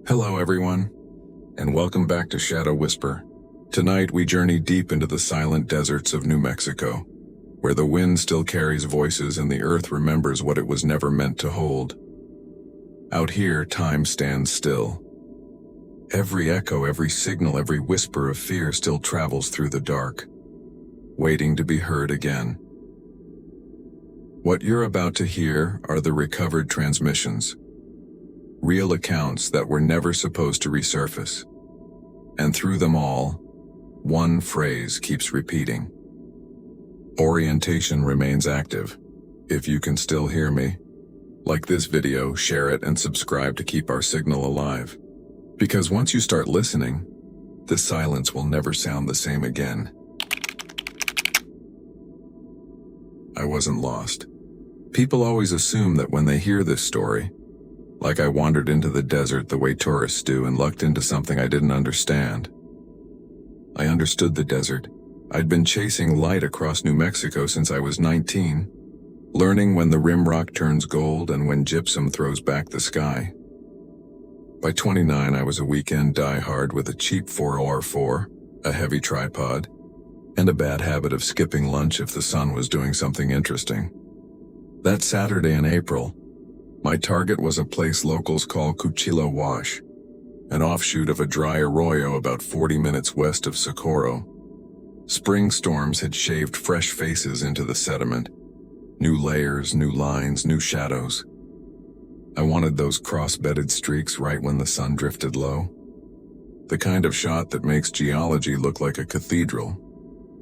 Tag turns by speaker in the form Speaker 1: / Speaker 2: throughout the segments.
Speaker 1: Hello everyone, and welcome back to Shadow Whisper. Tonight we journey deep into the silent deserts of New Mexico, where the wind still carries voices and the earth remembers what it was never meant to hold. Out here, time stands still. Every echo, every signal, every whisper of fear still travels through the dark, waiting to be heard again. What you're about to hear are the recovered transmissions. Real accounts that were never supposed to resurface. And through them all, one phrase keeps repeating. Orientation remains active. If you can still hear me, like this video, share it, and subscribe to keep our signal alive. Because once you start listening, the silence will never sound the same again. I wasn't lost. People always assume that when they hear this story, like I wandered into the desert the way tourists do and lucked into something I didn't understand. I understood the desert. I'd been chasing light across New Mexico since I was 19, learning when the rim rock turns gold and when gypsum throws back the sky. By 29, I was a weekend diehard with a cheap 4R4, a heavy tripod, and a bad habit of skipping lunch if the sun was doing something interesting. That Saturday in April, my target was a place locals call Cuchillo Wash, an offshoot of a dry arroyo about 40 minutes west of Socorro. Spring storms had shaved fresh faces into the sediment. New layers, new lines, new shadows. I wanted those cross-bedded streaks right when the sun drifted low. The kind of shot that makes geology look like a cathedral.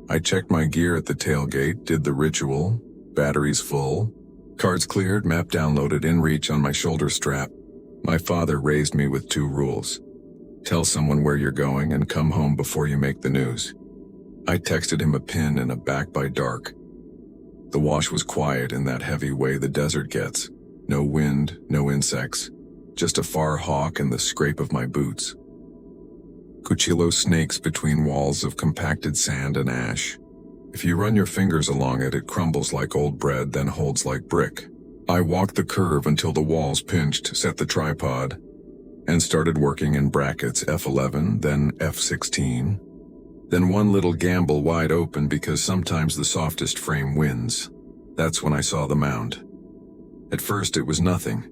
Speaker 1: I checked my gear at the tailgate, did the ritual, batteries full, cards cleared, map downloaded, inReach on my shoulder strap. My father raised me with 2 rules. Tell someone where you're going and come home before you make the news. I texted him a pin and a back by dark. The wash was quiet in that heavy way the desert gets. No wind, no insects, just a far hawk and the scrape of my boots. Cuchillo snakes between walls of compacted sand and ash. If you run your fingers along it, it crumbles like old bread, then holds like brick. I walked the curve until the walls pinched, set the tripod, and started working in brackets F11, then F16. Then one little gamble wide open because sometimes the softest frame wins. That's when I saw the mound. At first it was nothing,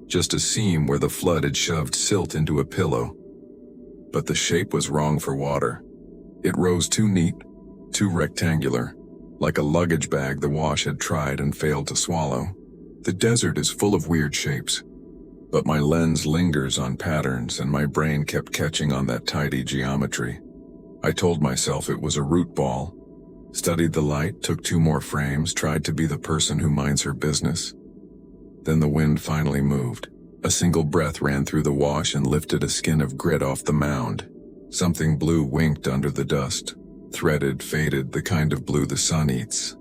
Speaker 1: just a seam where the flood had shoved silt into a pillow. But the shape was wrong for water. It rose too neat, too rectangular, like a luggage bag the wash had tried and failed to swallow. The desert is full of weird shapes, but my lens lingers on patterns and my brain kept catching on that tidy geometry. I told myself it was a root ball, studied the light, took 2 more frames, tried to be the person who minds her business. Then the wind finally moved. A single breath ran through the wash and lifted a skin of grit off the mound. Something blue winked under the dust. Threaded, faded, the kind of blue the sun eats.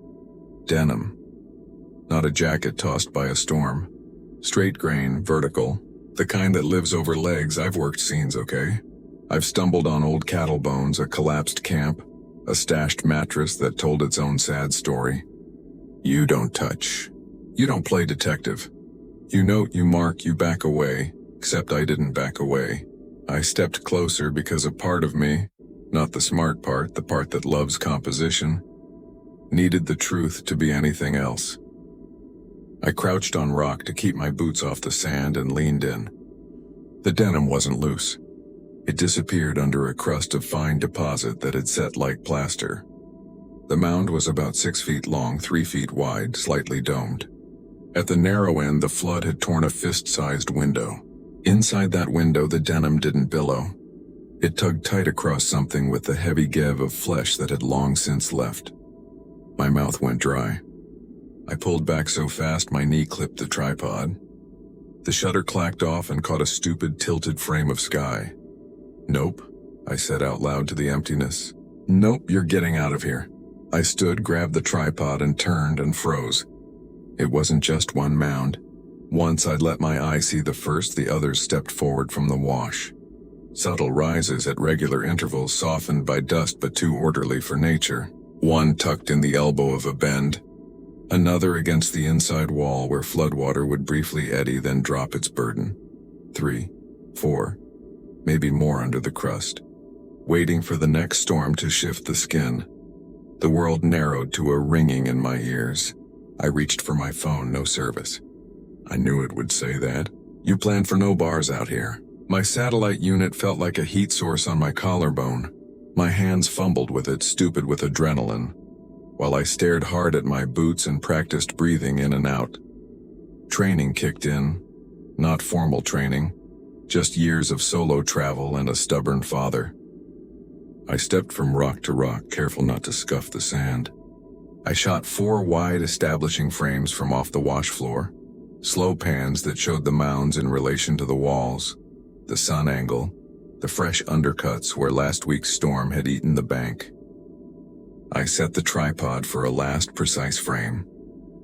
Speaker 1: Denim. Not a jacket tossed by a storm. Straight grain, vertical. The kind that lives over legs. I've worked scenes, okay? I've stumbled on old cattle bones, a collapsed camp, a stashed mattress that told its own sad story. You don't touch. You don't play detective. You note, you mark, you back away, except I didn't back away. I stepped closer because a part of me, not the smart part, the part that loves composition, needed the truth to be anything else. I crouched on rock to keep my boots off the sand and leaned in. The denim wasn't loose. It disappeared under a crust of fine deposit that had set like plaster. The mound was about 6 feet long, 3 feet wide, slightly domed. At the narrow end, the flood had torn a fist-sized window. Inside that window, the denim didn't billow. It tugged tight across something with the heavy give of flesh that had long since left. My mouth went dry. I pulled back so fast my knee clipped the tripod. The shutter clacked off and caught a stupid tilted frame of sky. Nope, I said out loud to the emptiness. Nope, you're getting out of here. I stood, grabbed the tripod and turned and froze. It wasn't just one mound. Once I'd let my eye see the first, the others stepped forward from the wash. Subtle rises at regular intervals, softened by dust but too orderly for nature. One tucked in the elbow of a bend, another against the inside wall where floodwater would briefly eddy then drop its burden. 3, 4, maybe more under the crust, waiting for the next storm to shift the skin. The world narrowed to a ringing in my ears. I reached for my phone, no service. I knew it would say that. You planned for no bars out here. My satellite unit felt like a heat source on my collarbone. My hands fumbled with it, stupid with adrenaline, while I stared hard at my boots and practiced breathing in and out. Training kicked in. Not formal training, just years of solo travel and a stubborn father. I stepped from rock to rock, careful not to scuff the sand. I shot 4 wide establishing frames from off the wash floor, slow pans that showed the mounds in relation to the walls, the sun angle, the fresh undercuts where last week's storm had eaten the bank. I set the tripod for a last precise frame,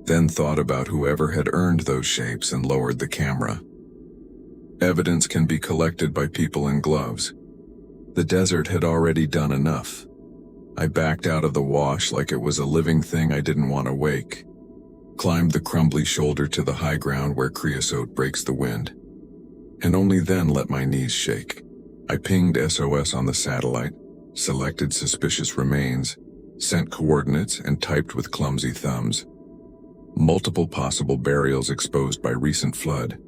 Speaker 1: then thought about whoever had earned those shapes and lowered the camera. Evidence can be collected by people in gloves. The desert had already done enough. I backed out of the wash like it was a living thing I didn't want to wake, climbed the crumbly shoulder to the high ground where creosote breaks the wind, and only then let my knees shake. I pinged SOS on the satellite, selected suspicious remains, sent coordinates, and typed with clumsy thumbs. Multiple possible burials exposed by recent flood.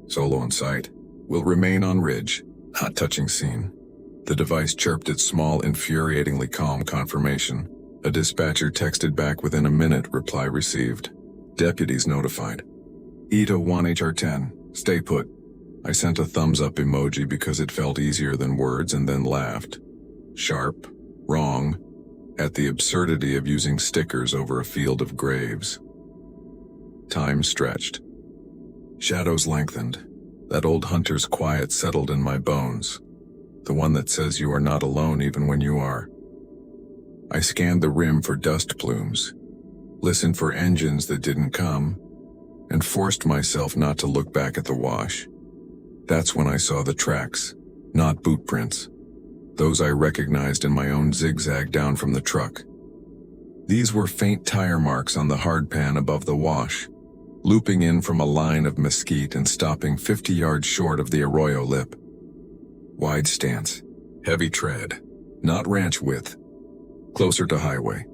Speaker 1: Solo in sight. Will remain on ridge. Not touching scene. The device chirped its small, infuriatingly calm confirmation. A dispatcher texted back within a minute, reply received. Deputies notified. ETA 1HR10. Stay put. I sent a thumbs up emoji because it felt easier than words and then laughed. Sharp. Wrong. At the absurdity of using stickers over a field of graves. Time stretched. Shadows lengthened. That old hunter's quiet settled in my bones. The one that says you are not alone even when you are. I scanned the rim for dust plumes, listened for engines that didn't come, and forced myself not to look back at the wash. That's when I saw the tracks, not boot prints. Those I recognized in my own zigzag down from the truck. These were faint tire marks on the hardpan above the wash, looping in from a line of mesquite and stopping 50 yards short of the arroyo lip. Wide stance, heavy tread, not ranch width, closer to highway.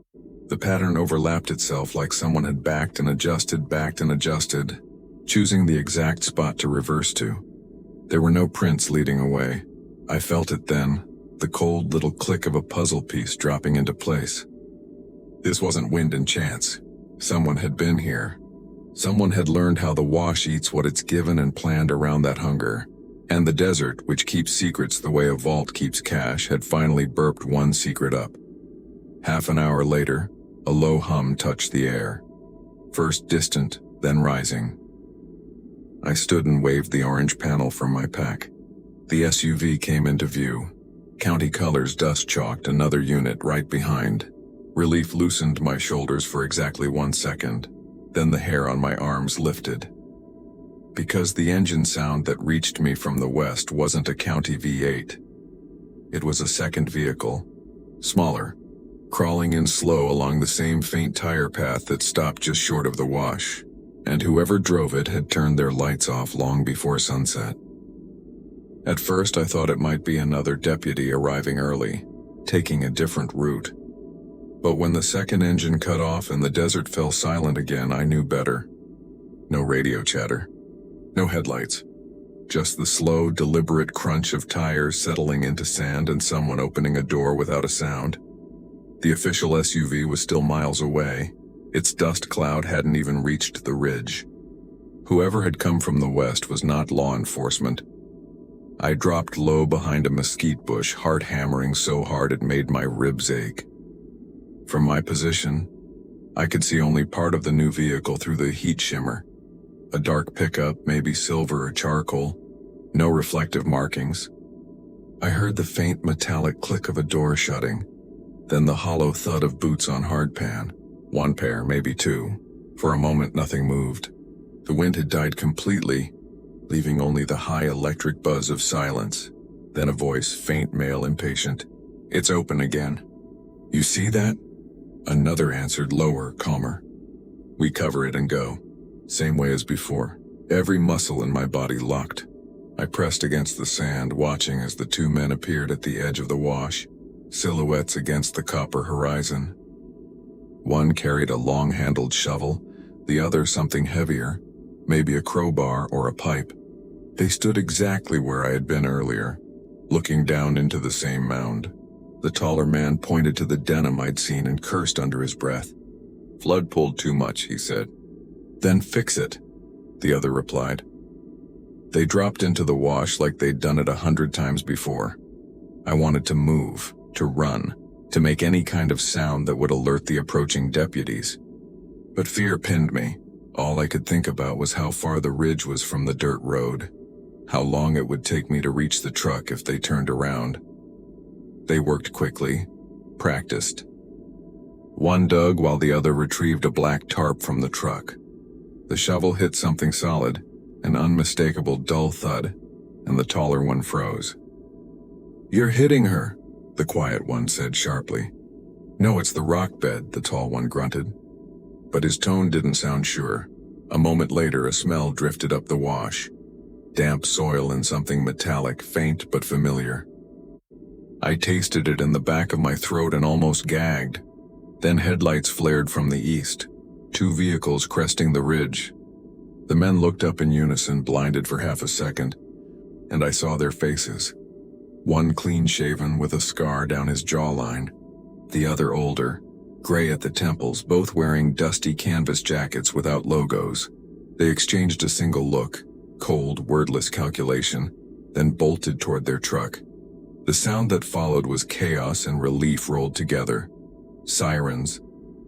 Speaker 1: The pattern overlapped itself like someone had backed and adjusted, choosing the exact spot to reverse to. There were no prints leading away. I felt it then, the cold little click of a puzzle piece dropping into place. This wasn't wind and chance. Someone had been here. Someone had learned how the wash eats what it's given and planned around that hunger. And the desert, which keeps secrets the way a vault keeps cash, had finally burped one secret up. Half an hour later, a low hum touched the air. First distant, then rising. I stood and waved the orange panel from my pack. The SUV came into view. County colors dust-chalked another unit right behind. Relief loosened my shoulders for exactly 1 second. Then the hair on my arms lifted. Because the engine sound that reached me from the west wasn't a County V8. It was a second vehicle, smaller, crawling in slow along the same faint tire path that stopped just short of the wash, and whoever drove it had turned their lights off long before sunset. At first I thought it might be another deputy arriving early, taking a different route. But when the second engine cut off and the desert fell silent again, I knew better. No radio chatter. No headlights. Just the slow, deliberate crunch of tires settling into sand and someone opening a door without a sound. The official SUV was still miles away. Its dust cloud hadn't even reached the ridge. Whoever had come from the west was not law enforcement. I dropped low behind a mesquite bush, heart hammering so hard it made my ribs ache. From my position, I could see only part of the new vehicle through the heat shimmer. A dark pickup, maybe silver or charcoal. No reflective markings. I heard the faint metallic click of a door shutting, then the hollow thud of boots on hardpan. 1 pair, maybe 2. For a moment nothing moved. The wind had died completely, leaving only the high electric buzz of silence. Then a voice, faint male, impatient. "It's open again." "You see that?" Another answered, lower, calmer. "We cover it and go. Same way as before." Every muscle in my body locked. I pressed against the sand, watching as the two men appeared at the edge of the wash, silhouettes against the copper horizon. One carried a long-handled shovel, the other something heavier, maybe a crowbar or a pipe. They stood exactly where I had been earlier, looking down into the same mound. The taller man pointed to the denim I'd seen and cursed under his breath. "Flood pulled too much," he said. "Then fix it," the other replied. They dropped into the wash like they'd done it 100 times before. I wanted to move, to run, to make any kind of sound that would alert the approaching deputies. But fear pinned me. All I could think about was how far the ridge was from the dirt road, how long it would take me to reach the truck if they turned around. They worked quickly, practiced. One dug while the other retrieved a black tarp from the truck. The shovel hit something solid, an unmistakable dull thud, and the taller one froze. "You're hitting her," the quiet one said sharply. "No, it's the rock bed," the tall one grunted. But his tone didn't sound sure. A moment later, a smell drifted up the wash. Damp soil and something metallic, faint but familiar. I tasted it in the back of my throat and almost gagged. Then headlights flared from the east, 2 vehicles cresting the ridge. The men looked up in unison, blinded for half a second, and I saw their faces. One clean-shaven with a scar down his jawline, the other older, gray at the temples, both wearing dusty canvas jackets without logos. They exchanged a single look, cold, wordless calculation, then bolted toward their truck. The sound that followed was chaos and relief rolled together. Sirens,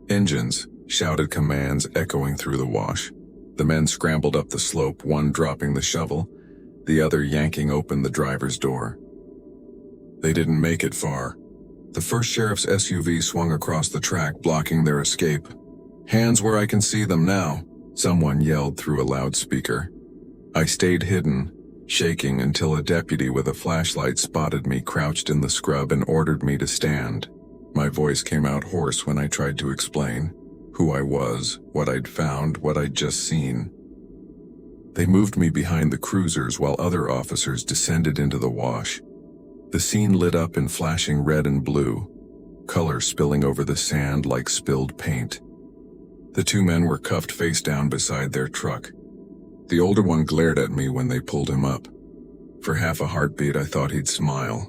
Speaker 1: engines, shouted commands echoing through the wash. The men scrambled up the slope, one dropping the shovel, the other yanking open the driver's door. They didn't make it far. The first sheriff's SUV swung across the track, blocking their escape. "Hands where I can see them now," someone yelled through a loudspeaker. I stayed hidden, shaking until a deputy with a flashlight spotted me crouched in the scrub and ordered me to stand. My voice came out hoarse when I tried to explain who I was, what I'd found, what I'd just seen. They moved me behind the cruisers while other officers descended into the wash. The scene lit up in flashing red and blue, color spilling over the sand like spilled paint. The 2 men were cuffed face down beside their truck. The older one glared at me when they pulled him up. For half a heartbeat, I thought he'd smile.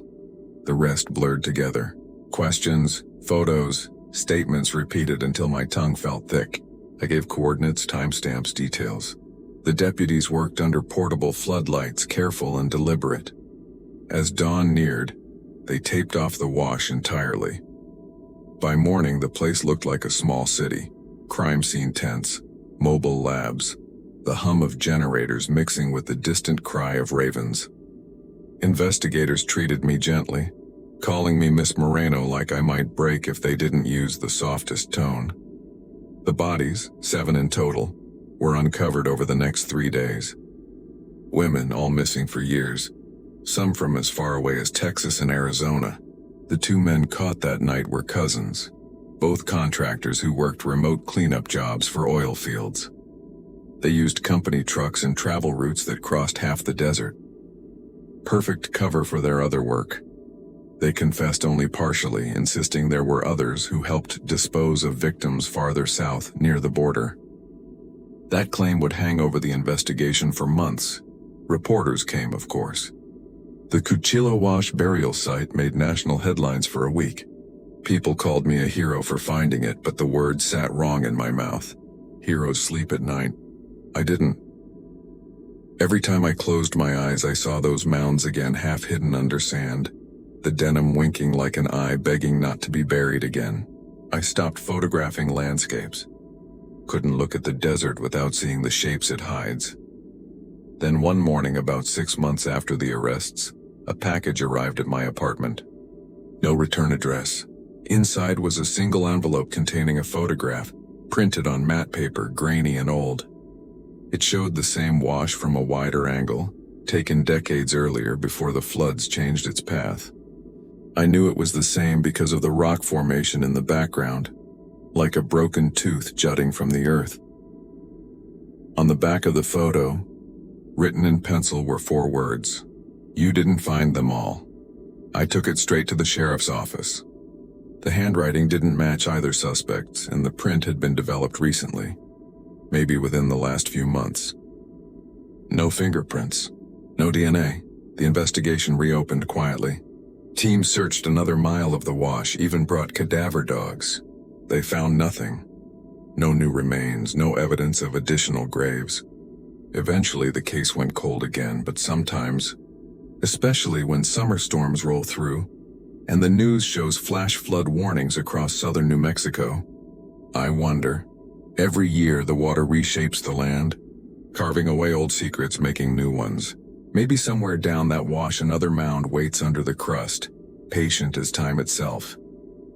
Speaker 1: The rest blurred together. Questions, photos, statements repeated until my tongue felt thick. I gave coordinates, timestamps, details. The deputies worked under portable floodlights, careful and deliberate. As dawn neared, they taped off the wash entirely. By morning, the place looked like a small city. Crime scene tents, mobile labs, the hum of generators mixing with the distant cry of ravens. Investigators treated me gently, calling me Miss Moreno like I might break if they didn't use the softest tone. The bodies, 7 in total, were uncovered over the next 3 days. Women, all missing for years, some from as far away as Texas and Arizona. The 2 men caught that night were cousins, both contractors who worked remote cleanup jobs for oil fields. They used company trucks and travel routes that crossed half the desert. Perfect cover for their other work. They confessed only partially, insisting there were others who helped dispose of victims farther south, near the border. That claim would hang over the investigation for months. Reporters came, of course. The Cuchillo Wash burial site made national headlines for a week. People called me a hero for finding it, but the word sat wrong in my mouth. Heroes sleep at night. I didn't. Every time I closed my eyes, I saw those mounds again, half hidden under sand, the denim winking like an eye begging not to be buried again. I stopped photographing landscapes. Couldn't look at the desert without seeing the shapes it hides. Then one morning, about 6 months after the arrests, a package arrived at my apartment. No return address. Inside was a single envelope containing a photograph, printed on matte paper, grainy and old. It showed the same wash from a wider angle, taken decades earlier before the floods changed its path. I knew it was the same because of the rock formation in the background, like a broken tooth jutting from the earth. On the back of the photo, Written in pencil were 4 words. You didn't find them all. I took it straight to the sheriff's office. The handwriting didn't match either suspect, and the print had been developed recently, maybe within the last few months. No fingerprints, no DNA. The investigation reopened quietly. Teams searched another mile of the wash, even brought cadaver dogs. They found nothing. No new remains, no evidence of additional graves. Eventually, the case went cold again, but sometimes, especially when summer storms roll through, and the news shows flash flood warnings across southern New Mexico, I wonder. Every year, the water reshapes the land, carving away old secrets, making new ones. Maybe somewhere down that wash another mound waits under the crust, patient as time itself.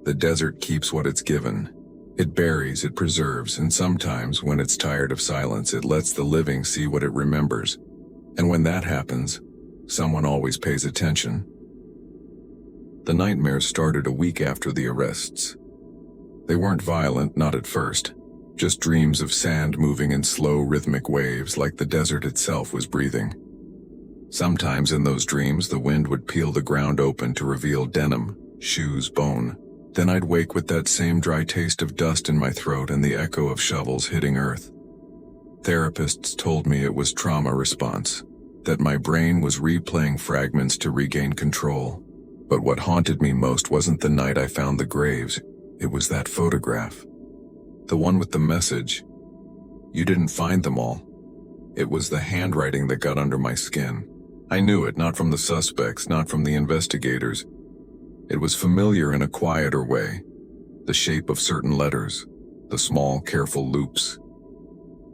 Speaker 1: The desert keeps what it's given. It buries, it preserves, and sometimes, when it's tired of silence, it lets the living see what it remembers. And when that happens, someone always pays attention. The nightmares started a week after the arrests. They weren't violent, not at first. Just dreams of sand moving in slow, rhythmic waves like the desert itself was breathing. Sometimes in those dreams, the wind would peel the ground open to reveal denim, shoes, bone. Then I'd wake with that same dry taste of dust in my throat and the echo of shovels hitting earth. Therapists told me it was trauma response, that my brain was replaying fragments to regain control. But what haunted me most wasn't the night I found the graves, it was that photograph. The one with the message. You didn't find them all. It was the handwriting that got under my skin. I knew it, not from the suspects, not from the investigators. It was familiar in a quieter way. The shape of certain letters, the small, careful loops.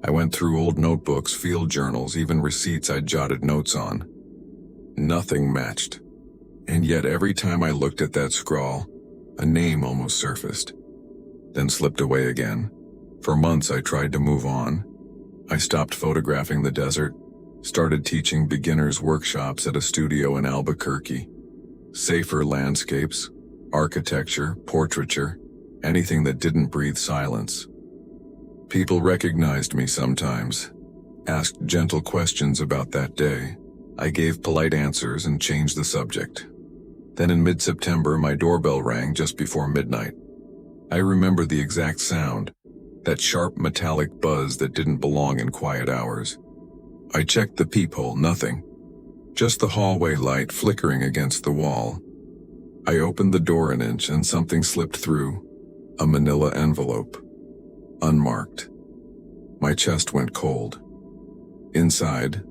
Speaker 1: I went through old notebooks, field journals, even receipts I'd jotted notes on. Nothing matched. And yet every time I looked at that scrawl, a name almost surfaced, then slipped away again. For months I tried to move on. I stopped photographing the desert, started teaching beginners workshops at a studio in Albuquerque. Safer landscapes, architecture, portraiture, anything that didn't breathe silence. People recognized me sometimes, asked gentle questions about that day. I gave polite answers and changed the subject. Then in mid-September, my doorbell rang just before midnight. I remember the exact sound, that sharp metallic buzz that didn't belong in quiet hours. I checked the peephole, nothing. Just the hallway light flickering against the wall. I opened the door an inch and something slipped through. A manila envelope. Unmarked. My chest went cold. Inside,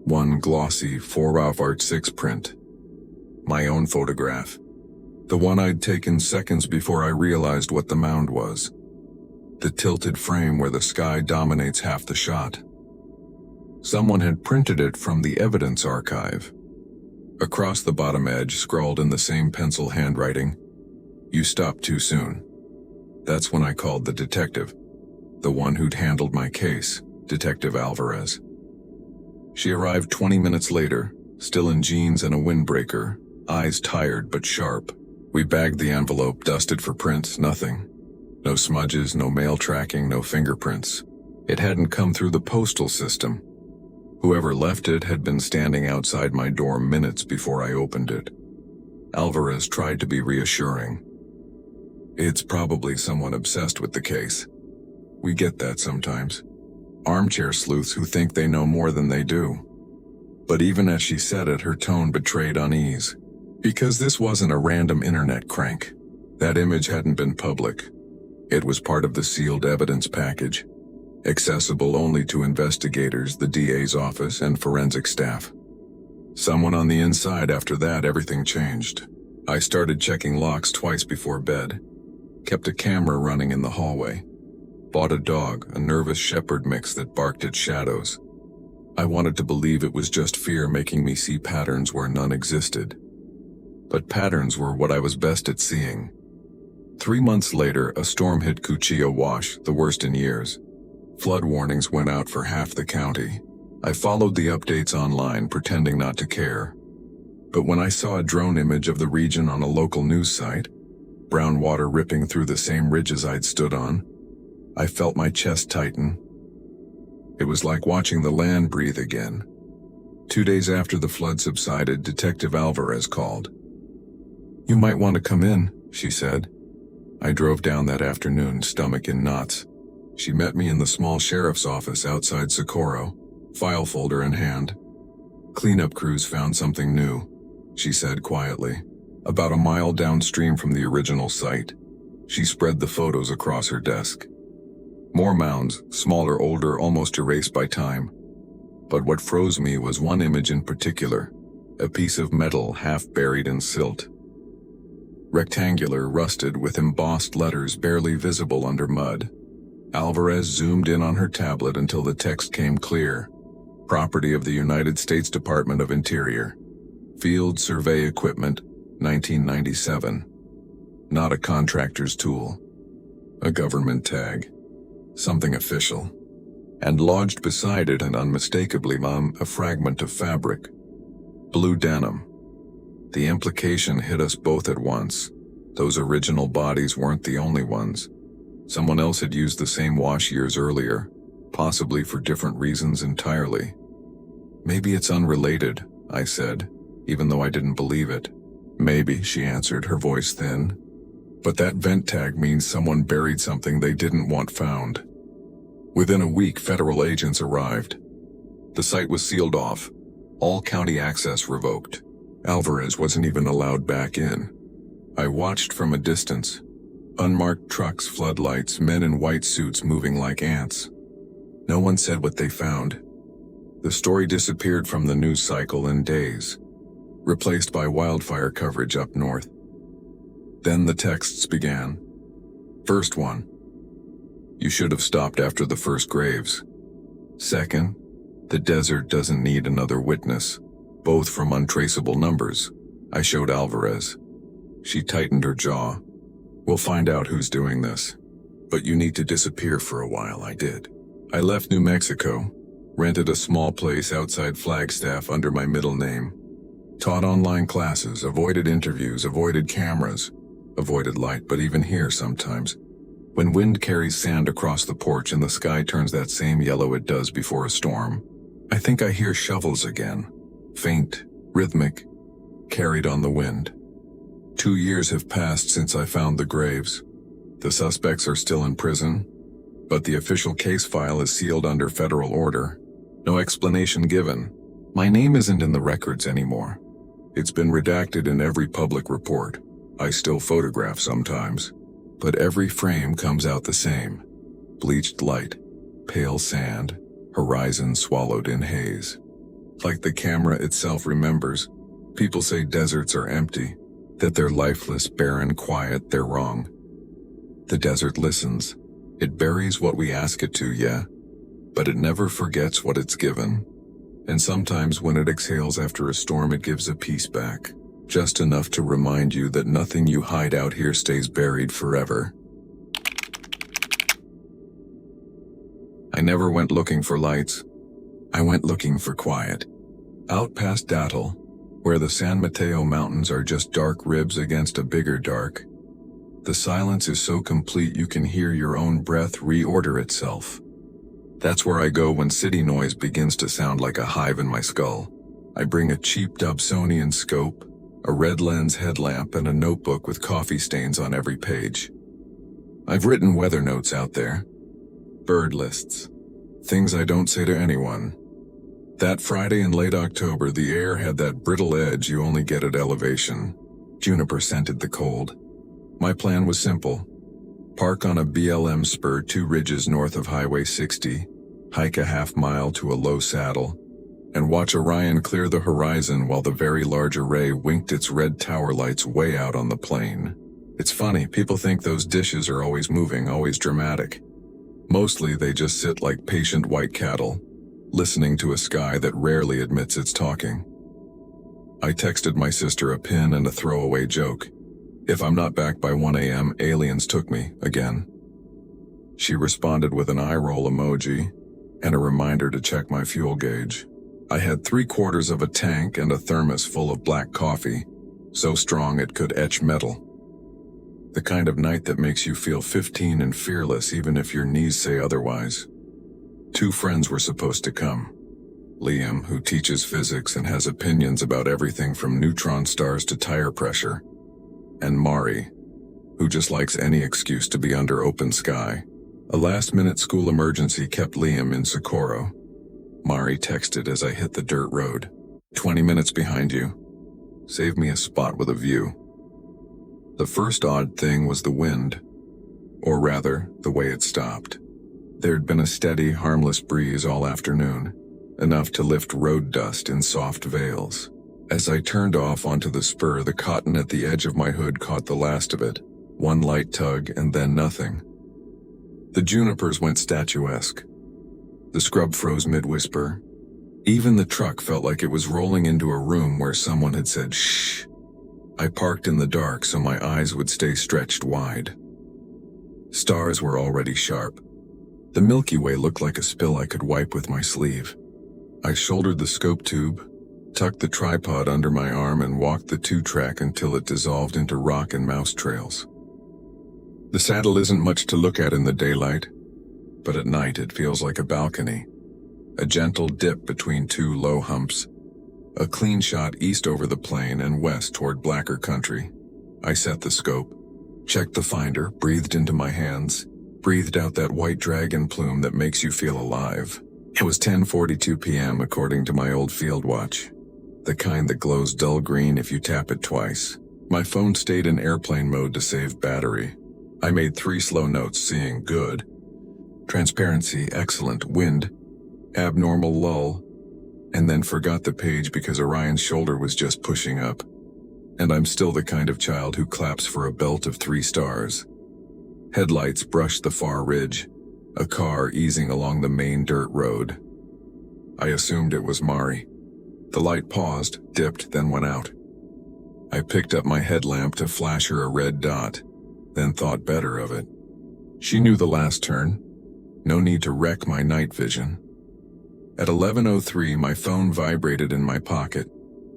Speaker 1: one glossy 4x6 print. My own photograph. The one I'd taken seconds before I realized what the mound was. The tilted frame where the sky dominates half the shot. Someone had printed it from the evidence archive. Across the bottom edge, scrawled in the same pencil handwriting, "You stopped too soon." That's when I called the detective, the one who'd handled my case, Detective Alvarez. She arrived 20 minutes later, still in jeans and a windbreaker, eyes tired but sharp. We bagged the envelope, dusted for prints, nothing. No smudges, no mail tracking, no fingerprints. It hadn't come through the postal system. Whoever left it had been standing outside my door minutes before I opened it. Alvarez tried to be reassuring. It's probably someone obsessed with the case. We get that sometimes. Armchair sleuths who think they know more than they do. But even as she said it, her tone betrayed unease. Because this wasn't a random internet crank. That image hadn't been public. It was part of the sealed evidence package, accessible only to investigators, the DA's office, and forensic staff. Someone on the inside. After that, everything changed. I started checking locks twice before bed, kept a camera running in the hallway, bought a dog, a nervous shepherd mix that barked at shadows. I wanted to believe it was just fear making me see patterns where none existed. But patterns were what I was best at seeing. 3 months later, a storm hit Cuchillo Wash, the worst in years. Flood warnings went out for half the county. I followed the updates online, pretending not to care. But when I saw a drone image of the region on a local news site, brown water ripping through the same ridges I'd stood on, I felt my chest tighten. It was like watching the land breathe again. 2 days after the flood subsided, Detective Alvarez called. "You might want to come in," she said. I drove down that afternoon, stomach in knots. She met me in the small sheriff's office outside Socorro, file folder in hand. "Cleanup crews found something new," she said quietly. "About a mile downstream from the original site." She spread the photos across her desk. More mounds, smaller, older, almost erased by time. But what froze me was one image in particular, a piece of metal half buried in silt. Rectangular, rusted, with embossed letters barely visible under mud. Alvarez zoomed in on her tablet until the text came clear. "Property of the United States Department of Interior. Field Survey Equipment, 1997. Not a contractor's tool. A government tag. Something official." And lodged beside it, and unmistakably, a fragment of fabric. Blue denim. The implication hit us both at once. Those original bodies weren't the only ones. Someone else had used the same wash years earlier, possibly for different reasons entirely. "Maybe it's unrelated," I said, even though I didn't believe it. "Maybe," she answered, her voice thin. "But that vent tag means someone buried something they didn't want found." Within a week, federal agents arrived. The site was sealed off, all county access revoked. Alvarez wasn't even allowed back in. I watched from a distance. Unmarked trucks, floodlights, men in white suits moving like ants. No one said what they found. The story disappeared from the news cycle in days, replaced by wildfire coverage up north. Then the texts began. First one: "You should have stopped after the first graves." Second: "The desert doesn't need another witness." Both from untraceable numbers. I showed Alvarez. She tightened her jaw. "We'll find out who's doing this. But you need to disappear for a while." I did. I left New Mexico, rented a small place outside Flagstaff under my middle name, taught online classes, avoided interviews, avoided cameras, avoided light. But even here sometimes, when wind carries sand across the porch and the sky turns that same yellow it does before a storm, I think I hear shovels again. Faint, rhythmic, carried on the wind. 2 years have passed since I found the graves. The suspects are still in prison, but the official case file is sealed under federal order. No explanation given. My name isn't in the records anymore. It's been redacted in every public report. I still photograph sometimes, but every frame comes out the same. Bleached light, pale sand, horizon swallowed in haze. Like the camera itself remembers. People say deserts are empty, that they're lifeless, barren, quiet. They're wrong. The desert listens. It buries what we ask it to, yeah, but it never forgets what it's given. And sometimes when it exhales after a storm, it gives a piece back. Just enough to remind you that nothing you hide out here stays buried forever. I never went looking for lights. I went looking for quiet. Out past Dattel, where the San Mateo Mountains are just dark ribs against a bigger dark. The silence is so complete you can hear your own breath reorder itself. That's where I go when city noise begins to sound like a hive in my skull. I bring a cheap Dobsonian scope, a red lens headlamp, and a notebook with coffee stains on every page. I've written weather notes out there. Bird lists. Things I don't say to anyone. That Friday in late October, the air had that brittle edge you only get at elevation. Juniper scented the cold. My plan was simple. Park on a BLM spur 2 ridges north of Highway 60, hike a half-mile to a low saddle, and watch Orion clear the horizon while the very large array winked its red tower lights way out on the plain. It's funny, people think those dishes are always moving, always dramatic. Mostly they just sit like patient white cattle, listening to a sky that rarely admits it's talking. I texted my sister a pin and a throwaway joke. If I'm not back by 1 a.m., aliens took me, again. She responded with an eye roll emoji and a reminder to check my fuel gauge. I had 3/4 of a tank and a thermos full of black coffee, so strong it could etch metal. The kind of night that makes you feel 15 and fearless even if your knees say otherwise. 2 friends were supposed to come. Liam, who teaches physics and has opinions about everything from neutron stars to tire pressure, and Mari, who just likes any excuse to be under open sky. A last-minute school emergency kept Liam in Socorro. Mari texted as I hit the dirt road. 20 minutes behind you. Save me a spot with a view. The first odd thing was the wind, or rather, the way it stopped. There'd been a steady, harmless breeze all afternoon, enough to lift road dust in soft veils. As I turned off onto the spur, the cotton at the edge of my hood caught the last of it. One light tug and then nothing. The junipers went statuesque. The scrub froze mid-whisper. Even the truck felt like it was rolling into a room where someone had said shh. I parked in the dark so my eyes would stay stretched wide. Stars were already sharp. The Milky Way looked like a spill I could wipe with my sleeve. I shouldered the scope tube, tucked the tripod under my arm and walked the 2-track until it dissolved into rock and mouse trails. The saddle isn't much to look at in the daylight, but at night it feels like a balcony. A gentle dip between two low humps. A clean shot east over the plain and west toward blacker country. I set the scope, checked the finder, breathed into my hands, breathed out that white dragon plume that makes you feel alive. It was 10:42 p.m. according to my old field watch. The kind that glows dull green if you tap it twice. My phone stayed in airplane mode to save battery. I made 3 slow notes, seeing good. Transparency, excellent. Wind, abnormal lull. And then forgot the page because Orion's shoulder was just pushing up. And I'm still the kind of child who claps for a belt of 3 stars. Headlights brushed the far ridge, a car easing along the main dirt road. I assumed it was Mari. The light paused, dipped, then went out. I picked up my headlamp to flash her a red dot, then thought better of it. She knew the last turn. No need to wreck my night vision. At 11:03, my phone vibrated in my pocket.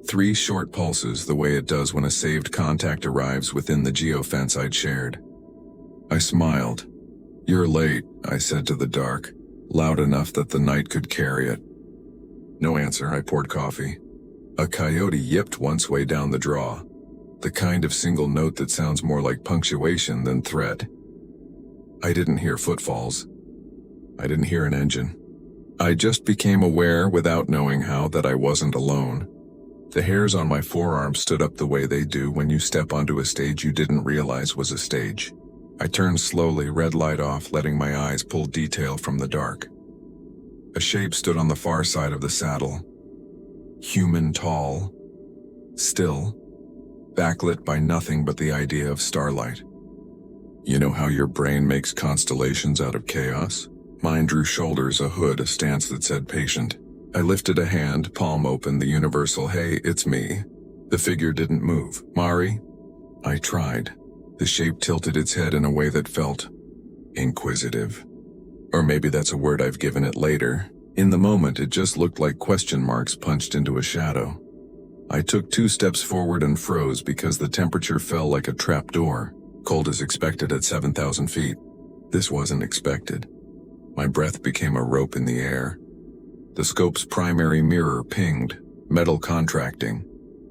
Speaker 1: 3 short pulses, the way it does when a saved contact arrives within the geofence I'd shared. I smiled. "You're late," I said to the dark, loud enough that the night could carry it. No answer. I poured coffee. A coyote yipped once way down the draw. The kind of single note that sounds more like punctuation than threat. I didn't hear footfalls. I didn't hear an engine. I just became aware, without knowing how, that I wasn't alone. The hairs on my forearm stood up the way they do when you step onto a stage you didn't realize was a stage. I turned slowly, red light off, letting my eyes pull detail from the dark. A shape stood on the far side of the saddle. Human, tall, still, backlit by nothing but the idea of starlight. You know how your brain makes constellations out of chaos? Mine drew shoulders, a hood, a stance that said patient. I lifted a hand, palm open, the universal, "Hey, it's me." The figure didn't move. "Mari?" I tried. The shape tilted its head in a way that felt inquisitive. Or maybe that's a word I've given it later. In the moment, it just looked like question marks punched into a shadow. I took 2 steps forward and froze because the temperature fell like a trap door, cold as expected at 7,000 feet. This wasn't expected. My breath became a rope in the air. The scope's primary mirror pinged, metal contracting,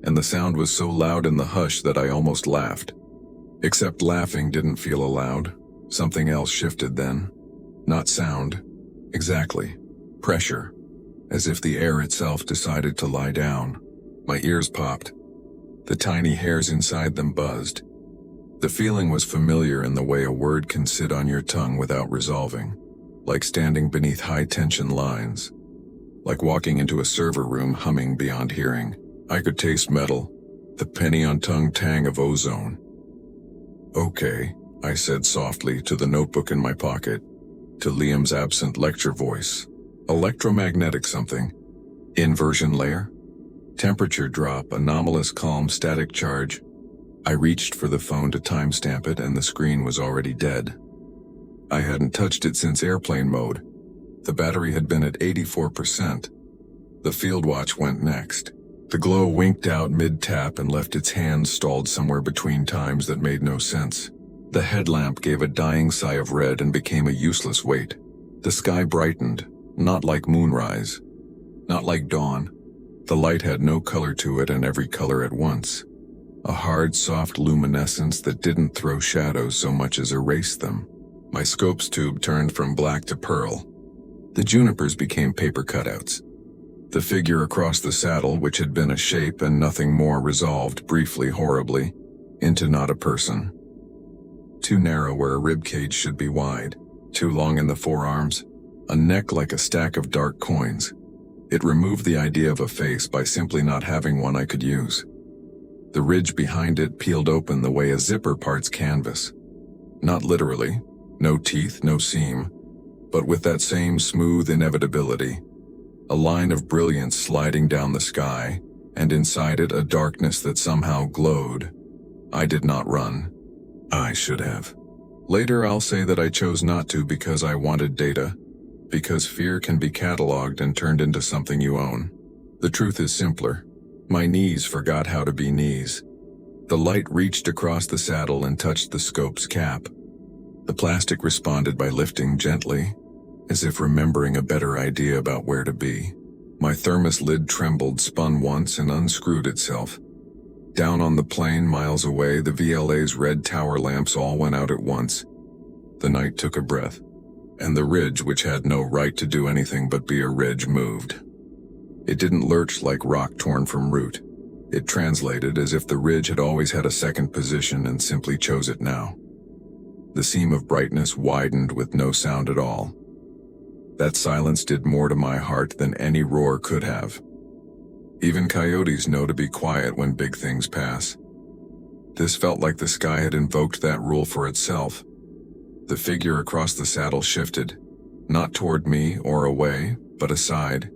Speaker 1: and the sound was so loud in the hush that I almost laughed. Except laughing didn't feel allowed. Something else shifted then. Not sound. Exactly. Pressure. As if the air itself decided to lie down. My ears popped. The tiny hairs inside them buzzed. The feeling was familiar in the way a word can sit on your tongue without resolving. Like standing beneath high-tension lines. Like walking into a server room humming beyond hearing. I could taste metal. The penny-on-tongue tang of ozone. "Okay," I said softly to the notebook in my pocket. To Liam's absent lecture voice. "Electromagnetic something. Inversion layer? Temperature drop, anomalous calm, static charge." I reached for the phone to timestamp it and the screen was already dead. I hadn't touched it since airplane mode. The battery had been at 84%. The field watch went next. The glow winked out mid-tap and left its hand stalled somewhere between times that made no sense. The headlamp gave a dying sigh of red and became a useless weight. The sky brightened, not like moonrise, Not like dawn. The light had no color to it and every color at once. A hard, soft luminescence that didn't throw shadows so much as erase them. My scope's tube turned from black to pearl. The junipers became paper cutouts. The figure across the saddle, which had been a shape and nothing more, resolved briefly, horribly, into not a person. Too narrow where a rib cage should be wide, too long in the forearms, a neck like a stack of dark coins. It removed the idea of a face by simply not having one I could use. The ridge behind it peeled open the way a zipper parts canvas. Not literally, no teeth, no seam, but with that same smooth inevitability. A line of brilliance sliding down the sky, and inside it a darkness that somehow glowed. I did not run. I should have. Later I'll say that I chose not to because I wanted data, because fear can be cataloged and turned into something you own. The truth is simpler. My knees forgot how to be knees. The light reached across the saddle and touched the scope's cap. The plastic responded by lifting gently, as if remembering a better idea about where to be. My thermos lid trembled, spun once, and unscrewed itself. Down on the plain, miles away, the VLA's red tower lamps all went out at once. The night took a breath, and the ridge, which had no right to do anything but be a ridge, moved. It didn't lurch like rock torn from root. It translated as if the ridge had always had a second position and simply chose it now. The seam of brightness widened with no sound at all. That silence did more to my heart than any roar could have. Even coyotes know to be quiet when big things pass. This felt like the sky had invoked that rule for itself. The figure across the saddle shifted, not toward me or away, but aside,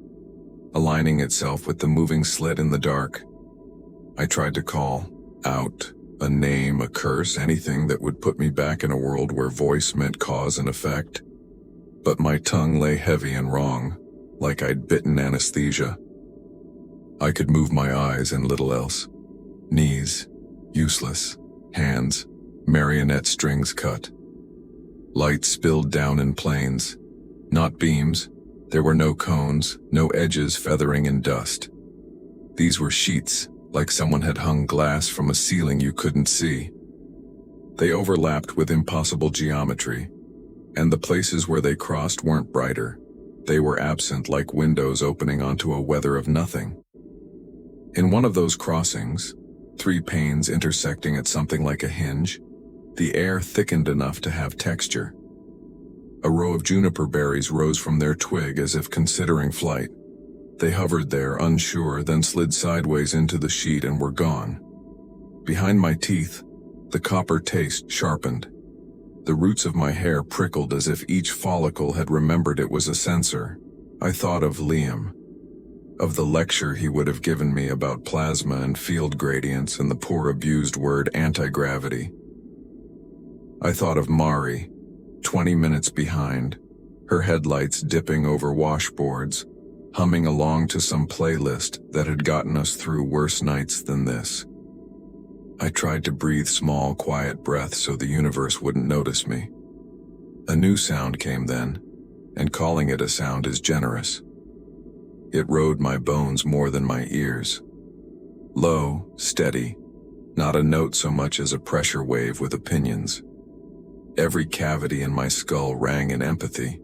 Speaker 1: aligning itself with the moving slit in the dark. I tried to call out a name, a curse, anything that would put me back in a world where voice meant cause and effect. But my tongue lay heavy and wrong, like I'd bitten anesthesia. I could move my eyes and little else. Knees, useless. Hands, marionette strings cut. Light spilled down in planes. Not beams. There were no cones, no edges feathering in dust. These were sheets, like someone had hung glass from a ceiling you couldn't see. They overlapped with impossible geometry, and the places where they crossed weren't brighter. They were absent, like windows opening onto a weather of nothing. In one of those crossings, 3 panes intersecting at something like a hinge, the air thickened enough to have texture. A row of juniper berries rose from their twig as if considering flight. They hovered there, unsure, then slid sideways into the sheet and were gone. Behind my teeth, the copper taste sharpened. The roots of my hair prickled as if each follicle had remembered it was a sensor. I thought of Liam, of the lecture he would have given me about plasma and field gradients and the poor abused word anti-gravity. I thought of Mari, 20 minutes behind, her headlights dipping over washboards, humming along to some playlist that had gotten us through worse nights than this. I tried to breathe small, quiet breaths so the universe wouldn't notice me. A new sound came then, and calling it a sound is generous. It rode my bones more than my ears. Low, steady, not a note so much as a pressure wave with opinions. Every cavity in my skull rang in empathy.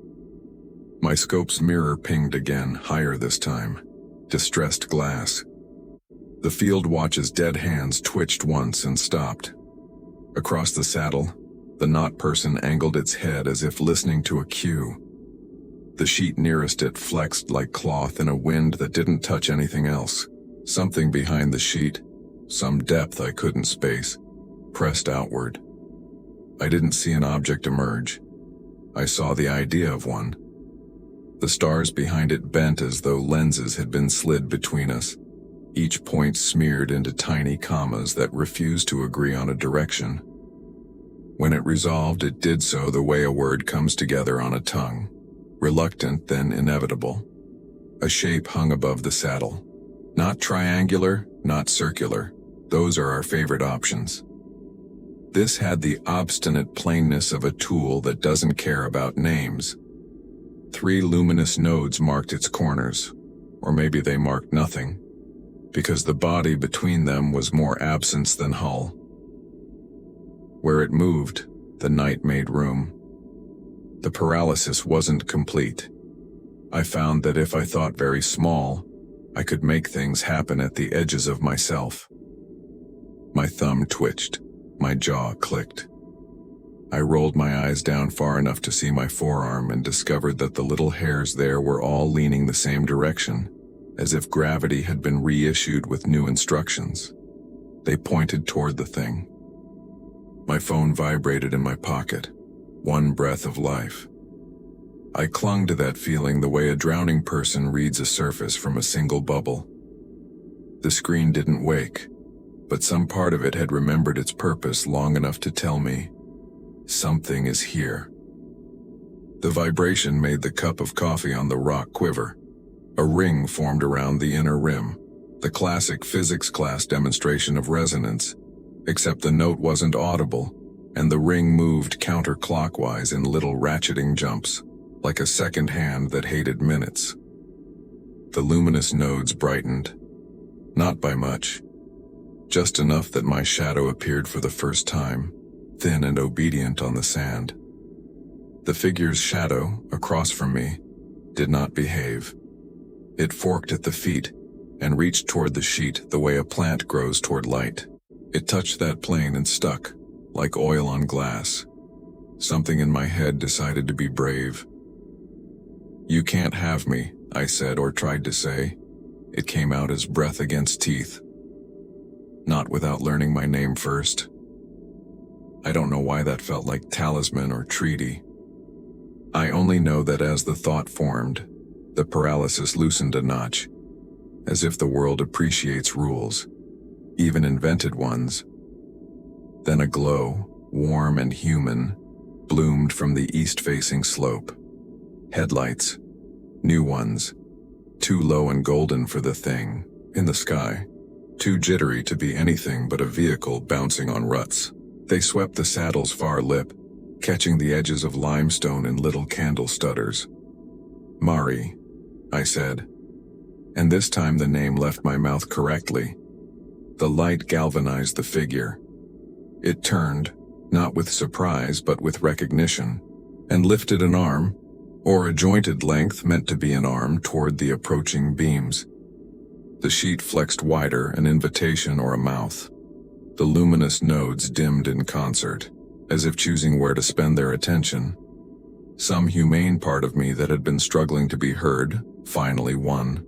Speaker 1: My scope's mirror pinged again, higher this time. Distressed glass. The field watch's dead hands twitched once and stopped. Across the saddle, the knot person angled its head as if listening to a cue. The sheet nearest it flexed like cloth in a wind that didn't touch anything else. Something behind the sheet, some depth I couldn't space, pressed outward. I didn't see an object emerge. I saw the idea of one. The stars behind it bent as though lenses had been slid between us, each point smeared into tiny commas that refused to agree on a direction. When it resolved, it did so the way a word comes together on a tongue, reluctant then inevitable. A shape hung above the saddle. Not triangular, not circular. Those are our favorite options. This had the obstinate plainness of a tool that doesn't care about names. 3 luminous nodes marked its corners, or maybe they marked nothing, because the body between them was more absence than hull. Where it moved, the night made room. The paralysis wasn't complete. I found that if I thought very small, I could make things happen at the edges of myself. My thumb twitched, my jaw clicked. I rolled my eyes down far enough to see my forearm and discovered that the little hairs there were all leaning the same direction, as if gravity had been reissued with new instructions. They pointed toward the thing. My phone vibrated in my pocket, one breath of life. I clung to that feeling the way a drowning person reads a surface from a single bubble. The screen didn't wake, but some part of it had remembered its purpose long enough to tell me, something is here. The vibration made the cup of coffee on the rock quiver. A ring formed around the inner rim, the classic physics class demonstration of resonance, except the note wasn't audible, and the ring moved counterclockwise in little ratcheting jumps, like a second hand that hated minutes. The luminous nodes brightened, not by much, just enough that my shadow appeared for the first time, thin and obedient on the sand. The figure's shadow, across from me, did not behave. It forked at the feet and reached toward the sheet the way a plant grows toward light. It touched that plane and stuck, like oil on glass. Something in my head decided to be brave. "You can't have me," I said or tried to say. It came out as breath against teeth. Not without learning my name first. I don't know why that felt like talisman or treaty. I only know that as the thought formed, the paralysis loosened a notch, as if the world appreciates rules, even invented ones. Then a glow, warm and human, bloomed from the east-facing slope. Headlights, new ones, too low and golden for the thing, in the sky, too jittery to be anything but a vehicle bouncing on ruts. They swept the saddle's far lip, catching the edges of limestone in little candle stutters. "Mari," I said, and this time the name left my mouth correctly. The light galvanized the figure. It turned, not with surprise but with recognition, and lifted an arm, or a jointed length meant to be an arm, toward the approaching beams. The sheet flexed wider, an invitation or a mouth. The luminous nodes dimmed in concert, as if choosing where to spend their attention. Some humane part of me that had been struggling to be heard finally won.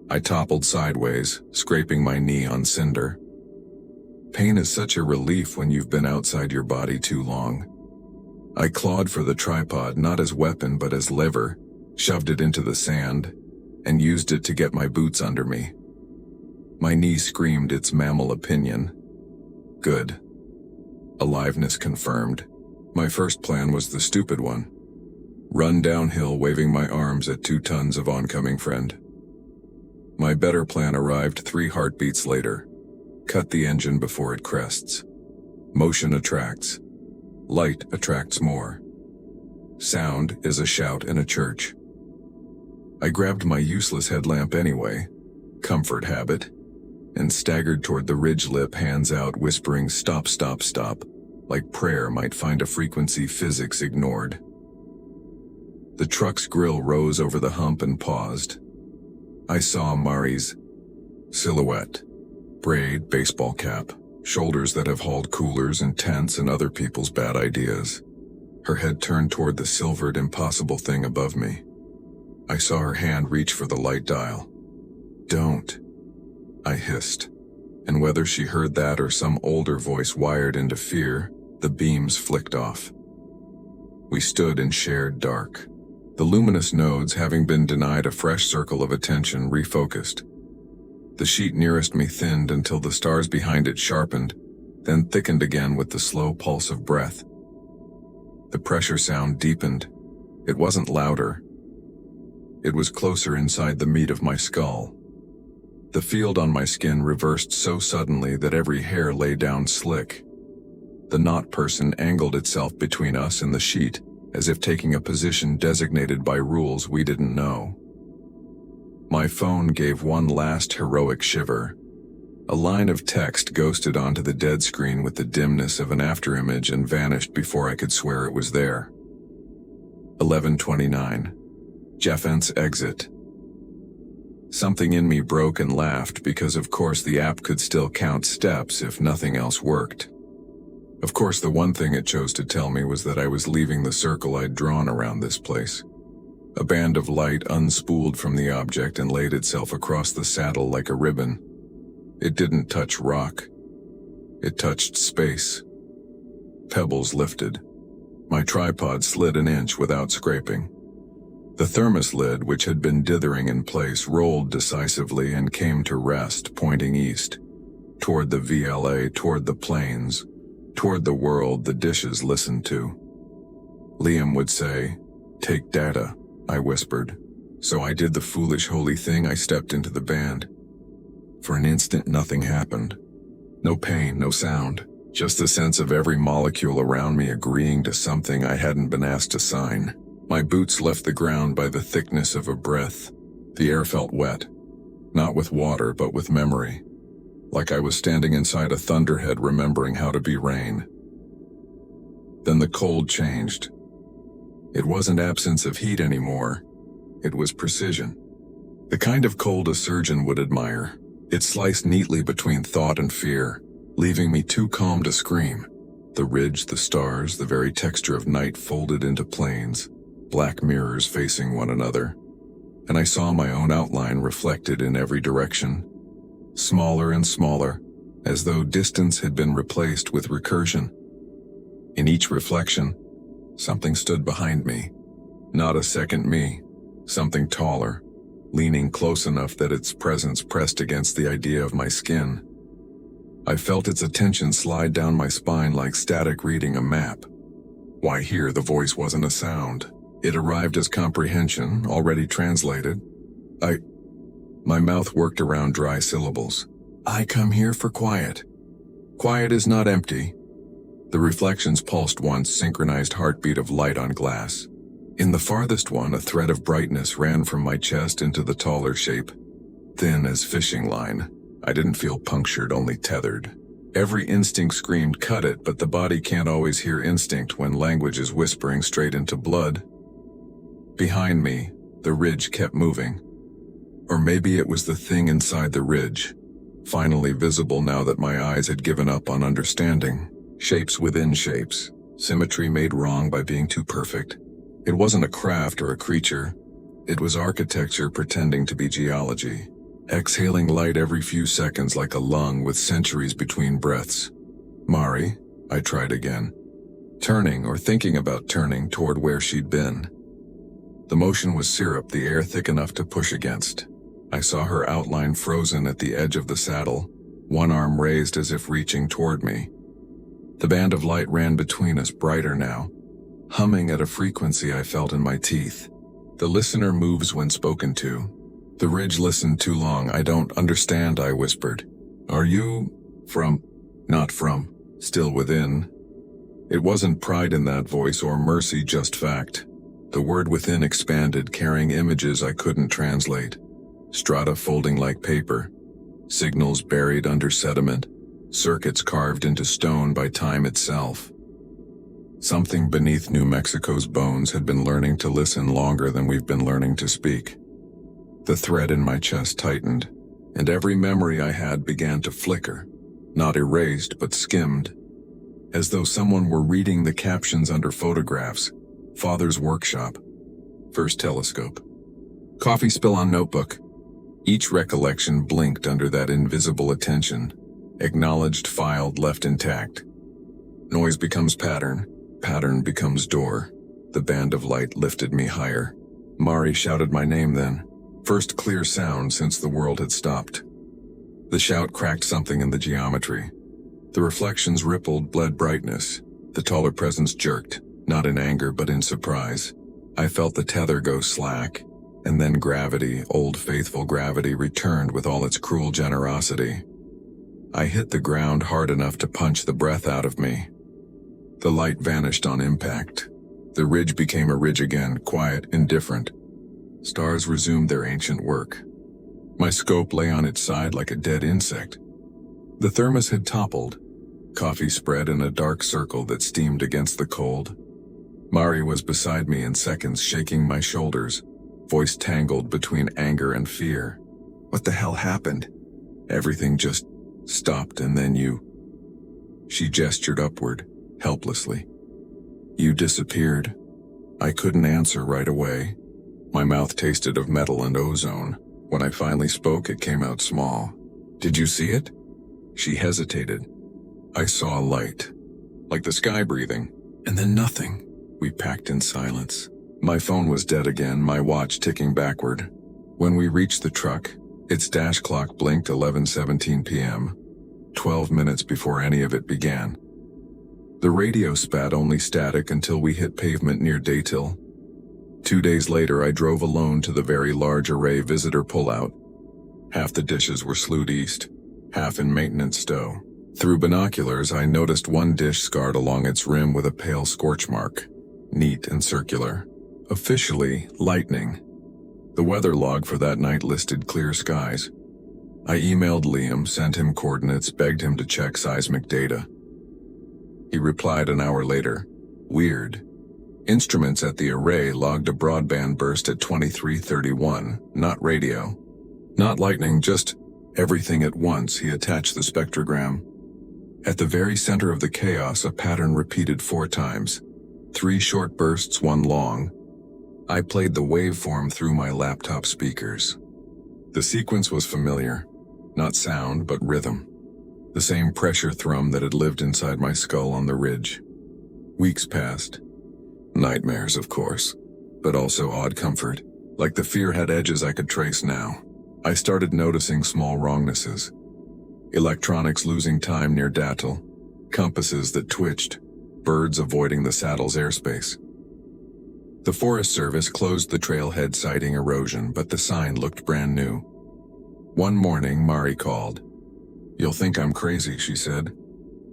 Speaker 1: I toppled sideways, scraping my knee on cinder. Pain is such a relief when you've been outside your body too long. I clawed for the tripod not as weapon but as lever, shoved it into the sand, and used it to get my boots under me. My knee screamed its mammal opinion. Good. Aliveness confirmed. My first plan was the stupid one. Run downhill waving my arms at 2 tons of oncoming friend. My better plan arrived 3 heartbeats later. Cut the engine before it crests. Motion attracts. Light attracts more. Sound is a shout in a church. I grabbed my useless headlamp anyway, comfort habit, and staggered toward the ridge lip, hands out, whispering "stop, stop, stop," like prayer might find a frequency physics ignored. The truck's grill rose over the hump and paused. I saw Mari's silhouette. Braid, baseball cap, shoulders that have hauled coolers and tents and other people's bad ideas. Her head turned toward the silvered, impossible thing above me. I saw her hand reach for the light dial. "Don't," I hissed, and whether she heard that or some older voice wired into fear, the beams flicked off. We stood in shared dark. The luminous nodes, having been denied a fresh circle of attention, refocused. The sheet nearest me thinned until the stars behind it sharpened, then thickened again with the slow pulse of breath. The pressure sound deepened. It wasn't louder. It was closer, inside the meat of my skull. The field on my skin reversed so suddenly that every hair lay down slick. The knot person angled itself between us and the sheet, as if taking a position designated by rules we didn't know. My phone gave one last heroic shiver. A line of text ghosted onto the dead screen with the dimness of an afterimage and vanished before I could swear it was there. 11:29. Jeffense exit. Something in me broke and laughed because of course the app could still count steps if nothing else worked. Of course the one thing it chose to tell me was that I was leaving the circle I'd drawn around this place. A band of light unspooled from the object and laid itself across the saddle like a ribbon. It didn't touch rock. It touched space. Pebbles lifted. My tripod slid an inch without scraping. The thermos lid, which had been dithering in place, rolled decisively and came to rest, pointing east, toward the VLA, toward the plains, toward the world the dishes listened to. Liam would say, "Take data," I whispered. So I did the foolish holy thing. I stepped into the band. For an instant, nothing happened. No pain, no sound, just the sense of every molecule around me agreeing to something I hadn't been asked to sign. My boots left the ground by the thickness of a breath. The air felt wet, not with water, but with memory. Like I was standing inside a thunderhead remembering how to be rain. Then the cold changed. It wasn't absence of heat anymore. It was precision. The kind of cold a surgeon would admire. It sliced neatly between thought and fear, leaving me too calm to scream. The ridge, the stars, the very texture of night folded into planes, black mirrors facing one another. And I saw my own outline reflected in every direction. Smaller and smaller, as though distance had been replaced with recursion. In each reflection, something stood behind me. Not a second me, something taller, leaning close enough that its presence pressed against the idea of my skin. I felt its attention slide down my spine like static reading a map. Why here the voice wasn't a sound. It arrived as comprehension, already translated. My mouth worked around dry syllables. I come here for quiet. Quiet is not empty. The reflections pulsed once, synchronized heartbeat of light on glass. In the farthest one, a thread of brightness ran from my chest into the taller shape. Thin as fishing line. I didn't feel punctured, only tethered. Every instinct screamed, cut it, but the body can't always hear instinct when language is whispering straight into blood. Behind me, the ridge kept moving. Or maybe it was the thing inside the ridge, finally visible now that my eyes had given up on understanding. Shapes within shapes, symmetry made wrong by being too perfect. It wasn't a craft or a creature. It was architecture pretending to be geology, exhaling light every few seconds like a lung with centuries between breaths. Mari, I tried again, turning or thinking about turning toward where she'd been. The motion was syrup, the air thick enough to push against. I saw her outline frozen at the edge of the saddle, one arm raised as if reaching toward me. The band of light ran between us, brighter now, humming at a frequency I felt in my teeth. The listener moves when spoken to. The ridge listened too long. I don't understand, I whispered. Are you from? Not from. Still within. It wasn't pride in that voice or mercy, just fact. The word within expanded, carrying images I couldn't translate. Strata folding like paper. Signals buried under sediment. Circuits carved into stone by time itself. Something beneath New Mexico's bones had been learning to listen longer than we've been learning to speak. The thread in my chest tightened, and every memory I had began to flicker, not erased but skimmed, as though someone were reading the captions under photographs. Father's workshop. First telescope. Coffee spill on notebook. Each recollection blinked under that invisible attention. Acknowledged, filed, left intact. Noise becomes pattern. Pattern becomes door. The band of light lifted me higher. Mari shouted my name then. First clear sound since the world had stopped. The shout cracked something in the geometry. The reflections rippled, bled brightness. The taller presence jerked, not in anger but in surprise. I felt the tether go slack, and then gravity, old faithful gravity, returned with all its cruel generosity. I hit the ground hard enough to punch the breath out of me. The light vanished on impact. The ridge became a ridge again, quiet, indifferent. Stars resumed their ancient work. My scope lay on its side like a dead insect. The thermos had toppled, coffee spread in a dark circle that steamed against the cold. Mari was beside me in seconds, shaking my shoulders, voice tangled between anger and fear. What the hell happened? Everything just stopped and then you... She gestured upward, helplessly. You disappeared. I couldn't answer right away. My mouth tasted of metal and ozone. When I finally spoke, it came out small. Did you see it? She hesitated. I saw a light, like the sky breathing, and then nothing. We packed in silence. My phone was dead again, my watch ticking backward. When we reached the truck, its dash clock blinked 11:17 p.m., 12 minutes before any of it began. The radio spat only static until we hit pavement near Daytil. 2 days later, I drove alone to the very large array visitor pullout. Half the dishes were slewed east, half in maintenance stow. Through binoculars, I noticed one dish scarred along its rim with a pale scorch mark, neat and circular. Officially, lightning. The weather log for that night listed clear skies. I emailed Liam, sent him coordinates, begged him to check seismic data. He replied an hour later. Weird. Instruments at the array logged a broadband burst at 23:31, not radio. Not lightning, just everything at once. He attached the spectrogram. At the very center of the chaos, a pattern repeated 4 times. 3 short bursts, 1 long. I played the waveform through my laptop speakers. The sequence was familiar. Not sound, but rhythm. The same pressure thrum that had lived inside my skull on the ridge. Weeks passed. Nightmares, of course, but also odd comfort. Like the fear had edges I could trace now. I started noticing small wrongnesses. Electronics losing time near Daytil. Compasses that twitched. Birds avoiding the saddle's airspace. The Forest Service closed the trailhead citing erosion, but the sign looked brand new. One morning, Mari called. You'll think I'm crazy, she said.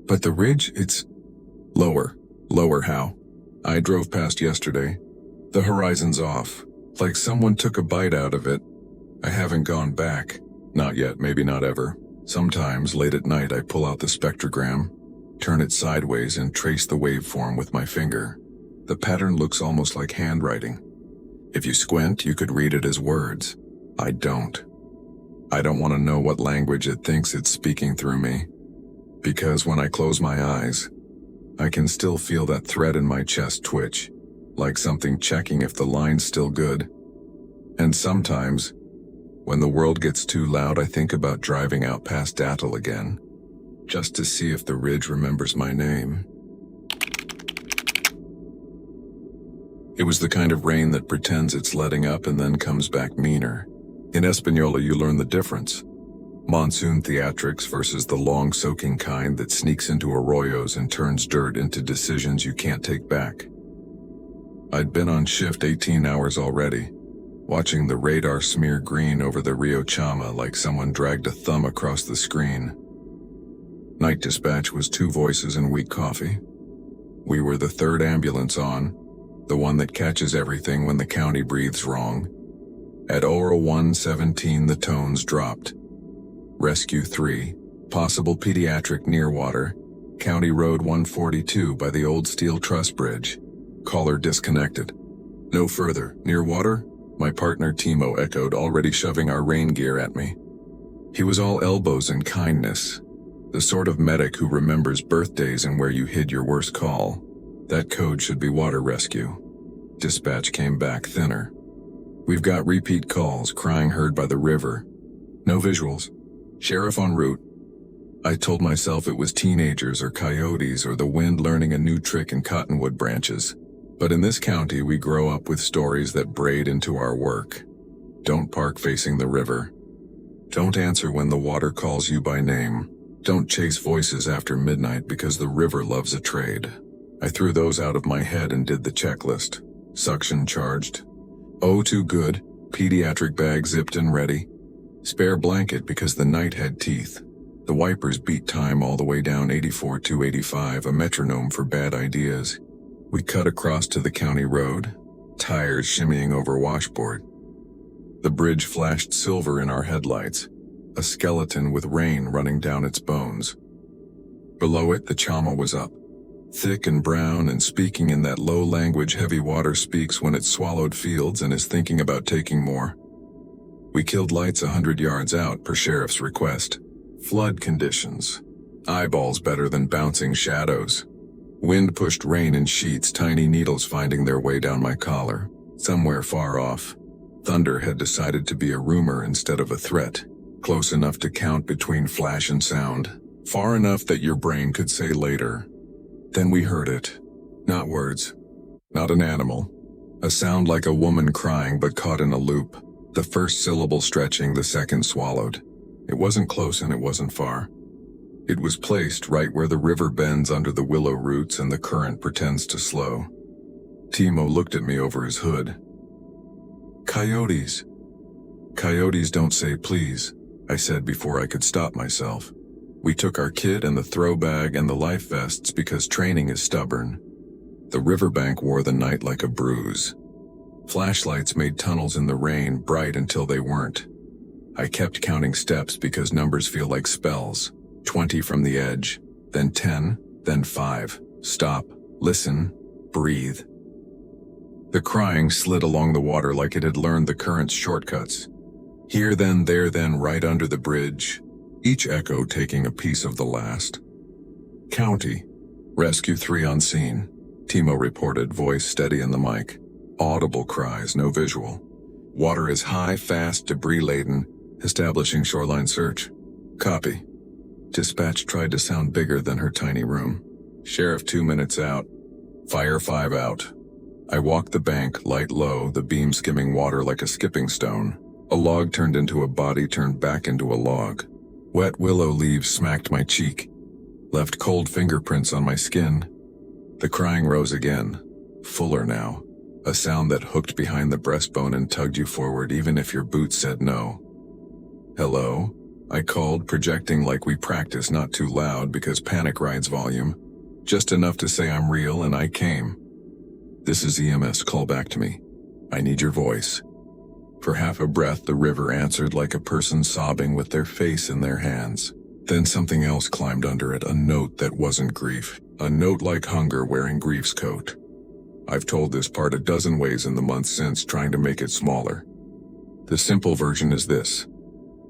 Speaker 1: But the ridge, it's... Lower. Lower how? I drove past yesterday. The horizon's off. Like someone took a bite out of it. I haven't gone back. Not yet, maybe not ever. Sometimes, late at night, I pull out the spectrogram, turn it sideways and trace the waveform with my finger. The pattern looks almost like handwriting. If you squint, you could read it as words. I don't. I don't want to know what language it thinks it's speaking through me. Because when I close my eyes, I can still feel that thread in my chest twitch, like something checking if the line's still good. And sometimes, when the world gets too loud, I think about driving out past Daytil again, just to see if the ridge remembers my name. It was the kind of rain that pretends it's letting up and then comes back meaner. In Espanola, you learn the difference. Monsoon theatrics versus the long soaking kind that sneaks into arroyos and turns dirt into decisions you can't take back. I'd been on shift 18 hours already, watching the radar smear green over the Rio Chama like someone dragged a thumb across the screen. Night dispatch was 2 voices and weak coffee. We were the 3rd ambulance on, the one that catches everything when the county breathes wrong. At Ora 117, the tones dropped. Rescue 3, possible pediatric near water, County Road 142 by the old steel truss bridge. Caller disconnected. No further, near water? My partner Timo echoed, already shoving our rain gear at me. He was all elbows and kindness. The sort of medic who remembers birthdays and where you hid your worst call. That code should be water rescue. Dispatch came back thinner. We've got repeat calls, crying heard by the river. No visuals. Sheriff en route. I told myself it was teenagers or coyotes or the wind learning a new trick in cottonwood branches. But in this county, we grow up with stories that braid into our work. Don't park facing the river. Don't answer when the water calls you by name. Don't chase voices after midnight because the river loves a trade. I threw those out of my head and did the checklist. Suction charged. O2 good. Pediatric bag zipped and ready. Spare blanket because the night had teeth. The wipers beat time all the way down 84-85, a metronome for bad ideas. We cut across to the county road, tires shimmying over washboard. The bridge flashed silver in our headlights, a skeleton with rain running down its bones. Below it, the Chama was up, thick and brown and speaking in that low language heavy water speaks when it's swallowed fields and is thinking about taking more. We killed lights 100 yards out per sheriff's request. Flood conditions. Eyeballs better than bouncing shadows. Wind pushed rain in sheets, tiny needles finding their way down my collar. Somewhere far off, thunder had decided to be a rumor instead of a threat, close enough to count between flash and sound, far enough that your brain could say later. Then we heard it. Not words. Not an animal. A sound like a woman crying but caught in a loop. The first syllable stretching, the second swallowed. It wasn't close and it wasn't far. It was placed right where the river bends under the willow roots and the current pretends to slow. Timo looked at me over his hood. Coyotes. Coyotes don't say please, I said before I could stop myself. We took our kit and the throw bag and the life vests because training is stubborn. The riverbank wore the night like a bruise. Flashlights made tunnels in the rain bright until they weren't. I kept counting steps because numbers feel like spells. 20 from the edge, then 10, then 5. Stop, listen, breathe. The crying slid along the water like it had learned the current's shortcuts. Here then, there then, right under the bridge, each echo taking a piece of the last. County. Rescue 3 on scene, Timo reported, voice steady in the mic. Audible cries, no visual. Water is high, fast, debris-laden, establishing shoreline search. Copy. Dispatch tried to sound bigger than her tiny room. Sheriff 2 minutes out. Fire 5 out. I walked the bank, light low, the beam skimming water like a skipping stone. A log turned into a body turned back into a log. Wet willow leaves smacked my cheek, left cold fingerprints on my skin. The crying rose again, fuller now, a sound that hooked behind the breastbone and tugged you forward even if your boots said no. Hello? I called, projecting like we practice, not too loud because panic rides volume. Just enough to say I'm real and I came. This is EMS, call back to me. I need your voice. For half a breath, the river answered like a person sobbing with their face in their hands. Then something else climbed under it, a note that wasn't grief. A note like hunger wearing grief's coat. I've told this part a dozen ways in the months since, trying to make it smaller. The simple version is this.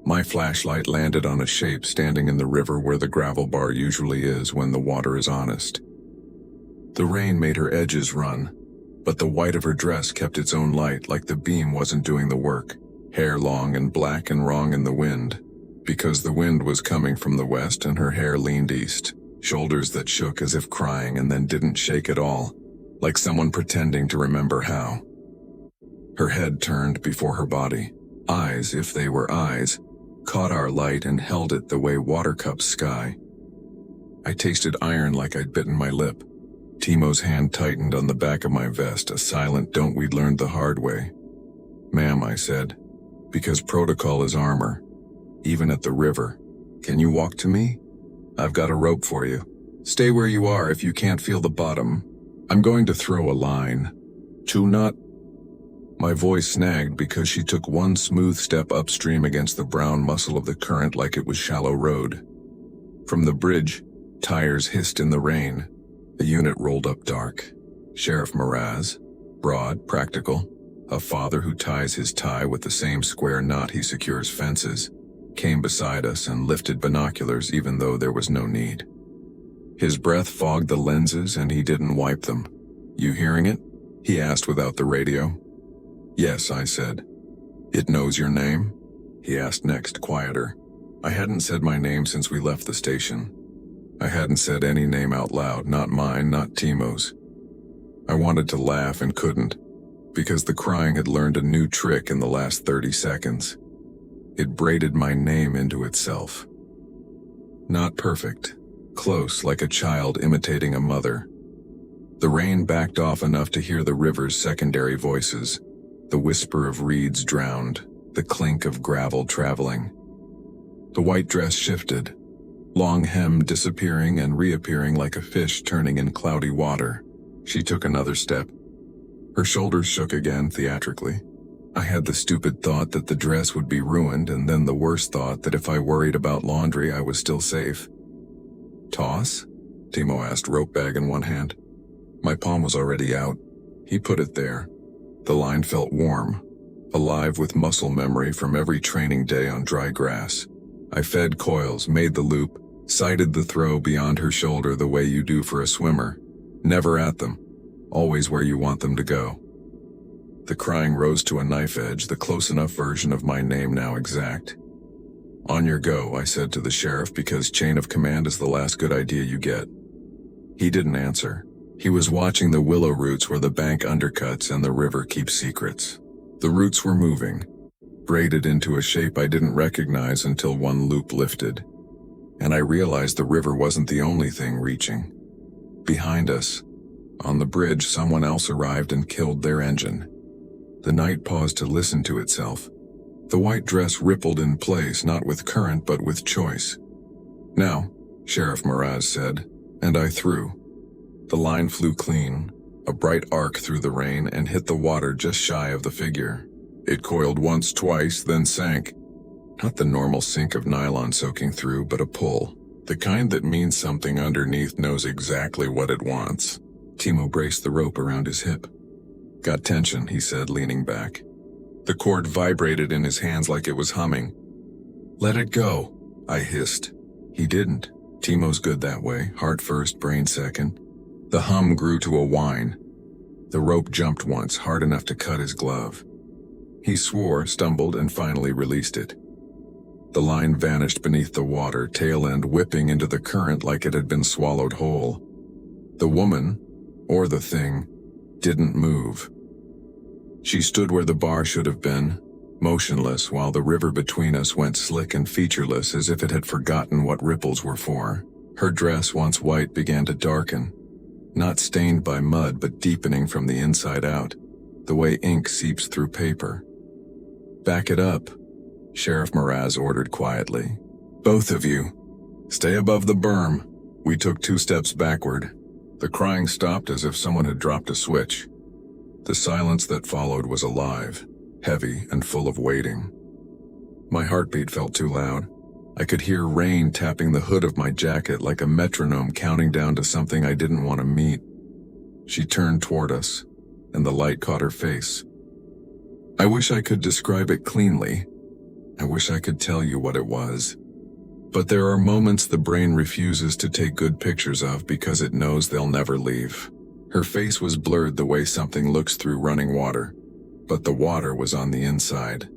Speaker 1: My flashlight landed on a shape standing in the river where the gravel bar usually is when the water is honest. The rain made her edges run, but the white of her dress kept its own light like the beam wasn't doing the work. Hair long and black and wrong in the wind, because the wind was coming from the west and her hair leaned east. Shoulders that shook as if crying and then didn't shake at all, like someone pretending to remember how. Her head turned before her body. Eyes, if they were eyes, caught our light and held it the way water cups sky. I tasted iron like I'd bitten my lip. Timo's hand tightened on the back of my vest, a silent "don't we learned the hard way." "Ma'am," I said, "because protocol is armor, even at the river. Can you walk to me? I've got a rope for you. Stay where you are if you can't feel the bottom. I'm going to throw a line. To not..." My voice snagged because she took one smooth step upstream against the brown muscle of the current like it was shallow road. From the bridge, tires hissed in the rain. The unit rolled up dark. Sheriff Mraz, broad, practical, a father who ties his tie with the same square knot he secures fences, came beside us and lifted binoculars even though there was no need. His breath fogged the lenses and he didn't wipe them. "You hearing it?" he asked without the radio. "Yes," I said. "It knows your name?" he asked next, quieter. I hadn't said my name since we left the station. I hadn't said any name out loud, not mine, not Timo's. I wanted to laugh and couldn't, because the crying had learned a new trick in the last 30 seconds. It braided my name into itself. Not perfect, close like a child imitating a mother. The rain backed off enough to hear the river's secondary voices, the whisper of reeds drowned, the clink of gravel traveling. The white dress shifted, long hem disappearing and reappearing like a fish turning in cloudy water. She took another step. Her shoulders shook again theatrically. I had the stupid thought that the dress would be ruined, and then the worst thought that if I worried about laundry, I was still safe. Toss? Timo asked, rope bag in one hand. My palm was already out. He put it there. The line felt warm, alive with muscle memory from every training day on dry grass. I fed coils, made the loop, sighted the throw beyond her shoulder the way you do for a swimmer. Never at them, always where you want them to go. The crying rose to a knife edge, the close enough version of my name now exact. On your go, I said to the sheriff, because chain of command is the last good idea you get. He didn't answer. He was watching the willow roots where the bank undercuts and the river keeps secrets. The roots were moving, braided into a shape I didn't recognize until one loop lifted. And I realized the river wasn't the only thing reaching. Behind us, on the bridge, someone else arrived and killed their engine. The night paused to listen to itself. The white dress rippled in place, not with current but with choice. Now, Sheriff Mraz said, and I threw. The line flew clean, a bright arc through the rain, and hit the water just shy of the figure. It coiled once, twice, then sank. Not the normal sink of nylon soaking through, but a pull. The kind that means something underneath knows exactly what it wants. Timo braced the rope around his hip. Got tension, he said, leaning back. The cord vibrated in his hands like it was humming. Let it go, I hissed. He didn't. Timo's good that way, heart first, brain second. The hum grew to a whine. The rope jumped once, hard enough to cut his glove. He swore, stumbled, and finally released it. The line vanished beneath the water, tail end whipping into the current like it had been swallowed whole. The woman, or the thing, didn't move. She stood where the bar should have been, motionless, while the river between us went slick and featureless as if it had forgotten what ripples were for. Her dress, once white, began to darken, not stained by mud but deepening from the inside out, the way ink seeps through paper. Back it up, Sheriff Mraz ordered quietly. Both of you, stay above the berm. We took 2 steps backward. The crying stopped as if someone had dropped a switch. The silence that followed was alive, heavy and full of waiting. My heartbeat felt too loud. I could hear rain tapping the hood of my jacket like a metronome counting down to something I didn't want to meet. She turned toward us, and the light caught her face. I wish I could describe it cleanly. I wish I could tell you what it was. But there are moments the brain refuses to take good pictures of because it knows they'll never leave. Her face was blurred the way something looks through running water, but the water was on the inside.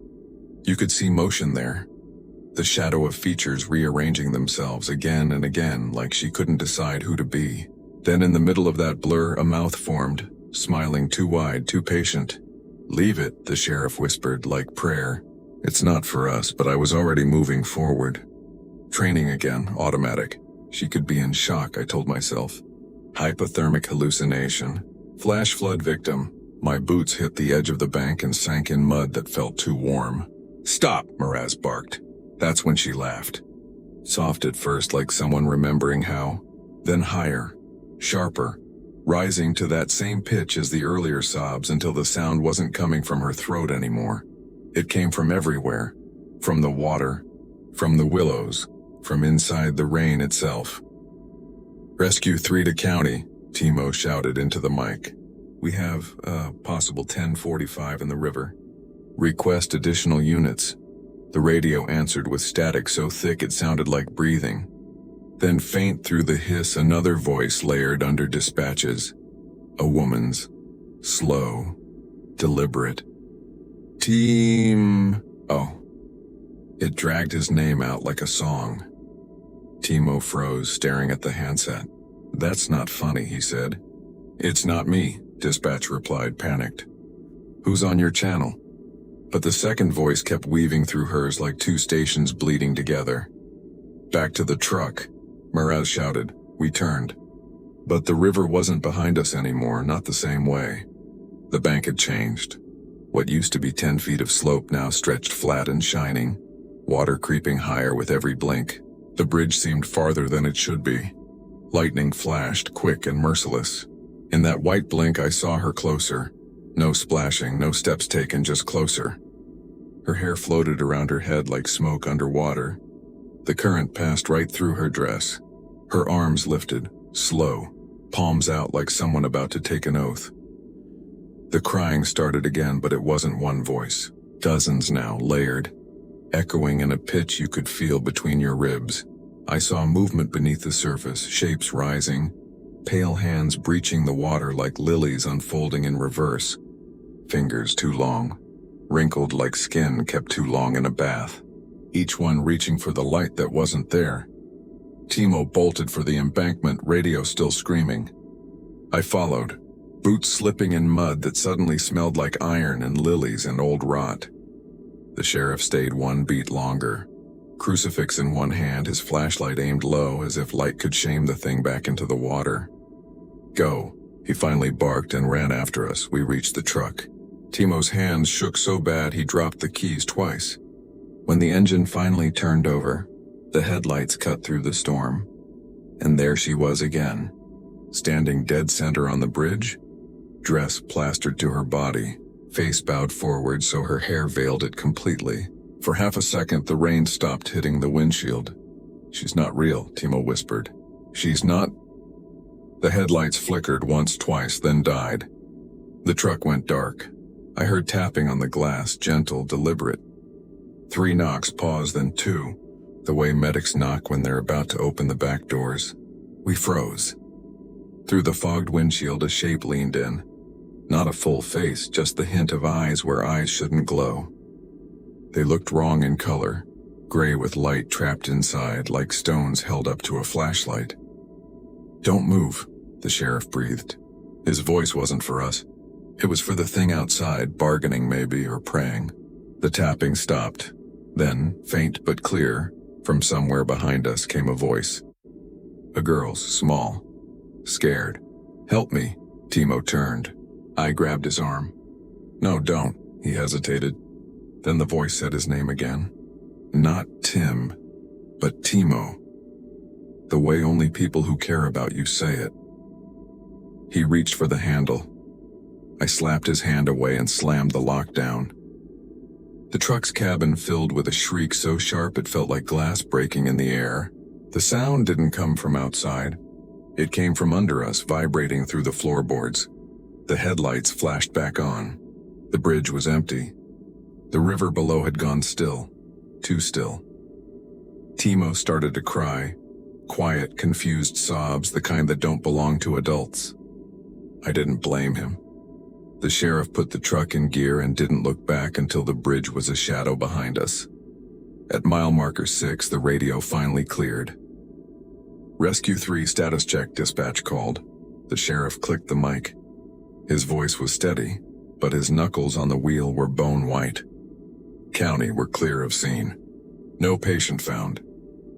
Speaker 1: You could see motion there, the shadow of features rearranging themselves again and again like she couldn't decide who to be. Then in the middle of that blur, a mouth formed, smiling too wide, too patient. Leave it, the sheriff whispered, like prayer. It's not for us, but I was already moving forward. Training again, automatic. She could be in shock, I told myself. Hypothermic hallucination. Flash flood victim. My boots hit the edge of the bank and sank in mud that felt too warm. Stop, Mraz barked. That's when she laughed. Soft at first, like someone remembering how. Then higher, sharper, rising to that same pitch as the earlier sobs until the sound wasn't coming from her throat anymore. It came from everywhere. From the water, from the willows, from inside the rain itself. Rescue 3 to county, Timo shouted into the mic. We have, possible 1045 in the river. Request additional units. The radio answered with static so thick it sounded like breathing. Then faint through the hiss, another voice layered under dispatches. A woman's. Slow. Deliberate. Team... Oh. It dragged his name out like a song. Timo froze, staring at the handset. That's not funny, he said. It's not me, dispatch replied, panicked. Who's on your channel? But the second voice kept weaving through hers like 2 stations bleeding together. Back to the truck, Mraz shouted. We turned. But the river wasn't behind us anymore, not the same way. The bank had changed. What used to be 10 feet of slope now stretched flat and shining, water creeping higher with every blink. The bridge seemed farther than it should be. Lightning flashed, quick and merciless. In that white blink I saw her closer, No splashing, no steps taken, just closer. Her hair floated around her head like smoke underwater. The current passed right through her dress. Her arms lifted, slow, palms out like someone about to take an oath. The crying started again, but it wasn't one voice. Dozens now, layered, echoing in a pitch you could feel between your ribs. I saw movement beneath the surface, shapes rising, pale hands breaching the water like lilies unfolding in reverse. Fingers too long, wrinkled like skin kept too long in a bath, each one reaching for the light that wasn't there. Timo bolted for the embankment, radio still screaming. I followed, boots slipping in mud that suddenly smelled like iron and lilies and old rot. The sheriff stayed one beat longer, crucifix in one hand, his flashlight aimed low as if light could shame the thing back into the water. Go, he finally barked and ran after us. We reached the truck. Timo's hands shook so bad he dropped the keys twice. When the engine finally turned over, the headlights cut through the storm. And there she was again, standing dead center on the bridge, dress plastered to her body, face bowed forward so her hair veiled it completely. For half a second, the rain stopped hitting the windshield. She's not real, Timo whispered. She's not. The headlights flickered once, twice, then died. The truck went dark. I heard tapping on the glass, gentle, deliberate. 3 knocks, pause, then 2, the way medics knock when they're about to open the back doors. We froze. Through the fogged windshield, a shape leaned in. Not a full face, just the hint of eyes where eyes shouldn't glow. They looked wrong in color, gray with light trapped inside, like stones held up to a flashlight. Don't move, the sheriff breathed. His voice wasn't for us. It was for the thing outside, bargaining maybe, or praying. The tapping stopped. Then, faint but clear, from somewhere behind us came a voice. A girl's, small, scared. Help me, Timo turned. I grabbed his arm. No, don't, he hesitated. Then the voice said his name again. Not Tim, but Timo. The way only people who care about you say it. He reached for the handle. I slapped his hand away and slammed the lock down. The truck's cabin filled with a shriek so sharp it felt like glass breaking in the air. The sound didn't come from outside. It came from under us, vibrating through the floorboards. The headlights flashed back on. The bridge was empty. The river below had gone still. Too still. Timo started to cry. Quiet, confused sobs, the kind that don't belong to adults. I didn't blame him. The sheriff put the truck in gear and didn't look back until the bridge was a shadow behind us. At mile marker 6, the radio finally cleared. Rescue 3 status check, dispatch called. The sheriff clicked the mic. His voice was steady, but his knuckles on the wheel were bone white. County, we're clear of scene. No patient found.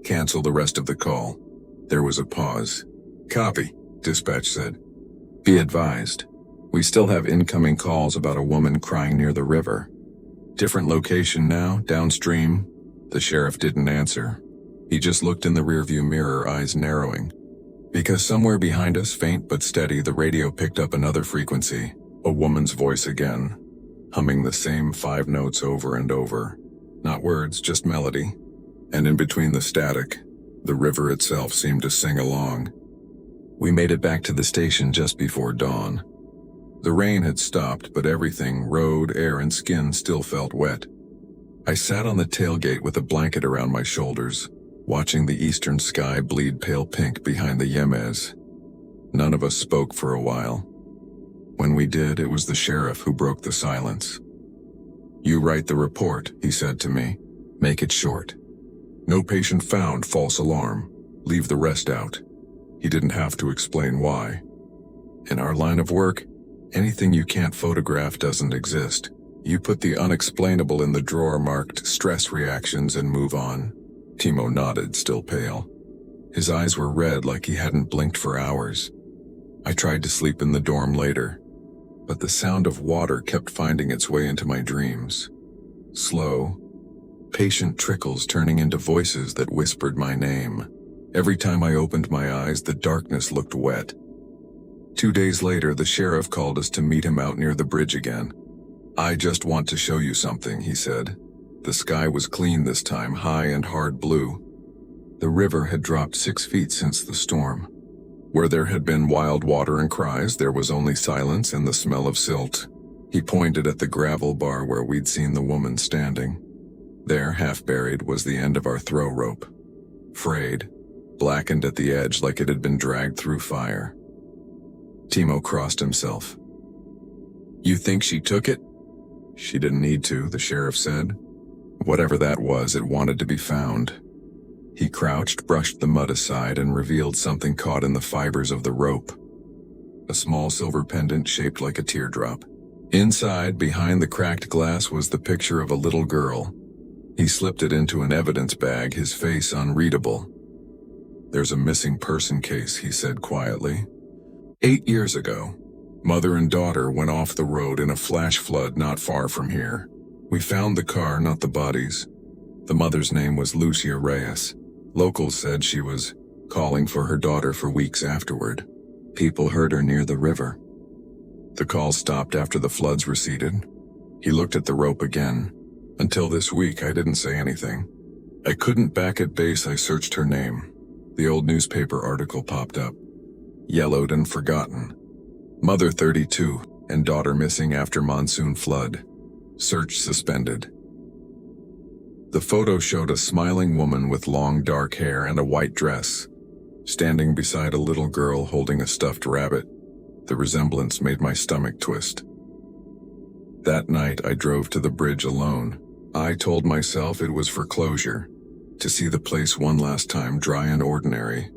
Speaker 1: Cancel the rest of the call. There was a pause. Copy, dispatch said. Be advised. We still have incoming calls about a woman crying near the river. Different location now, downstream. The sheriff didn't answer. He just looked in the rearview mirror, eyes narrowing. Because somewhere behind us, faint but steady, the radio picked up another frequency. A woman's voice again, humming the same 5 notes over and over. Not words, just melody. And in between the static, the river itself seemed to sing along. We made it back to the station just before dawn. The rain had stopped, but everything, road, air, and skin, still felt wet. I sat on the tailgate with a blanket around my shoulders, watching the eastern sky bleed pale pink behind the Yemez. None of us spoke for a while. When we did, it was the sheriff who broke the silence. You write the report, he said to me. Make it short. No patient found, false alarm. Leave the rest out. He didn't have to explain why. In our line of work, anything you can't photograph doesn't exist. You put the unexplainable in the drawer marked stress reactions and move on. Timo nodded, still pale. His eyes were red like he hadn't blinked for hours. I tried to sleep in the dorm later, but the sound of water kept finding its way into my dreams. Slow, patient trickles turning into voices that whispered my name. Every time I opened my eyes, the darkness looked wet. 2 days later, the sheriff called us to meet him out near the bridge again. "I just want to show you something," he said. The sky was clean this time, high and hard blue. The river had dropped 6 feet since the storm. Where there had been wild water and cries, there was only silence and the smell of silt. He pointed at the gravel bar where we'd seen the woman standing. There, half buried, was the end of our throw rope. Frayed, blackened at the edge like it had been dragged through fire. Timo crossed himself. "You think she took it?" "She didn't need to," the sheriff said. "Whatever that was, it wanted to be found." He crouched, brushed the mud aside, and revealed something caught in the fibers of the rope. A small silver pendant shaped like a teardrop. Inside, behind the cracked glass, was the picture of a little girl. He slipped it into an evidence bag, his face unreadable. "There's a missing person case," he said quietly. 8 years ago, mother and daughter went off the road in a flash flood not far from here. We found the car, not the bodies. The mother's name was Lucia Reyes. Locals said she was calling for her daughter for weeks afterward. People heard her near the river. The call stopped after the floods receded. He looked at the rope again. Until this week, I didn't say anything. I couldn't back at base. I searched her name. The old newspaper article popped up. Yellowed and forgotten. Mother 32 and daughter missing after monsoon flood. Search suspended. The photo showed a smiling woman with long dark hair and a white dress, standing beside a little girl holding a stuffed rabbit. The resemblance made my stomach twist. That night I drove to the bridge alone. I told myself it was for closure, to see the place one last time, dry and ordinary.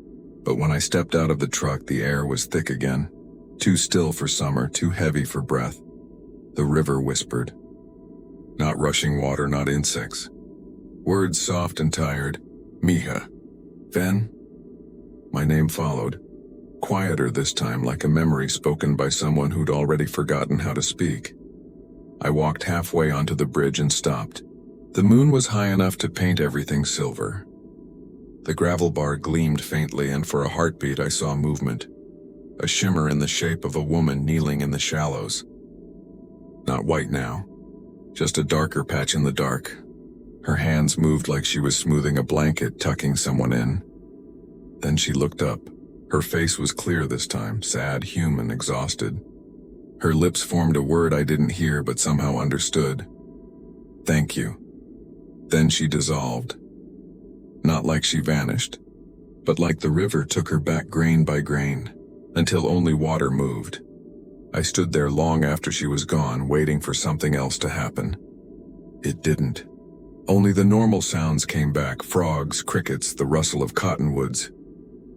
Speaker 1: But when I stepped out of the truck, the air was thick again. Too still for summer, too heavy for breath. The river whispered. Not rushing water, not insects. Words soft and tired. Mija. Ven? My name followed. Quieter this time, like a memory spoken by someone who'd already forgotten how to speak. I walked halfway onto the bridge and stopped. The moon was high enough to paint everything silver. The gravel bar gleamed faintly, and for a heartbeat I saw movement. A shimmer in the shape of a woman kneeling in the shallows. Not white now, just a darker patch in the dark. Her hands moved like she was smoothing a blanket, tucking someone in. Then she looked up. Her face was clear this time, sad, human, exhausted. Her lips formed a word I didn't hear but somehow understood. Thank you. Then she dissolved. Not like she vanished, but like the river took her back grain by grain, until only water moved. I stood there long after she was gone, waiting for something else to happen. It didn't. Only the normal sounds came back, frogs, crickets, the rustle of cottonwoods.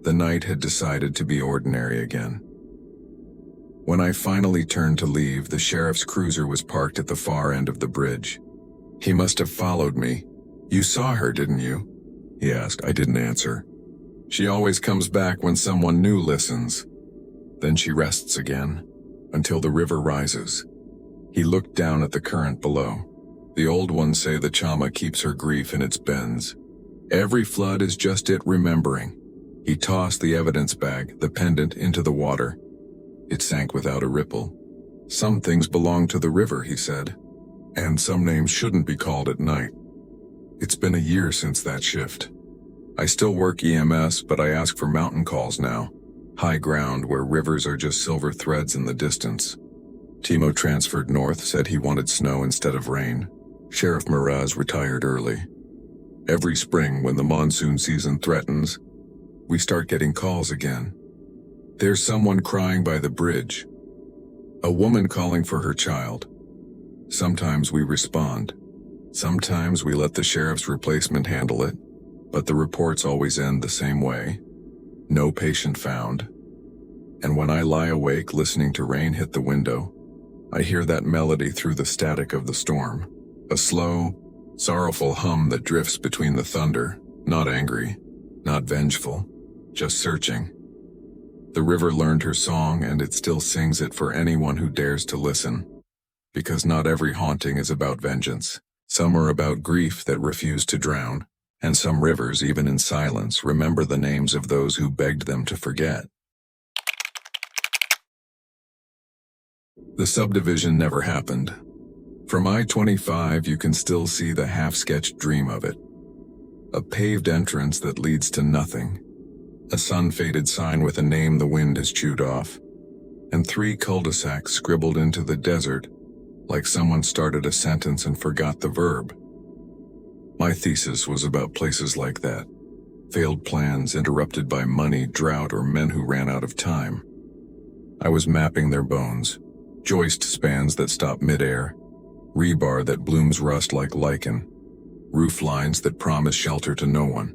Speaker 1: The night had decided to be ordinary again. When I finally turned to leave, the sheriff's cruiser was parked at the far end of the bridge. He must have followed me. You saw her, didn't you? He asked. I didn't answer. She always comes back when someone new listens. Then she rests again, until the river rises. He looked down at the current below. The old ones say the Chama keeps her grief in its bends. Every flood is just it remembering. He tossed the evidence bag, the pendant, into the water. It sank without a ripple. Some things belong to the river, he said. And some names shouldn't be called at night. It's been a year since that shift. I still work EMS, but I ask for mountain calls now. High ground where rivers are just silver threads in the distance. Timo transferred north, said he wanted snow instead of rain. Sheriff Miraz retired early. Every spring when the monsoon season threatens, we start getting calls again. There's someone crying by the bridge. A woman calling for her child. Sometimes we respond. Sometimes we let the sheriff's replacement handle it, but the reports always end the same way. No patient found. And when I lie awake listening to rain hit the window, I hear that melody through the static of the storm. A slow, sorrowful hum that drifts between the thunder, not angry, not vengeful, just searching. The river learned her song, and it still sings it for anyone who dares to listen. Because not every haunting is about vengeance. Some are about grief that refused to drown, and some rivers, even in silence, remember the names of those who begged them to forget. The subdivision never happened. From I-25 you can still see the half-sketched dream of it. A paved entrance that leads to nothing. A sun-faded sign with a name the wind has chewed off. And 3 cul-de-sacs scribbled into the desert, like someone started a sentence and forgot the verb. My thesis was about places like that. Failed plans interrupted by money, drought, or men who ran out of time. I was mapping their bones. Joist spans that stop midair. Rebar that blooms rust like lichen. Roof lines that promise shelter to no one.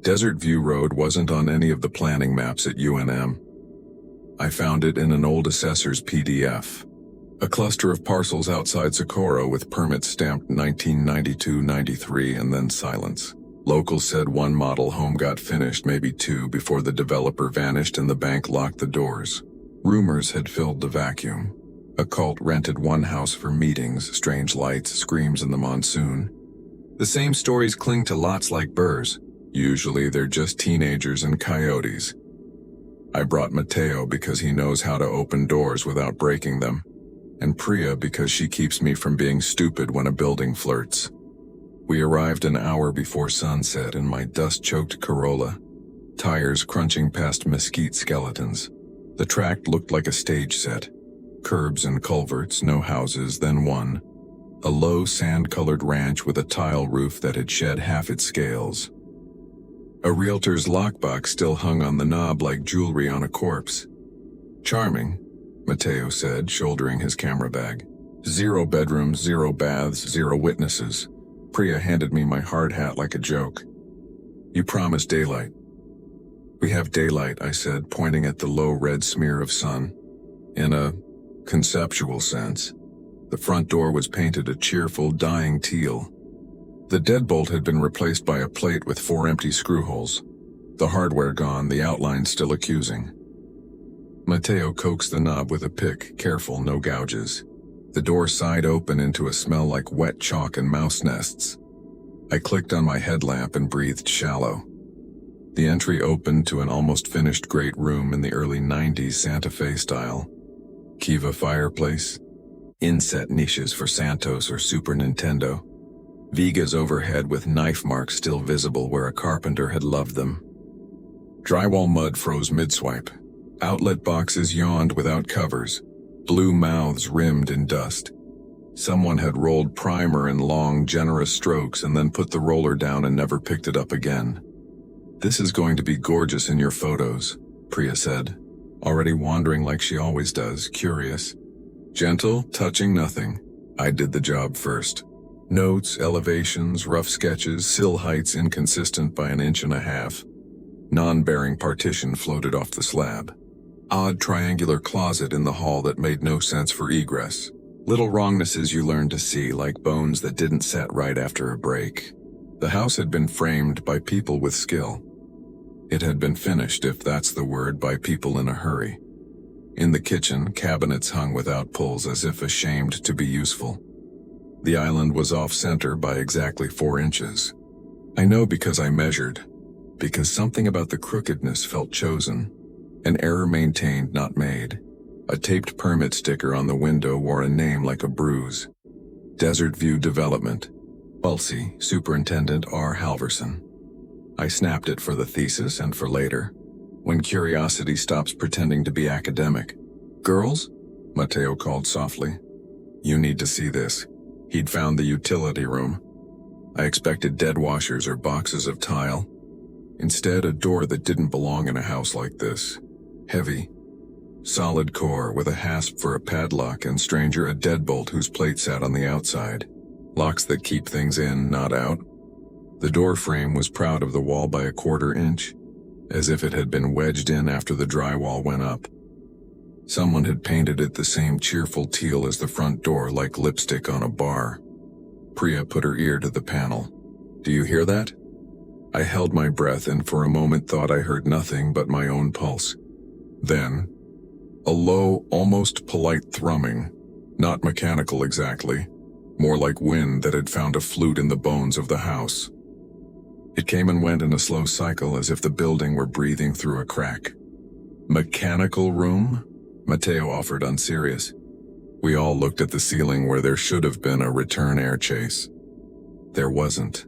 Speaker 1: Desert View Road wasn't on any of the planning maps at UNM. I found it in an old assessor's PDF. A cluster of parcels outside Socorro with permits stamped 1992-93 and then silence. Locals said 1 model home got finished, maybe 2, before the developer vanished and the bank locked the doors. Rumors had filled the vacuum. A cult rented 1 house for meetings, strange lights, screams in the monsoon. The same stories cling to lots like burrs. Usually they're just teenagers and coyotes. I brought Mateo because he knows how to open doors without breaking them, and Priya because she keeps me from being stupid when a building flirts. We arrived an hour before sunset in my dust-choked Corolla, tires crunching past mesquite skeletons. The track looked like a stage set. Curbs and culverts, no houses, then one. A low sand-colored ranch with a tile roof that had shed half its scales. A realtor's lockbox still hung on the knob like jewelry on a corpse. Charming, Mateo said, shouldering his camera bag. 0 bedrooms, 0 baths, 0 witnesses. Priya handed me my hard hat like a joke. You promised daylight. We have daylight, I said, pointing at the low red smear of sun. In a conceptual sense. The front door was painted a cheerful, dying teal. The deadbolt had been replaced by a plate with 4 empty screw holes. The hardware gone, the outline still accusing. Mateo coaxed the knob with a pick, careful, no gouges. The door sighed open into a smell like wet chalk and mouse nests. I clicked on my headlamp and breathed shallow. The entry opened to an almost finished great room in the early 90s Santa Fe style. Kiva fireplace, inset niches for Santos or Super Nintendo, Vigas overhead with knife marks still visible where a carpenter had loved them. Drywall mud froze mid-swipe. Outlet boxes yawned without covers, blue mouths rimmed in dust. Someone had rolled primer in long, generous strokes and then put the roller down and never picked it up again. This is going to be gorgeous in your photos, Priya said, already wandering like she always does, curious. Gentle, touching nothing. I did the job first. Notes, elevations, rough sketches, sill heights inconsistent by 1.5 inches. Non-bearing partition floated off the slab. Odd triangular closet in the hall that made no sense for egress. Little wrongnesses you learned to see, like bones that didn't set right after a break. The house had been framed by people with skill. It had been finished, if that's the word, by people in a hurry. In the kitchen, cabinets hung without pulls as if ashamed to be useful. The island was off-center by exactly 4 inches. I know because I measured, because something about the crookedness felt chosen. An error maintained, not made. A taped permit sticker on the window wore a name like a bruise. Desert View Development. Pulsey, Superintendent R. Halverson. I snapped it for the thesis and for later, when curiosity stops pretending to be academic. Girls? Mateo called softly. You need to see this. He'd found the utility room. I expected dead washers or boxes of tile. Instead, a door that didn't belong in a house like this. Heavy. Solid core with a hasp for a padlock and, stranger, a deadbolt whose plate sat on the outside. Locks that keep things in, not out. The door frame was proud of the wall by 1/4 inch, as if it had been wedged in after the drywall went up. Someone had painted it the same cheerful teal as the front door, like lipstick on a bar. Priya put her ear to the panel. Do you hear that? I held my breath and for a moment thought I heard nothing but my own pulse. Then, a low, almost polite thrumming, not mechanical exactly, more like wind that had found a flute in the bones of the house. It came and went in a slow cycle as if the building were breathing through a crack. Mechanical room? Matteo offered, unserious. We all looked at the ceiling where there should have been a return air chase. There wasn't.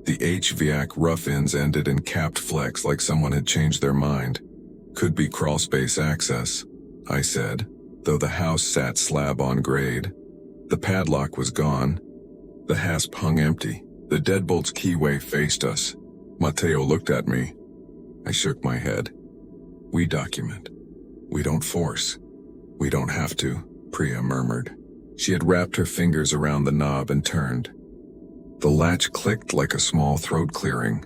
Speaker 1: The HVAC rough-ins ended in capped flex like someone had changed their mind. Could be crawlspace access, I said, though the house sat slab on grade. The padlock was gone. The hasp hung empty. The deadbolt's keyway faced us. Matteo looked at me. I shook my head. We document. We don't force. We don't have to, Priya murmured. She had wrapped her fingers around the knob and turned. The latch clicked like a small throat clearing.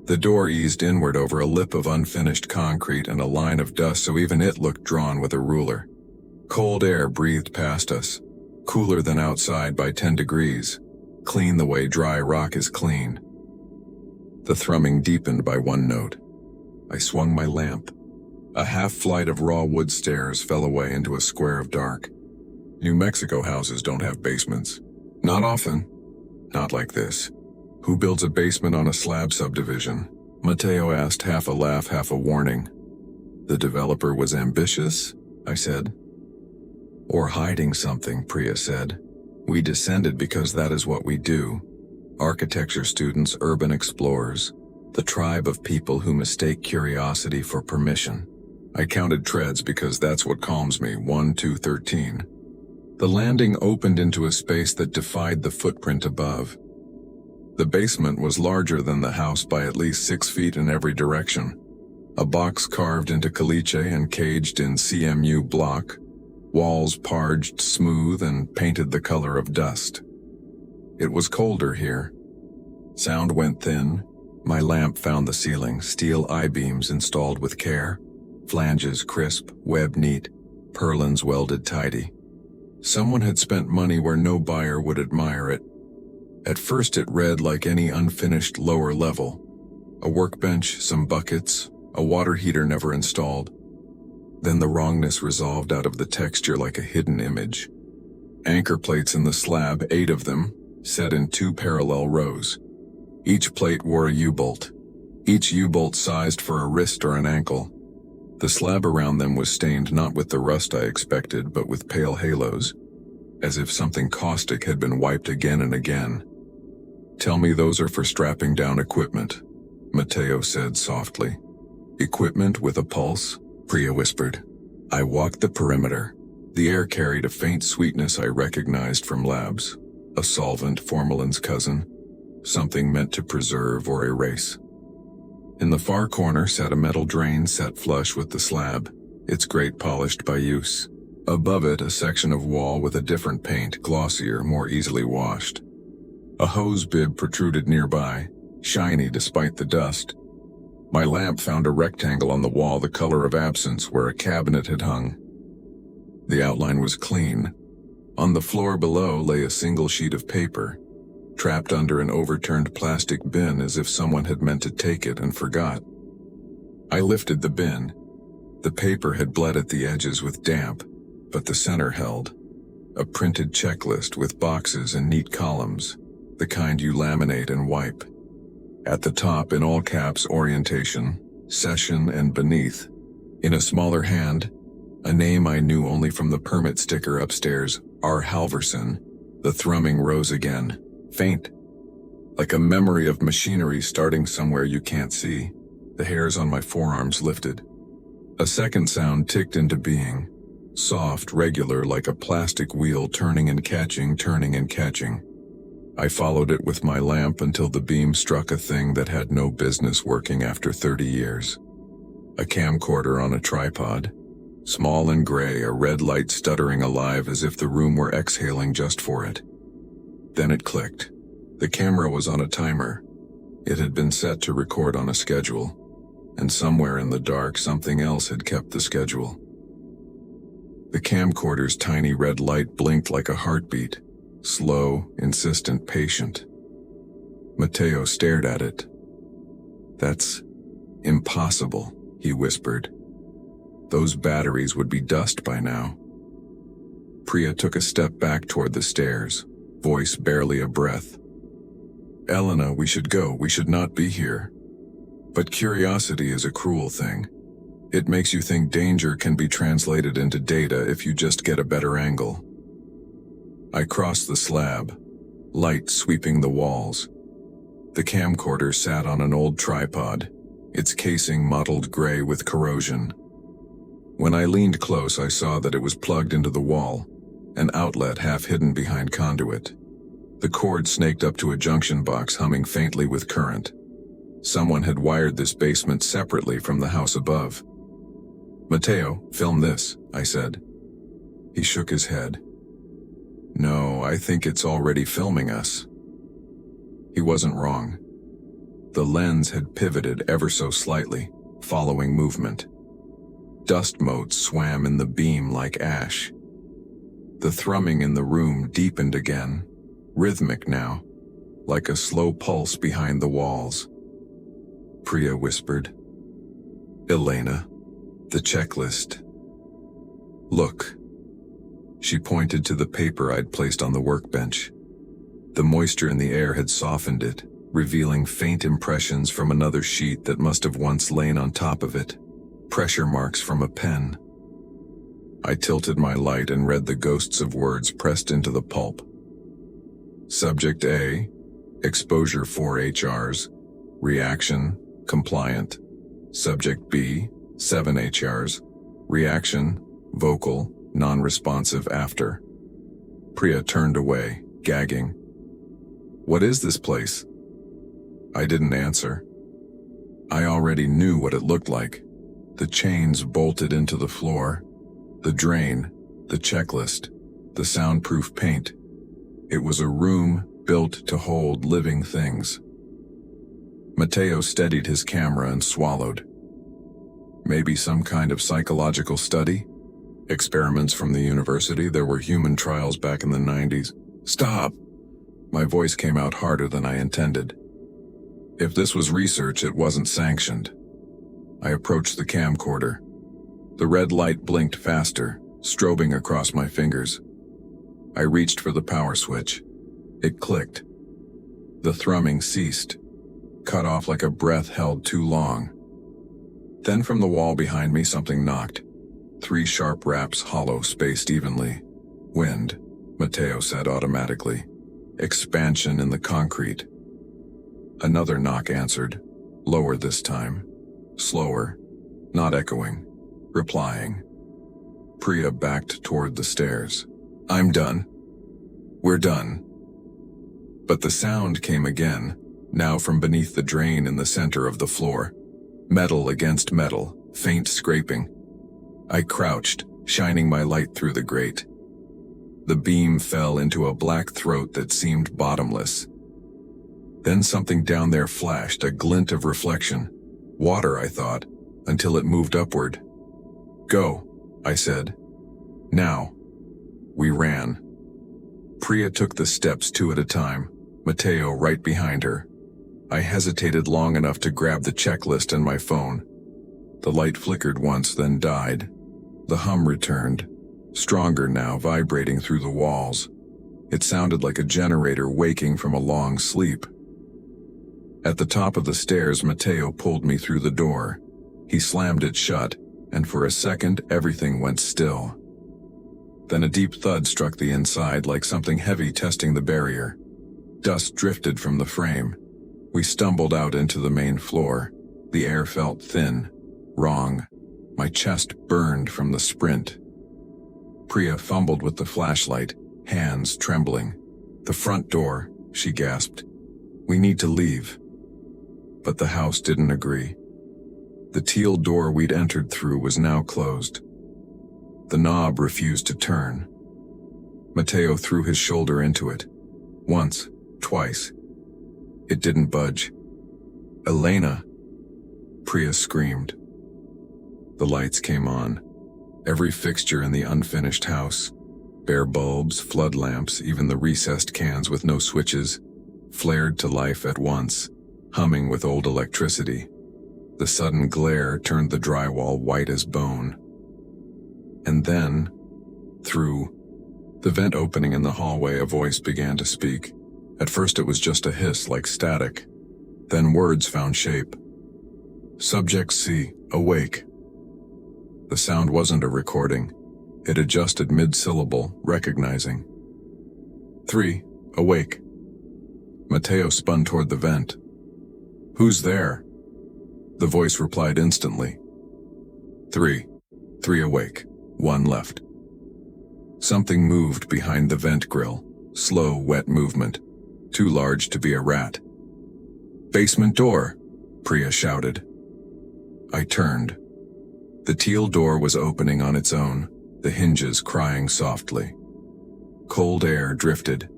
Speaker 1: The door eased inward over a lip of unfinished concrete and a line of dust so even it looked drawn with a ruler. Cold air breathed past us, cooler than outside by 10 degrees, clean the way dry rock is clean. The thrumming deepened by one note. I swung my lamp. A half-flight of raw wood stairs fell away into a square of dark. New Mexico houses don't have basements. Not often. Not like this. Who builds a basement on a slab subdivision? Matteo asked, half a laugh, half a warning. The developer was ambitious, I said. Or hiding something, Priya said. We descended because that is what we do. Architecture students, urban explorers, the tribe of people who mistake curiosity for permission. I counted treads because that's what calms me, 1, 2, 13. The landing opened into a space that defied the footprint above. The basement was larger than the house by at least 6 feet in every direction. A box carved into caliche and caged in CMU block, walls parged smooth and painted the color of dust. It was colder here. Sound went thin. My lamp found the ceiling, steel I-beams installed with care, flanges crisp, web neat, purlins welded tidy. Someone had spent money where no buyer would admire it. At first it read like any unfinished lower level. A workbench, some buckets, a water heater never installed. Then the wrongness resolved out of the texture like a hidden image. Anchor plates in the slab, 8 of them, set in 2 parallel rows. Each plate wore a U-bolt. Each U-bolt sized for a wrist or an ankle. The slab around them was stained not with the rust I expected, but with pale halos, as if something caustic had been wiped again and again. Tell me those are for strapping down equipment, Matteo said softly. Equipment with a pulse, Priya whispered. I walked the perimeter. The air carried a faint sweetness I recognized from labs. A solvent, formalin's cousin. Something meant to preserve or erase. In the far corner sat a metal drain set flush with the slab, its grate polished by use. Above it, a section of wall with a different paint, glossier, more easily washed. A hose bib protruded nearby, shiny despite the dust. My lamp found a rectangle on the wall the color of absence where a cabinet had hung. The outline was clean. On the floor below lay a single sheet of paper, trapped under an overturned plastic bin as if someone had meant to take it and forgot. I lifted the bin. The paper had bled at the edges with damp, but the center held. A printed checklist with boxes and neat columns, the kind you laminate and wipe. At the top, in all caps, orientation, session, and beneath, in a smaller hand, a name I knew only from the permit sticker upstairs, R. Halverson. The thrumming rose again. Faint, like a memory of machinery starting somewhere you can't see. The hairs on my forearms lifted. A second sound ticked into being, soft, regular, like a plastic wheel turning and catching, turning and catching. I followed it with my lamp until the beam struck a thing that had no business working after 30 years. A camcorder on a tripod, small and gray, a red light stuttering alive as if the room were exhaling just for it. Then it clicked. The camera was on a timer. It had been set to record on a schedule, and somewhere in the dark something else had kept the schedule. The camcorder's tiny red light blinked like a heartbeat, slow, insistent, patient. Matteo stared at it. That's impossible, he whispered. Those batteries would be dust by now. Priya took a step back toward the stairs, voice barely a breath. Elena, we should go. We should not be here. But curiosity is a cruel thing. It makes you think danger can be translated into data if you just get a better angle. I crossed the slab, light sweeping the walls. The camcorder sat on an old tripod, its casing mottled gray with corrosion. When I leaned close, I saw that it was plugged into the wall, an outlet half hidden behind conduit. The cord snaked up to a junction box humming faintly with current. Someone had wired this basement separately from the house above. "Mateo, film this," I said. He shook his head. "No, I think it's already filming us." He wasn't wrong. The lens had pivoted ever so slightly, following movement. Dust motes swam in the beam like ash. The thrumming in the room deepened again, rhythmic now, like a slow pulse behind the walls. Priya whispered, "Elena, the checklist. Look." She pointed to the paper I'd placed on the workbench. The moisture in the air had softened it, revealing faint impressions from another sheet that must have once lain on top of it. Pressure marks from a pen. I tilted my light and read the ghosts of words pressed into the pulp. Subject A, exposure 4 HRs, reaction, compliant. Subject B, 7 HRs, reaction, vocal, non-responsive after. Priya turned away, gagging. "What is this place?" I didn't answer. I already knew what it looked like. The chains bolted into the floor, the drain, the checklist, the soundproof paint. It was a room built to hold living things. Mateo steadied his camera and swallowed. Maybe some kind of psychological study? Experiments from the university? There were human trials back in the 90s. "Stop!" My voice came out harder than I intended. If this was research, it wasn't sanctioned. I approached the camcorder. The red light blinked faster, strobing across my fingers. I reached for the power switch. It clicked. The thrumming ceased, cut off like a breath held too long. Then from the wall behind me something knocked. 3 sharp raps, hollow, spaced evenly. "Wind," Mateo said automatically. "Expansion in the concrete." Another knock answered, lower this time. Slower, not echoing, replying. Priya backed toward the stairs. "I'm done. We're done." But the sound came again, now from beneath the drain in the center of the floor. Metal against metal, faint scraping. I crouched, shining my light through the grate. The beam fell into a black throat that seemed bottomless. Then something down there flashed, a glint of reflection. Water, I thought, until it moved upward. "Go," I said. "Now." We ran. Priya took the steps 2 at a time, Mateo right behind her. I hesitated long enough to grab the checklist and my phone. The light flickered once, then died. The hum returned, stronger now, vibrating through the walls. It sounded like a generator waking from a long sleep. At the top of the stairs, Mateo pulled me through the door. He slammed it shut, and for a second everything went still. Then a deep thud struck the inside, like something heavy testing the barrier. Dust drifted from the frame. We stumbled out into the main floor. The air felt thin, wrong. My chest burned from the sprint. Priya fumbled with the flashlight, hands trembling. "The front door," she gasped. "We need to leave." But the house didn't agree. The teal door we'd entered through was now closed. The knob refused to turn. Mateo threw his shoulder into it. Once, twice. It didn't budge. "Elena!" Priya screamed. The lights came on. Every fixture in the unfinished house. Bare bulbs, flood lamps, even the recessed cans with no switches, flared to life at once, humming with old electricity. The sudden glare turned the drywall white as bone. And then, through the vent opening in the hallway, a voice began to speak. At first it was just a hiss like static. Then words found shape. "Subject C, awake." The sound wasn't a recording. It adjusted mid-syllable, recognizing. 3. Awake. Mateo spun toward the vent. Who's there? The voice replied instantly. 3. 3 awake. 1 left. Something moved behind the vent grill. Slow, wet movement. Too large to be a rat. Basement door, Priya shouted. I turned. The teal door was opening on its own, the hinges crying softly. Cold air drifted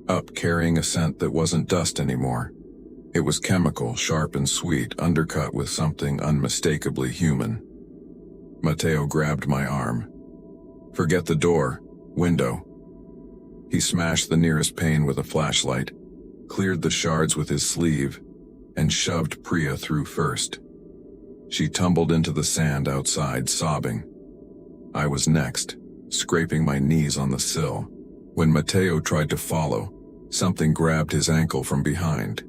Speaker 1: up, carrying a scent that wasn't dust anymore. It was chemical, sharp and sweet, undercut with something unmistakably human. Mateo grabbed my arm. Forget the door, window. He smashed the nearest pane with a flashlight, cleared the shards with his sleeve, and shoved Priya through first. She tumbled into the sand outside, sobbing. I was next, scraping my knees on the sill. When Mateo tried to follow, something grabbed his ankle from behind.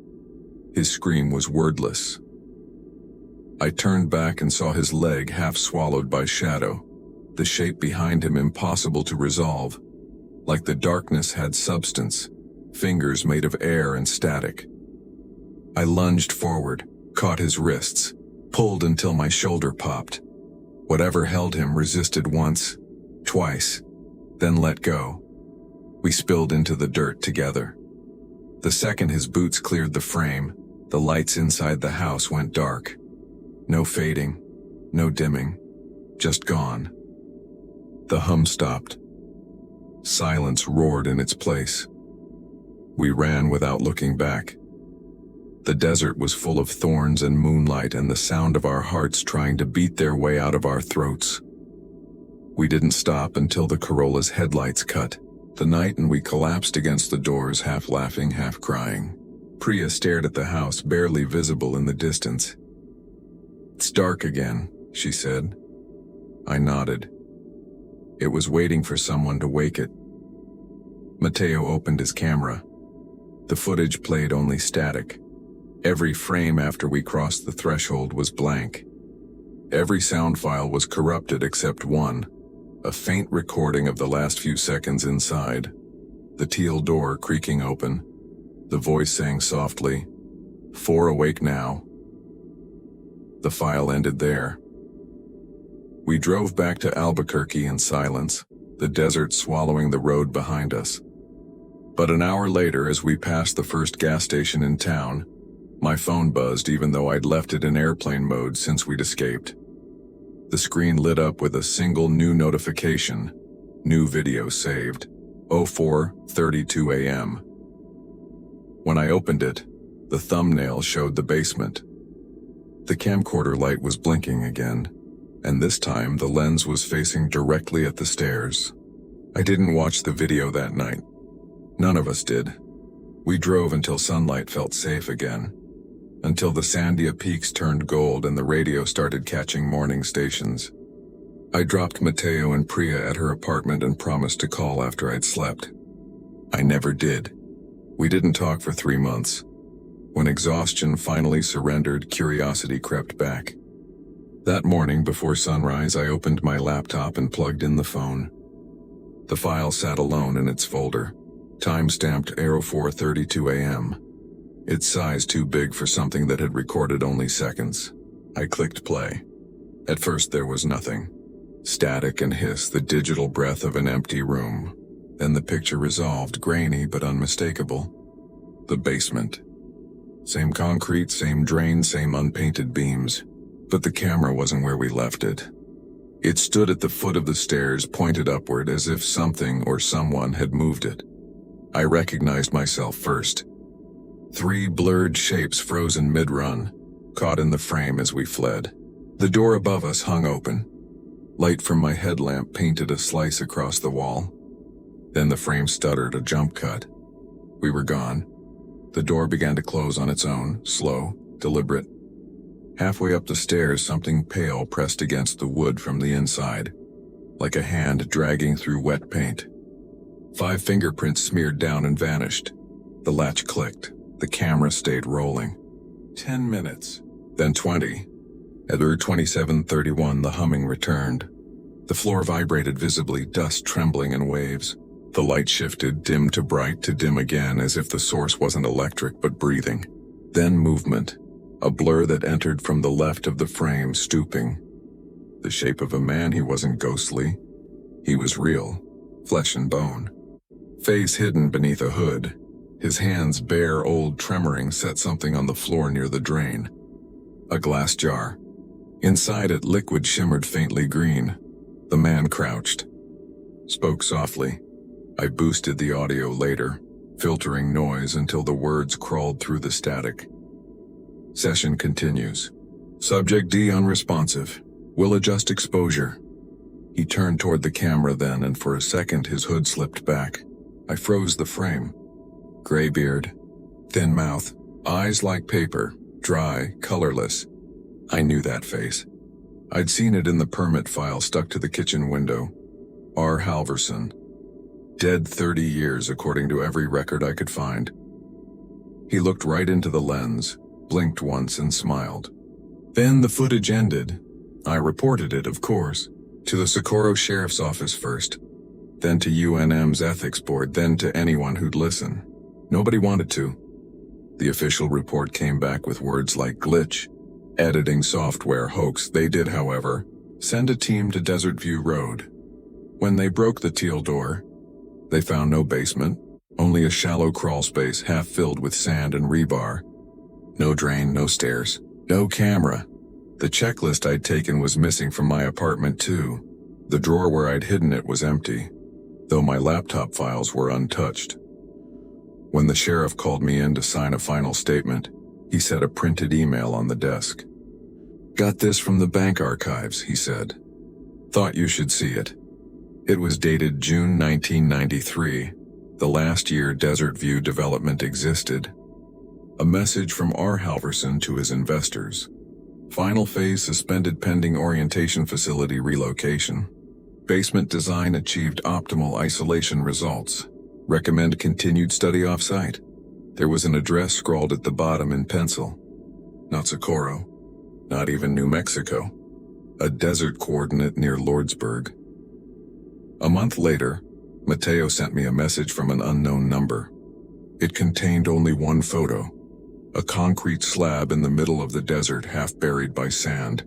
Speaker 1: His scream was wordless. I turned back and saw his leg half swallowed by shadow, the shape behind him impossible to resolve. Like the darkness had substance, fingers made of air and static. I lunged forward, caught his wrists, pulled until my shoulder popped. Whatever held him resisted once, twice, then let go. We spilled into the dirt together. The second his boots cleared the frame, the lights inside the house went dark. No fading, no dimming, just gone. The hum stopped. Silence roared in its place. We ran without looking back. The desert was full of thorns and moonlight and the sound of our hearts trying to beat their way out of our throats. We didn't stop until the Corolla's headlights cut the night and we collapsed against the doors, half laughing, half crying. Priya stared at the house, barely visible in the distance. It's dark again, she said. I nodded. It was waiting for someone to wake it. Mateo opened his camera. The footage played only static. Every frame after we crossed the threshold was blank. Every sound file was corrupted except one, a faint recording of the last few seconds inside. The teal door creaking open. The voice saying softly, 4 awake now. The file ended there. We drove back to Albuquerque in silence, the desert swallowing the road behind us. But an hour later, as we passed the first gas station in town, my phone buzzed even though I'd left it in airplane mode since we'd escaped. The screen lit up with a single new notification. New video saved. 04:32 a.m. When I opened it, the thumbnail showed the basement. The camcorder light was blinking again, and this time the lens was facing directly at the stairs. I didn't watch the video that night. None of us did. We drove until sunlight felt safe again, until the Sandia Peaks turned gold and the radio started catching morning stations. I dropped Mateo and Priya at her apartment and promised to call after I'd slept. I never did. We didn't talk for 3 months. When exhaustion finally surrendered, curiosity crept back. That morning before sunrise, I opened my laptop and plugged in the phone. The file sat alone in its folder, time-stamped 04:32 a.m. Its size too big for something that had recorded only seconds. I clicked play. At first there was nothing. Static and hiss, the digital breath of an empty room. Then the picture resolved, grainy but unmistakable. The basement. Same concrete, same drain, same unpainted beams. But the camera wasn't where we left it. It stood at the foot of the stairs, pointed upward as if something or someone had moved it. I recognized myself first. 3 blurred shapes frozen mid-run, caught in the frame as we fled. The door above us hung open. Light from my headlamp painted a slice across the wall. Then the frame stuttered, a jump cut. We were gone. The door began to close on its own, slow, deliberate. Halfway up the stairs, something pale pressed against the wood from the inside, like a hand dragging through wet paint. 5 fingerprints smeared down and vanished. The latch clicked. The camera stayed rolling. 10 minutes, then 20. At 27:31, the humming returned. The floor vibrated visibly, dust trembling in waves. The light shifted, dim to bright to dim again, as if the source wasn't electric but breathing. Then movement. A blur that entered from the left of the frame, stooping. The shape of a man. He wasn't ghostly. He was real, flesh and bone. Face hidden beneath a hood. His hands bare, old, tremoring, set something on the floor near the drain. A glass jar. Inside it, liquid shimmered faintly green. The man crouched. Spoke softly. I boosted the audio later, filtering noise until the words crawled through the static. Session continues. Subject D unresponsive. Will adjust exposure. He turned toward the camera then, and for a second his hood slipped back. I froze the frame. Gray beard, thin mouth, eyes like paper, dry, colorless. I knew that face. I'd seen it in the permit file stuck to the kitchen window. R. Halverson. Dead 30 years according to every record I could find. He looked right into the lens, blinked once and smiled. Then the footage ended. I reported it, of course, to the Socorro Sheriff's Office first, then to UNM's Ethics Board, then to anyone who'd listen. Nobody wanted to. The official report came back with words like glitch, editing software hoax. They did, however, send a team to Desert View Road. When they broke the teal door, they found no basement, only a shallow crawl space half filled with sand and rebar. No drain, no stairs, no camera. The checklist I'd taken was missing from my apartment too. The drawer where I'd hidden it was empty, though my laptop files were untouched. When the sheriff called me in to sign a final statement, he set a printed email on the desk. Got this from the bank archives, he said. Thought you should see it. It was dated June 1993, the last year Desert View Development existed. A message from R. Halverson to his investors. Final phase suspended pending orientation facility relocation. Basement design achieved optimal isolation results. Recommend continued study off-site. There was an address scrawled at the bottom in pencil. Not Socorro. Not even New Mexico. A desert coordinate near Lordsburg. A month later, Mateo sent me a message from an unknown number. It contained only one photo. A concrete slab in the middle of the desert, half buried by sand.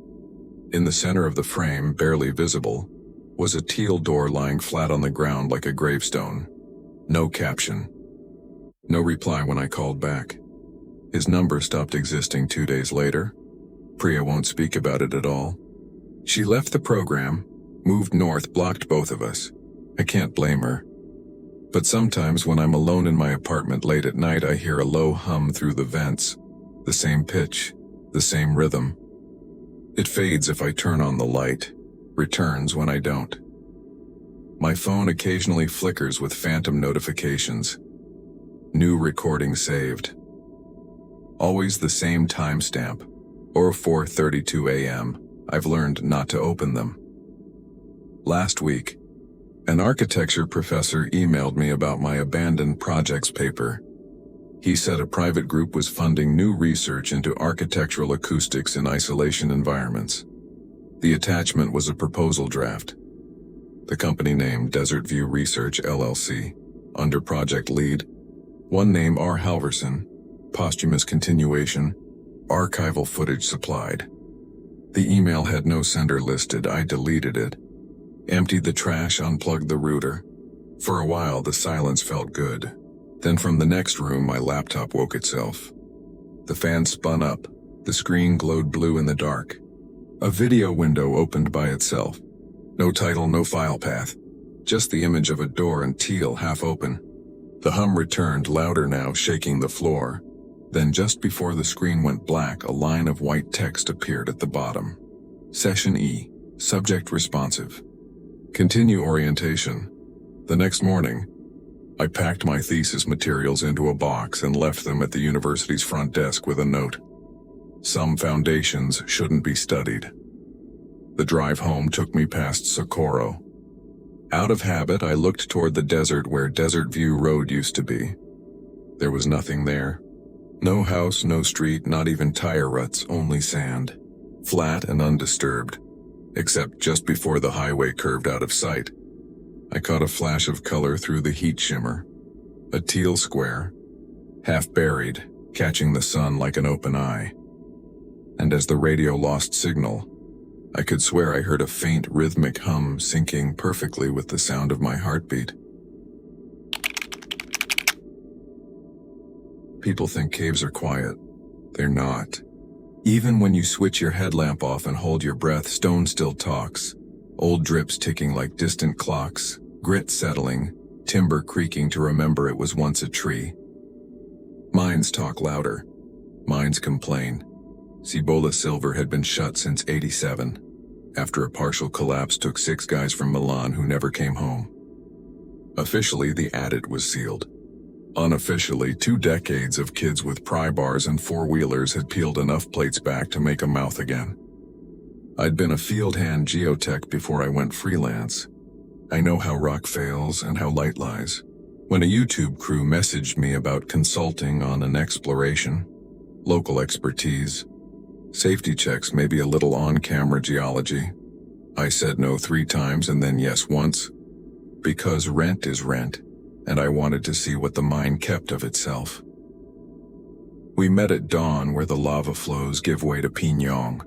Speaker 1: In the center of the frame, barely visible, was a teal door lying flat on the ground like a gravestone. No caption. No reply when I called back. His number stopped existing 2 days later. Priya won't speak about it at all. She left the program, moved north, blocked both of us. I can't blame her. But sometimes when I'm alone in my apartment late at night, I hear a low hum through the vents. The same pitch, the same rhythm. It fades if I turn on the light, returns when I don't. My phone occasionally flickers with phantom notifications. New recording saved. Always the same timestamp, or 4:32 a.m. I've learned not to open them. Last week, an architecture professor emailed me about my abandoned projects paper. He said a private group was funding new research into architectural acoustics in isolation environments. The attachment was a proposal draft. The company name Desert View Research LLC, under project lead. One name R. Halverson, posthumous continuation, archival footage supplied. The email had no sender listed. I deleted it. Emptied the trash, unplugged the router. For a while, the silence felt good. Then from the next room, my laptop woke itself. The fan spun up. The screen glowed blue in the dark. A video window opened by itself. No title, no file path. Just the image of a door and teal half open. The hum returned, louder now, shaking the floor. Then just before the screen went black, a line of white text appeared at the bottom. Session E. Subject responsive. Continue orientation. The next morning, I packed my thesis materials into a box and left them at the university's front desk with a note. Some foundations shouldn't be studied. The drive home took me past Socorro. Out of habit, I looked toward the desert where Desert View Road used to be. There was nothing there. No house, no street, not even tire ruts, only sand. Flat and undisturbed. except just before the highway curved out of sight, I caught a flash of color through the heat shimmer. A teal square, half buried, catching the sun like an open eye. And as the radio lost signal, I could swear I heard a faint rhythmic hum syncing perfectly with the sound of my heartbeat. People think caves are quiet. They're not. Even when you switch your headlamp off and hold your breath, stone still talks. Old drips ticking like distant clocks, grit settling, timber creaking to remember it was once a tree. Mines talk louder. Mines complain. Cibola Silver had been shut since '87. After a partial collapse took 6 guys from Milan who never came home. Officially, the adit was sealed. Unofficially, 2 decades of kids with pry bars and 4-wheelers had peeled enough plates back to make a mouth again. I'd been a field hand geotech before I went freelance. I know how rock fails and how light lies. When a YouTube crew messaged me about consulting on an exploration, local expertise, safety checks, maybe a little on-camera geology, I said no 3 times and then yes once, because rent is rent, and I wanted to see what the mine kept of itself. We met at dawn where the lava flows give way to Piñón.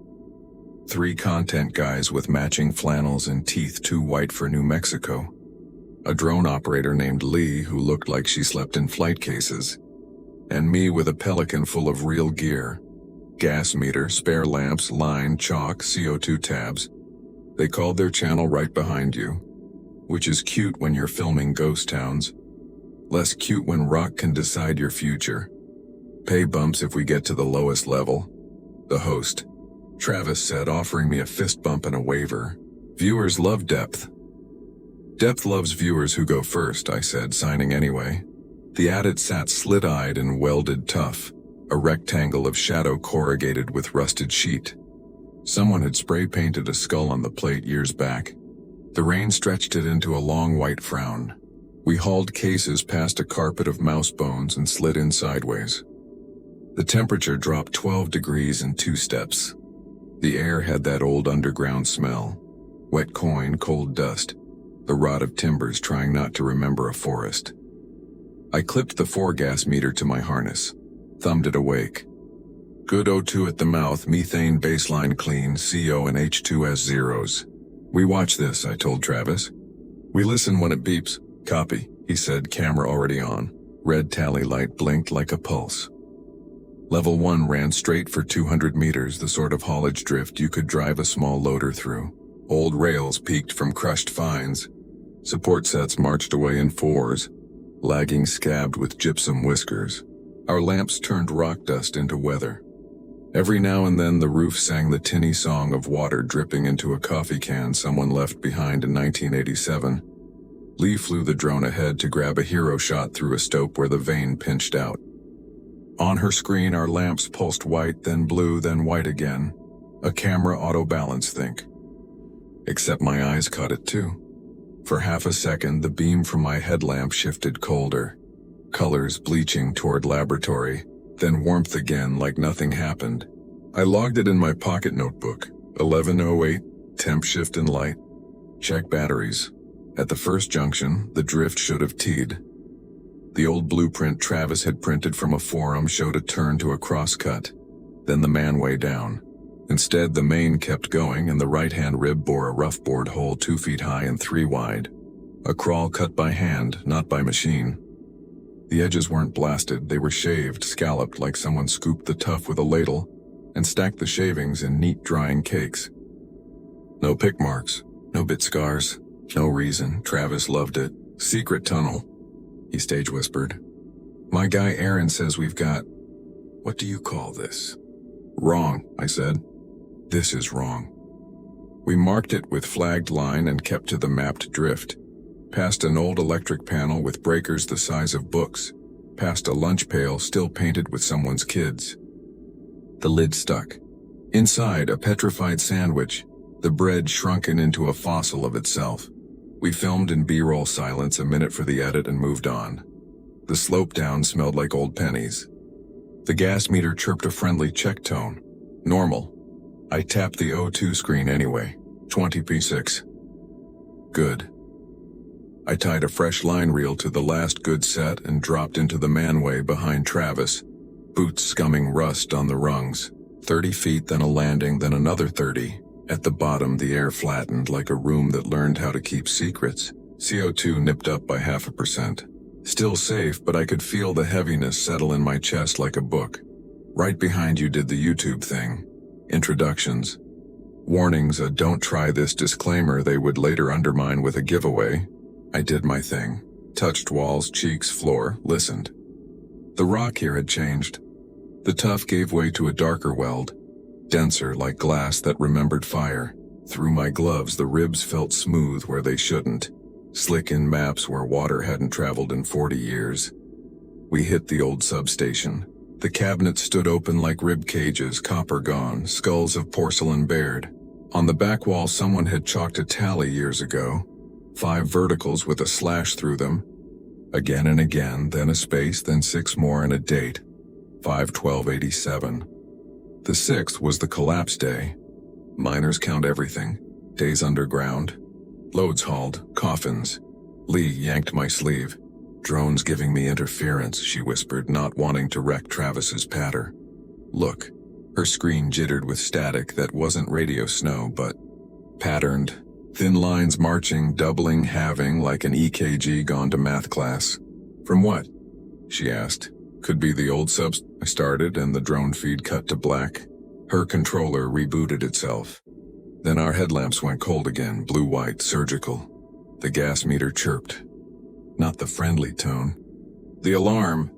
Speaker 1: 3 content guys with matching flannels and teeth too white for New Mexico. A drone operator named Lee who looked like she slept in flight cases. And me with a Pelican full of real gear. Gas meter, spare lamps, line, chalk, CO2 tabs. They called their channel right behind you. Which is cute when you're filming ghost towns. Less cute when rock can decide your future. Pay bumps if we get to the lowest level. The host, Travis, said, offering me a fist bump and a waiver. Viewers love depth. Depth loves viewers who go first, I said, signing anyway. The adit sat slit-eyed and welded tough, a rectangle of shadow corrugated with rusted sheet. Someone had spray-painted a skull on the plate years back. The rain stretched it into a long white frown. We hauled cases past a carpet of mouse bones and slid in sideways. The temperature dropped 12 degrees in 2 steps. The air had that old underground smell. Wet coin, cold dust. The rot of timbers trying not to remember a forest. I clipped the 4-gas meter to my harness, thumbed it awake. Good O2 at the mouth, methane baseline clean, CO and H2S zeros. We watch this, I told Travis. We listen when it beeps. Copy, he said, camera already on. Red tally light blinked like a pulse. Level 1 ran straight for 200 meters, the sort of haulage drift you could drive a small loader through. Old rails peaked from crushed fines. Support sets marched away in 4s, lagging scabbed with gypsum whiskers. Our lamps turned rock dust into weather. Every now and then the roof sang the tinny song of water dripping into a coffee can someone left behind in 1987. Lee flew the drone ahead to grab a hero shot through a stope where the vein pinched out. On her screen our lamps pulsed white, then blue, then white again. A camera auto-balance think. Except my eyes caught it too. For half a second the beam from my headlamp shifted colder. Colors bleaching toward laboratory, then warmth again like nothing happened. I logged it in my pocket notebook. 11:08, temp shift in light. Check batteries. At the first junction, the drift should have teed. The old blueprint Travis had printed from a forum showed a turn to a crosscut, then the manway down. Instead, the main kept going and the right-hand rib bore a rough bored hole 2 feet high and 3 wide. A crawl cut by hand, not by machine. The edges weren't blasted, they were shaved, scalloped like someone scooped the tuff with a ladle and stacked the shavings in neat drying cakes. No pick marks, no bit scars, no reason. Travis loved it. Secret tunnel, he stage whispered. My guy Aaron says we've got, what do you call this? Wrong, I said. This is wrong. We marked it with flagged line and kept to the mapped drift. Past an old electric panel with breakers the size of books. Past a lunch pail still painted with someone's kids. The lid stuck. Inside, a petrified sandwich, the bread shrunken into a fossil of itself. We filmed in B-roll silence a minute for the edit and moved on. The slope down smelled like old pennies. The gas meter chirped a friendly check tone. Normal. I tapped the O2 screen anyway. 20p6. Good. I tied a fresh line reel to the last good set and dropped into the manway behind Travis, boots scumming rust on the rungs. 30 feet, then a landing, then another 30. At the bottom, the air flattened like a room that learned how to keep secrets. CO2 nipped up by 0.5%. Still safe, but I could feel the heaviness settle in my chest like a book. Right behind you did the YouTube thing. Introductions. Warnings, a don't try this disclaimer they would later undermine with a giveaway. I did my thing. Touched walls, cheeks, floor, listened. The rock here had changed. The tuff gave way to a darker weld, denser like glass that remembered fire. Through my gloves, the ribs felt smooth where they shouldn't, slick in maps where water hadn't traveled in 40 years. We hit the old substation. The cabinets stood open like rib cages, copper gone, skulls of porcelain bared. On the back wall, someone had chalked a tally years ago. 5 verticals with a slash through them. Again and again, then a space, then 6 more and a date. 5/12/87. The 6th was the collapse day. Miners count everything. Days underground. Loads hauled, coffins. Lee yanked my sleeve. Drones giving me interference, she whispered, not wanting to wreck Travis's patter. Look. Her screen jittered with static that wasn't radio snow, but patterned. Thin lines marching, doubling, halving, like an EKG gone to math class. From what? She asked. Could be the old subs. I started and the drone feed cut to black. Her controller rebooted itself. Then our headlamps went cold again, blue-white, surgical. The gas meter chirped. Not the friendly tone. The alarm.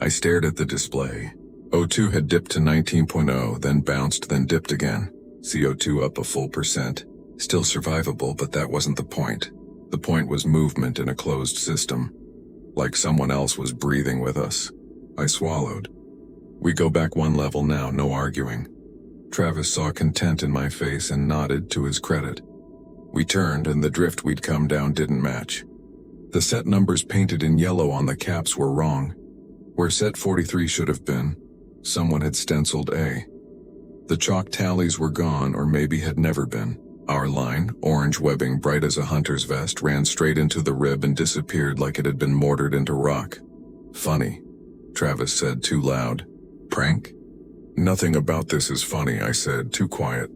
Speaker 1: I stared at the display. O2 had dipped to 19.0, then bounced, then dipped again. CO2 up a full percent. Still survivable, but that wasn't the point. The point was movement in a closed system. Like someone else was breathing with us. I swallowed. We go back 1 level now, no arguing. Travis saw content in my face and nodded to his credit. We turned and the drift we'd come down didn't match. The set numbers painted in yellow on the caps were wrong. Where set 43 should have been, someone had stenciled A. The chalk tallies were gone or maybe had never been. Our line, orange webbing bright as a hunter's vest, ran straight into the rib and disappeared like it had been mortared into rock. Funny, Travis said too loud. Prank? Nothing about this is funny, I said, too quiet.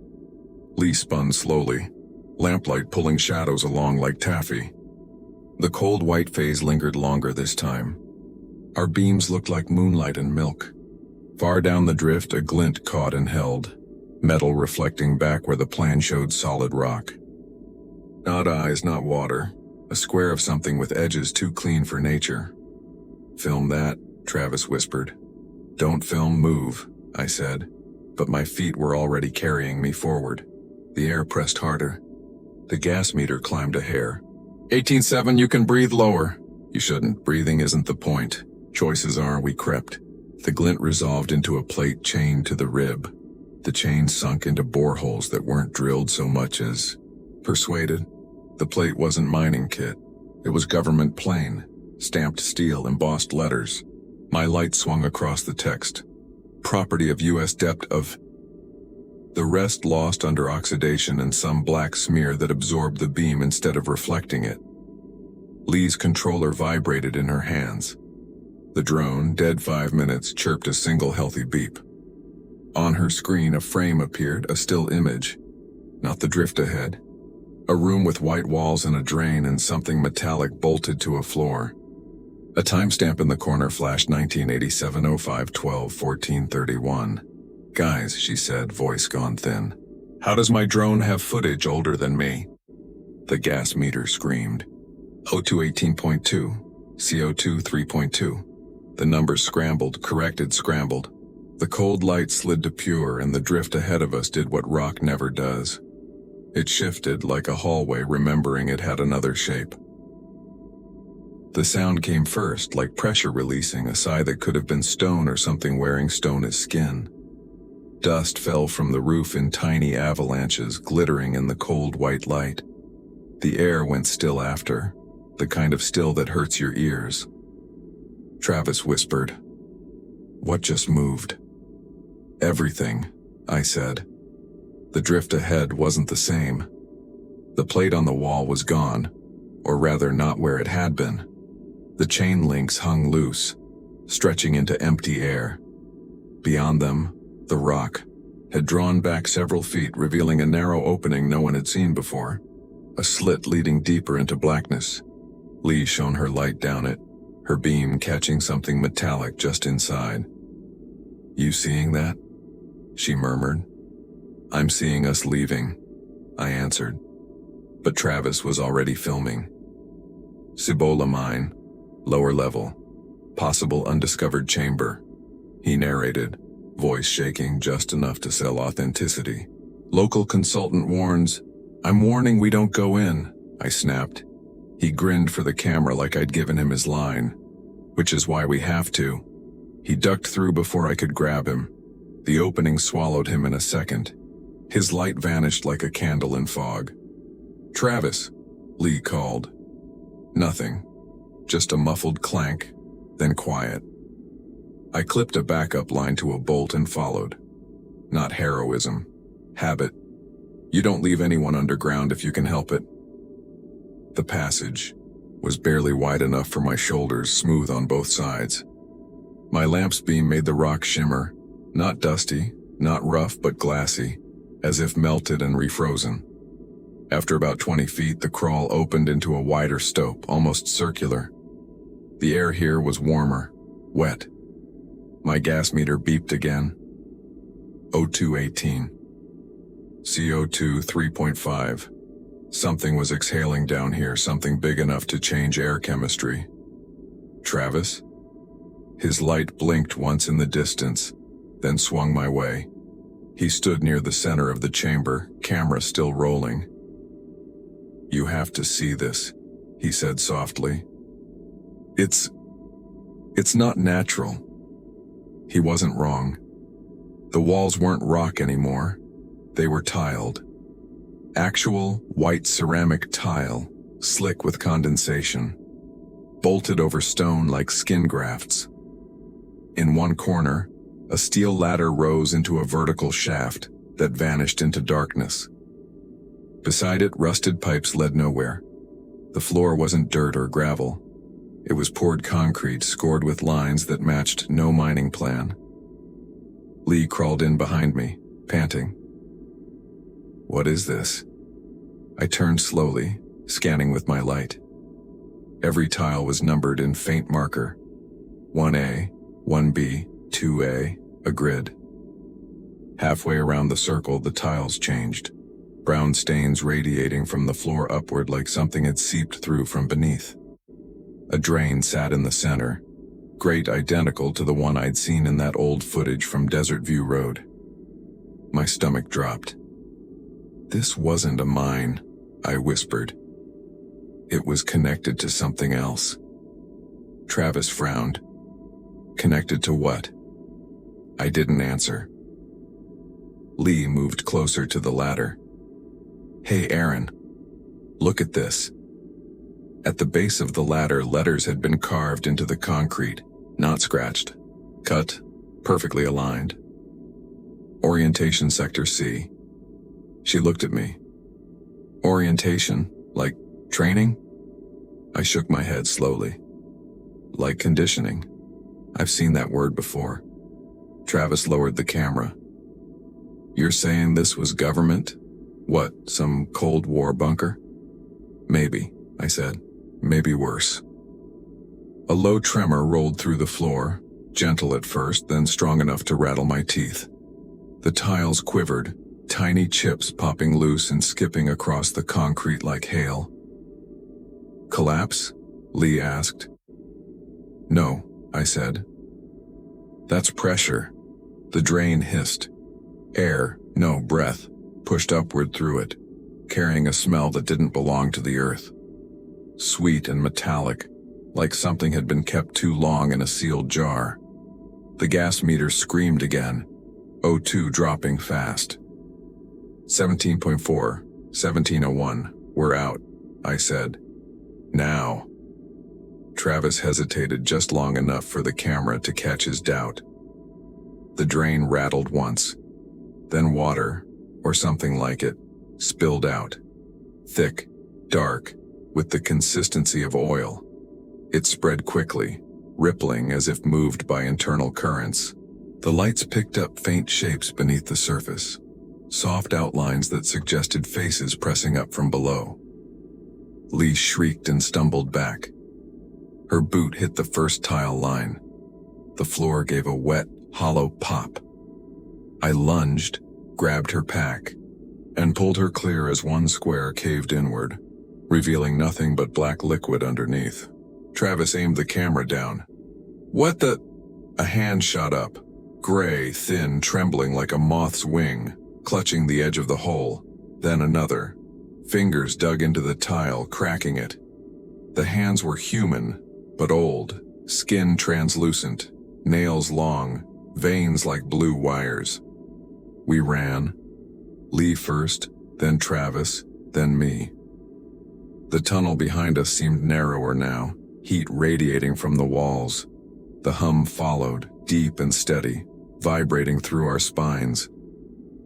Speaker 1: Lee spun slowly, lamplight pulling shadows along like taffy. The cold white phase lingered longer this time. Our beams looked like moonlight and milk. Far down the drift, a glint caught and held, metal reflecting back where the plan showed solid rock. Not eyes, not water, a square of something with edges too clean for nature. Film that, Travis whispered. Don't film, move, I said, but my feet were already carrying me forward. The air pressed harder. The gas meter climbed a hair. 18.7, you can breathe lower. You shouldn't, breathing isn't the point. Choices are, we crept. The glint resolved into a plate chained to the rib. The chain sunk into boreholes that weren't drilled so much as persuaded. The plate wasn't mining kit. It was government plain, stamped steel, embossed letters. My light swung across the text. Property of U.S. depth of... The rest lost under oxidation and some black smear that absorbed the beam instead of reflecting it. Lee's controller vibrated in her hands. The drone, dead 5 minutes, chirped a single healthy beep. On her screen, a frame appeared, a still image. Not the drift ahead. A room with white walls and a drain and something metallic bolted to a floor. A timestamp in the corner flashed 1987-05-12-14-31. Guys, she said, voice gone thin. How does my drone have footage older than me? The gas meter screamed. O2 18.2, CO2 3.2. The numbers scrambled, corrected, scrambled. The cold light slid to pure and the drift ahead of us did what rock never does. It shifted like a hallway, remembering it had another shape. The sound came first, like pressure releasing, a sigh that could have been stone or something wearing stone as skin. Dust fell from the roof in tiny avalanches, glittering in the cold white light. The air went still after, the kind of still that hurts your ears. Travis whispered, "What just moved?" "Everything," I said. The drift ahead wasn't the same. The plate on the wall was gone, or rather not where it had been. The chain links hung loose, stretching into empty air. Beyond them, the rock had drawn back several feet, revealing a narrow opening no one had seen before, a slit leading deeper into blackness. Lee shone her light down it, her beam catching something metallic just inside. "You seeing that?" she murmured. "I'm seeing us leaving," I answered. But Travis was already filming. "Cibola mine, lower level, possible undiscovered chamber," he narrated, voice shaking just enough to sell authenticity. "Local consultant warns, I'm warning we don't go in," I snapped. He grinned for the camera like I'd given him his line. "Which is why we have to." He ducked through before I could grab him. The opening swallowed him in a second. His light vanished like a candle in fog. "Travis," Lee called. Nothing. Just a muffled clank, then quiet. I clipped a backup line to a bolt and followed. Not heroism. Habit. You don't leave anyone underground if you can help it. The passage was barely wide enough for my shoulders, smooth on both sides. My lamp's beam made the rock shimmer, not dusty, not rough, but glassy, as if melted and refrozen. After about 20 feet, the crawl opened into a wider stope, almost circular. The air here was warmer, wet. My gas meter beeped again. O2 18. CO2 3.5. Something was exhaling down here, something big enough to change air chemistry. Travis? His light blinked once in the distance, then swung my way. He stood near the center of the chamber, camera still rolling. "You have to see this," he said softly. It's not natural." He wasn't wrong. The walls weren't rock anymore. They were tiled. Actual white ceramic tile, slick with condensation, bolted over stone like skin grafts. In one corner, a steel ladder rose into a vertical shaft that vanished into darkness. Beside it, rusted pipes led nowhere. The floor wasn't dirt or gravel. It was poured concrete scored with lines that matched no mining plan. Lee crawled in behind me, panting. "What is this?" I turned slowly, scanning with my light. Every tile was numbered in faint marker. 1A, 1B, 2A, a grid. Halfway around the circle, the tiles changed, brown stains radiating from the floor upward like something had seeped through from beneath. A drain sat in the center, grate identical to the one I'd seen in that old footage from Desert View Road. My stomach dropped. "This wasn't a mine," I whispered. "It was connected to something else." Travis frowned. "Connected to what?" I didn't answer. Lee moved closer to the ladder. "Hey, Aaron, look at this." At the base of the ladder, letters had been carved into the concrete, not scratched, cut, perfectly aligned. Orientation Sector C. She looked at me. "Orientation? Like training?" I shook my head slowly. "Like conditioning. I've seen that word before." Travis lowered the camera. "You're saying this was government? What, some Cold War bunker?" "Maybe," I said. "Maybe worse." A low tremor rolled through the floor, gentle at first, then strong enough to rattle my teeth. The tiles quivered, tiny chips popping loose and skipping across the concrete like hail. "Collapse?" Lee asked. "No," I said. "That's pressure." The drain hissed. Air, no breath, pushed upward through it, carrying a smell that didn't belong to the earth. Sweet and metallic, like something had been kept too long in a sealed jar. The gas meter screamed again, O2 dropping fast. 17.4, 1701, we're out, I said. "Now." Travis hesitated just long enough for the camera to catch his doubt. The drain rattled once. Then water, or something like it, spilled out. thick, dark, with the consistency of oil. It spread quickly, rippling as if moved by internal currents. The lights picked up faint shapes beneath the surface, soft outlines that suggested faces pressing up from below. Lee shrieked and stumbled back. Her boot hit the first tile line. The floor gave a wet, hollow pop. I lunged, grabbed her pack, and pulled her clear as one square caved inward, revealing nothing but black liquid underneath. Travis aimed the camera down. "What the?" A hand shot up, gray, thin, trembling like a moth's wing, clutching the edge of the hole. Then another. Fingers dug into the tile, cracking it. The hands were human, but old, skin translucent, nails long, veins like blue wires. We ran. Lee first, then Travis, then me. The tunnel behind us seemed narrower now, heat radiating from the walls. The hum followed, deep and steady, vibrating through our spines.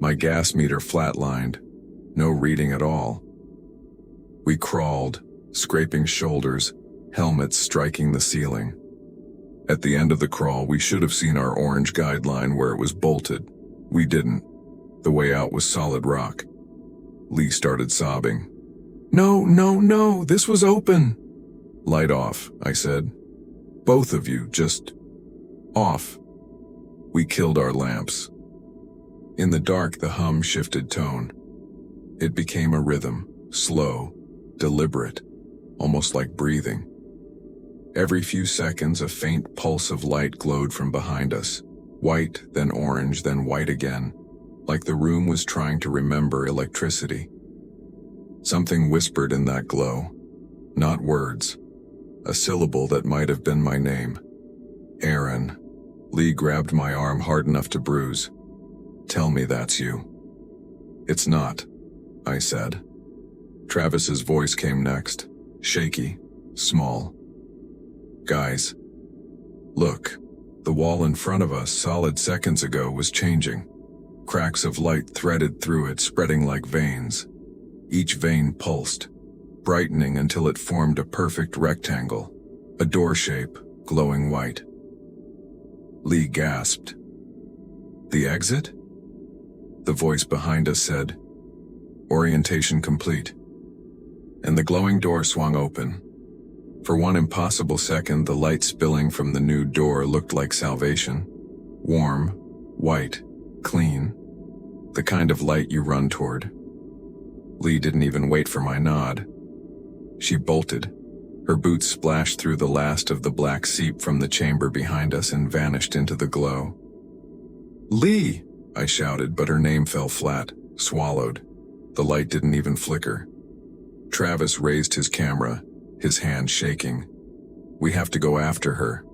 Speaker 1: My gas meter flatlined, no reading at all. We crawled, scraping shoulders, helmets striking the ceiling. At the end of the crawl, we should have seen our orange guideline where it was bolted. We didn't. The way out was solid rock. Lee started sobbing. No, this was open." "Light off," I said. "Both of you, just off." We killed our lamps. In the dark, the hum shifted tone. It became a rhythm, slow, deliberate, almost like breathing. Every few seconds, a faint pulse of light glowed from behind us, white, then orange, then white again, like the room was trying to remember electricity. Something whispered in that glow, not words, a syllable that might have been my name. "Aaron." Lee grabbed my arm hard enough to bruise. "Tell me that's you." "It's not," I said. Travis's voice came next, shaky, small. "Guys, look." The wall in front of us, solid seconds ago, was changing. Cracks of light threaded through it, spreading like veins. Each vein pulsed, brightening until it formed a perfect rectangle, a door shape, glowing white. Lee gasped. "The exit?" The voice behind us said, "Orientation complete." And the glowing door swung open. For one impossible second, the light spilling from the new door looked like salvation. Warm, white, clean. The kind of light you run toward. Lee didn't even wait for my nod. She bolted. Her boots splashed through the last of the black seep from the chamber behind us and vanished into the glow. "Lee!" I shouted, but her name fell flat, swallowed. The light didn't even flicker. Travis raised his camera, his hand shaking. "We have to go after her."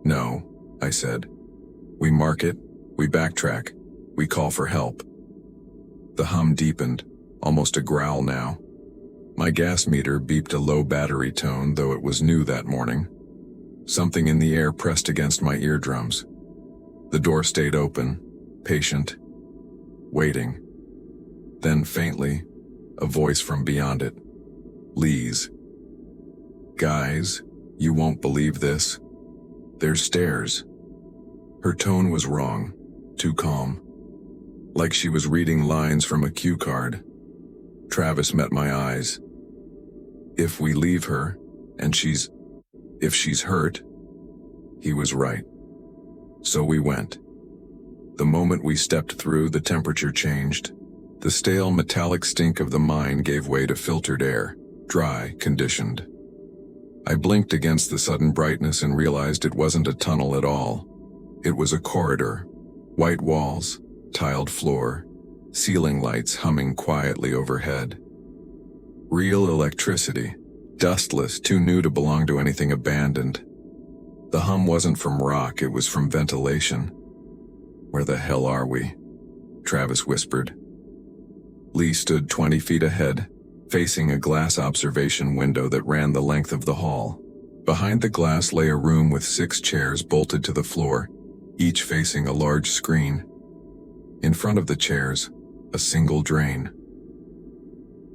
Speaker 1: "No," I said. "We mark it, we backtrack, we call for help." The hum deepened, almost a growl now. My gas meter beeped a low battery tone, though it was new that morning. Something in the air pressed against my eardrums. The door stayed open, patient, waiting. Then faintly, a voice from beyond it. Lee's. "Guys, you won't believe this. There's stairs." Her tone was wrong, too calm. Like she was reading lines from a cue card. Travis met my eyes. "If we leave her, and if she's hurt," he was right. So we went. The moment we stepped through, the temperature changed. The stale metallic stink of the mine gave way to filtered air, dry, conditioned. I blinked against the sudden brightness and realized it wasn't a tunnel at all. It was a corridor. White walls, tiled floor, ceiling lights humming quietly overhead. Real electricity, dustless, too new to belong to anything abandoned. The hum wasn't from rock, it was from ventilation. "Where the hell are we?" Travis whispered. Lee stood 20 feet ahead, facing a glass observation window that ran the length of the hall. Behind the glass lay a room with 6 chairs bolted to the floor, each facing a large screen. In front of the chairs, a single drain.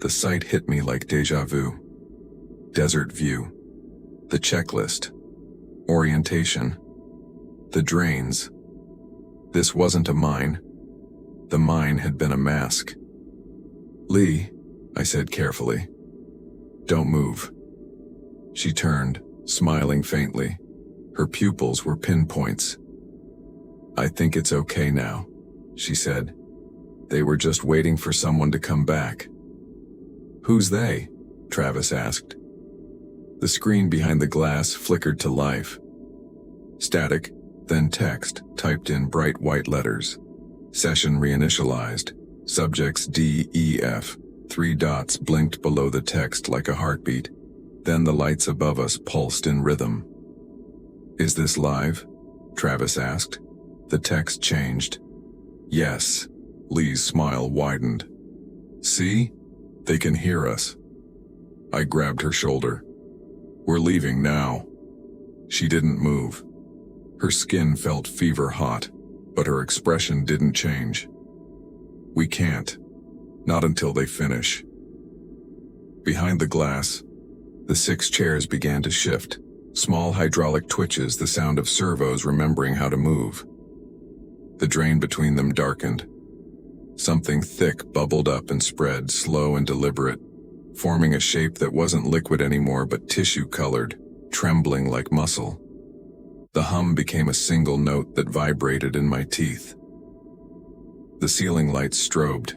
Speaker 1: The sight hit me like déjà vu. Desert view. The checklist. Orientation. The drains. This wasn't a mine. The mine had been a mask. "Lee," I said carefully. "Don't move." She turned, smiling faintly. Her pupils were pinpoints. "I think it's okay now," she said. "They were just waiting for someone to come back." "Who's they?" Travis asked. The screen behind the glass flickered to life. Static, then text, typed in bright white letters. Session reinitialized. Subjects D, E, F. 3 dots blinked below the text like a heartbeat. Then the lights above us pulsed in rhythm. "Is this live?" Travis asked. The text changed. "Yes." Lee's smile widened. "See? They can hear us." I grabbed her shoulder. "We're leaving now." She didn't move. Her skin felt fever hot, but her expression didn't change. "We can't. Not until they finish." Behind the glass, the 6 chairs began to shift, small hydraulic twitches, the sound of servos remembering how to move. The drain between them darkened. Something thick bubbled up and spread, slow and deliberate, forming a shape that wasn't liquid anymore but tissue-colored, trembling like muscle. The hum became a single note that vibrated in my teeth. The ceiling lights strobed.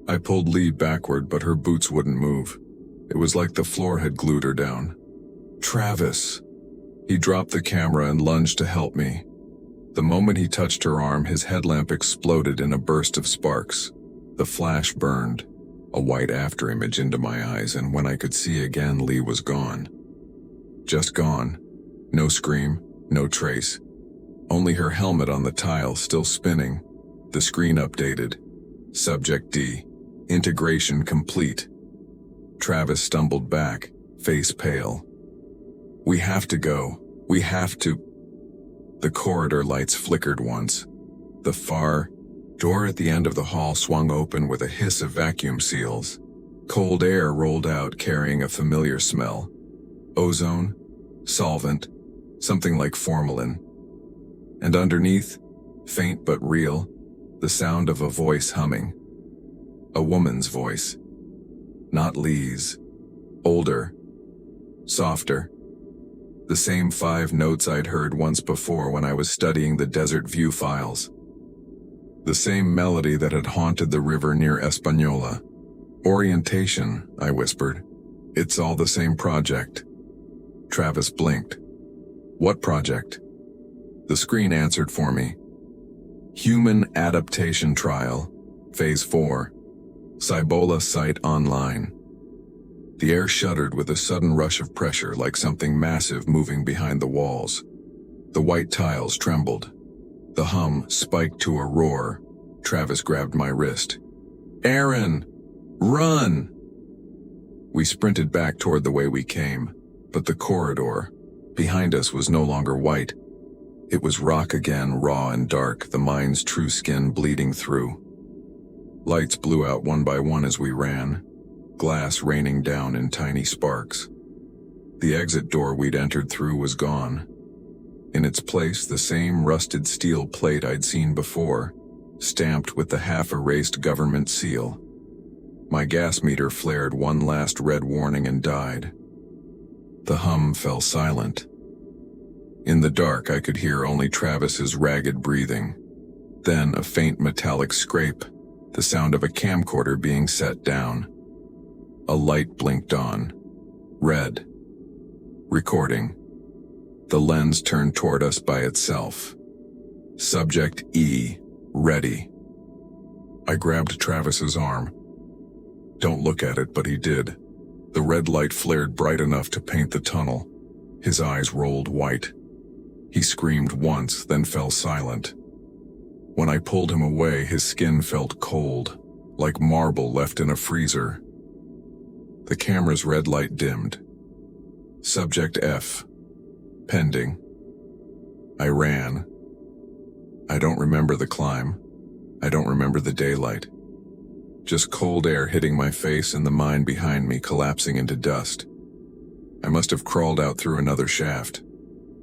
Speaker 1: I pulled Lee backward, but her boots wouldn't move. It was like the floor had glued her down. "Travis!" He dropped the camera and lunged to help me. The moment he touched her arm, his headlamp exploded in a burst of sparks. The flash burned, a white afterimage into my eyes, and when I could see again, Lee was gone. Just gone. No scream, no trace. Only her helmet on the tile still spinning. The screen updated. Subject D. Integration complete. Travis stumbled back, face pale. "We have to go. We have to." The corridor lights flickered once. The far door at the end of the hall swung open with a hiss of vacuum seals. Cold air rolled out, carrying a familiar smell. Ozone, solvent, something like formalin. And underneath, faint but real, the sound of a voice humming. A woman's voice. Not Lee's. Older. Softer. The same 5 notes I'd heard once before when I was studying the Desert View files. The same melody that had haunted the river near Española. "Orientation," I whispered. "It's all the same project." Travis blinked. "What project?" The screen answered for me. "Human Adaptation Trial, Phase 4. Cibola Site Online." The air shuddered with a sudden rush of pressure, like something massive moving behind the walls. The white tiles trembled. The hum spiked to a roar. Travis grabbed my wrist. "Aaron! Run!" We sprinted back toward the way we came, but the corridor behind us was no longer white. It was rock again, raw and dark, the mine's true skin bleeding through. Lights blew out one by one as we ran, glass raining down in tiny sparks. The exit door we'd entered through was gone. In its place, the same rusted steel plate I'd seen before, stamped with the half-erased government seal. My gas meter flared one last red warning and died. The hum fell silent. In the dark, I could hear only Travis's ragged breathing. Then a faint metallic scrape, the sound of a camcorder being set down. A light blinked on. Red. Recording. The lens turned toward us by itself. Subject E. Ready. I grabbed Travis's arm. Don't look at it, but he did. The red light flared bright enough to paint the tunnel. His eyes rolled white. He screamed once, then fell silent. When I pulled him away, his skin felt cold, like marble left in a freezer. The camera's red light dimmed. Subject F. Pending. I ran. I don't remember the climb. I don't remember the daylight. just cold air hitting my face and the mine behind me collapsing into dust. I must have crawled out through another shaft.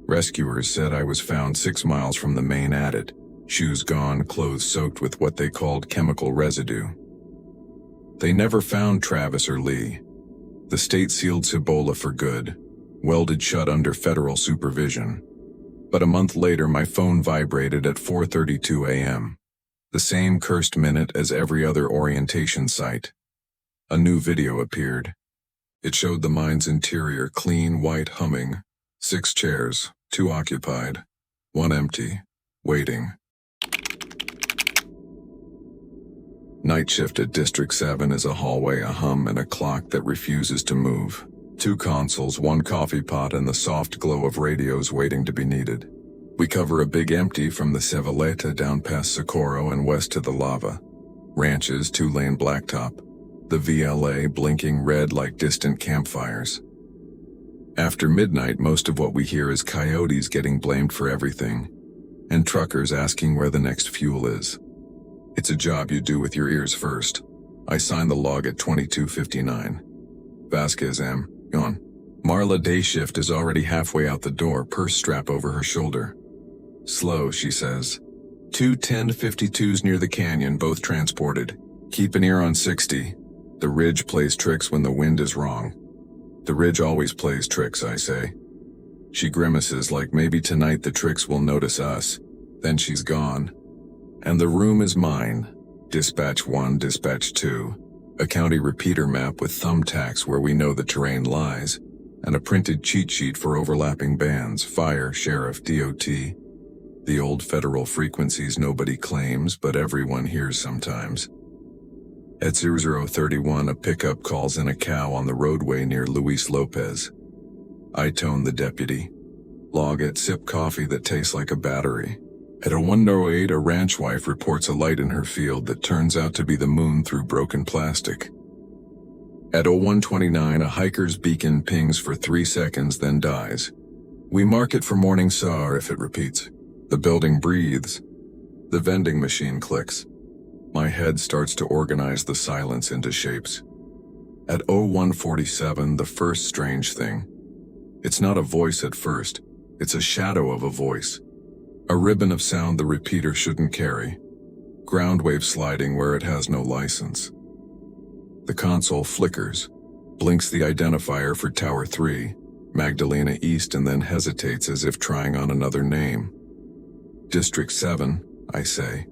Speaker 1: Rescuers said I was found 6 miles from the main adit, shoes gone, clothes soaked with what they called chemical residue. They never found Travis or Lee. The state sealed Cibola for good, welded shut under federal supervision. But a month later my phone vibrated at 4:32 a.m. The same cursed minute as every other orientation site. A new video appeared. It showed the mine's interior clean, white, humming. 6 chairs, 2 occupied, 1 empty, waiting. Night shift at District 7 is a hallway, a hum, and a clock that refuses to move. 2 consoles, 1 coffee pot, and the soft glow of radios waiting to be needed. We cover a big empty from the Cevaleta down past Socorro and west to the Lava. Ranches, 2-lane blacktop. The VLA blinking red like distant campfires. After midnight, most of what we hear is coyotes getting blamed for everything, and truckers asking where the next fuel is. It's a job you do with your ears first. I signed the log at 22:59. Vasquez M. Gone. Marla day shift is already halfway out the door, purse strap over her shoulder. Slow, she says. 2 10-52s near the canyon, both transported. Keep an ear on 60. The ridge plays tricks when the wind is wrong. The ridge always plays tricks, I say. She grimaces like maybe tonight the tricks will notice us. Then she's gone. And the room is mine. Dispatch 1, Dispatch 2. A county repeater map with thumbtacks where we know the terrain lies, and a printed cheat sheet for overlapping bands, fire, sheriff, DOT. The old federal frequencies nobody claims, but everyone hears sometimes. At 0031, a pickup calls in a cow on the roadway near Luis Lopez. I tone the deputy. Log it, sip coffee that tastes like a battery. At 0108, a ranch wife reports a light in her field that turns out to be the moon through broken plastic. At 0129, a hiker's beacon pings for 3 seconds, then dies. We mark it for morning SAR if it repeats. The building breathes. The vending machine clicks. My head starts to organize the silence into shapes. At 0147, the first strange thing. It's not a voice at first. It's a shadow of a voice. A ribbon of sound the repeater shouldn't carry. Ground wave sliding where it has no license. The console flickers, blinks the identifier for Tower 3, Magdalena East, and then hesitates as if trying on another name. District 7, I say.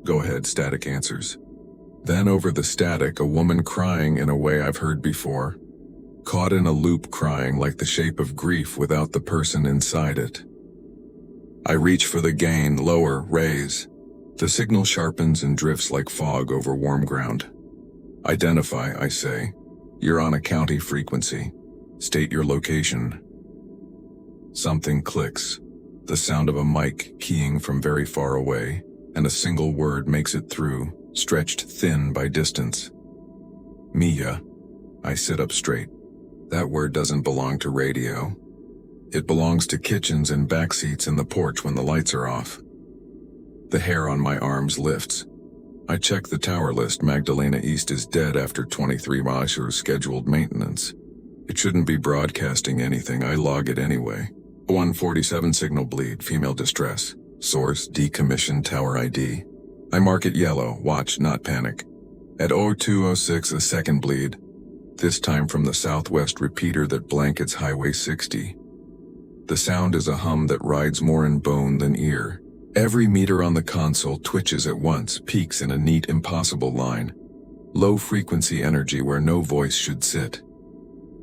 Speaker 1: Go ahead, static answers. Then over the static, a woman crying in a way I've heard before. Caught in a loop, crying like the shape of grief without the person inside it. I reach for the gain, lower, raise. The signal sharpens and drifts like fog over warm ground. Identify, I say. You're on a county frequency. State your location. Something clicks. The sound of a mic keying from very far away, and a single word makes it through, stretched thin by distance. Mia. I sit up straight. That word doesn't belong to radio. It belongs to kitchens and backseats in the porch when the lights are off. The hair on my arms lifts. I check the tower list. Magdalena East is dead after 23 hours scheduled maintenance. It shouldn't be broadcasting anything. I log it anyway. 147 signal bleed, female distress. Source, decommissioned tower ID. I mark it yellow, watch, not panic. At 0206, a second bleed. This time from the southwest repeater that blankets Highway 60. The sound is a hum that rides more in bone than ear. Every meter on the console twitches at once, peaks in a neat, impossible line. Low-frequency energy where no voice should sit.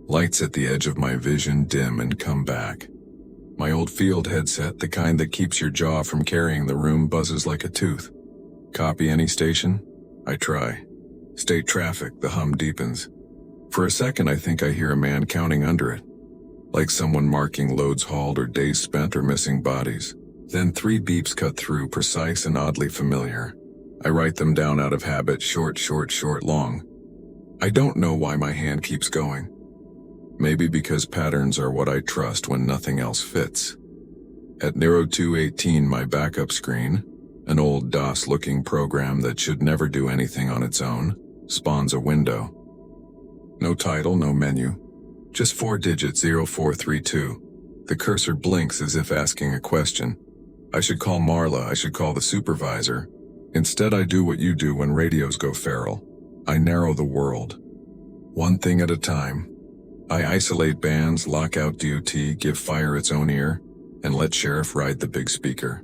Speaker 1: Lights at the edge of my vision dim and come back. My old field headset, the kind that keeps your jaw from carrying the room, buzzes like a tooth. Copy any station? I try. State traffic, the hum deepens. For a second I think I hear a man counting under it. Like someone marking loads hauled or days spent or missing bodies. Then 3 beeps cut through, precise and oddly familiar. I write them down out of habit, short, long. I don't know why my hand keeps going. Maybe because patterns are what I trust when nothing else fits. At 0218, my backup screen, An old DOS-looking program that should never do anything on its own spawns a window. No title, no menu. Just 4 digits 0432. The cursor blinks as if asking a question. I should call Marla, I should call the supervisor. Instead, I do what you do when radios go feral. I narrow the world. One thing at a time. I isolate bands, lock out DOT, give fire its own ear, and let sheriff ride the big speaker.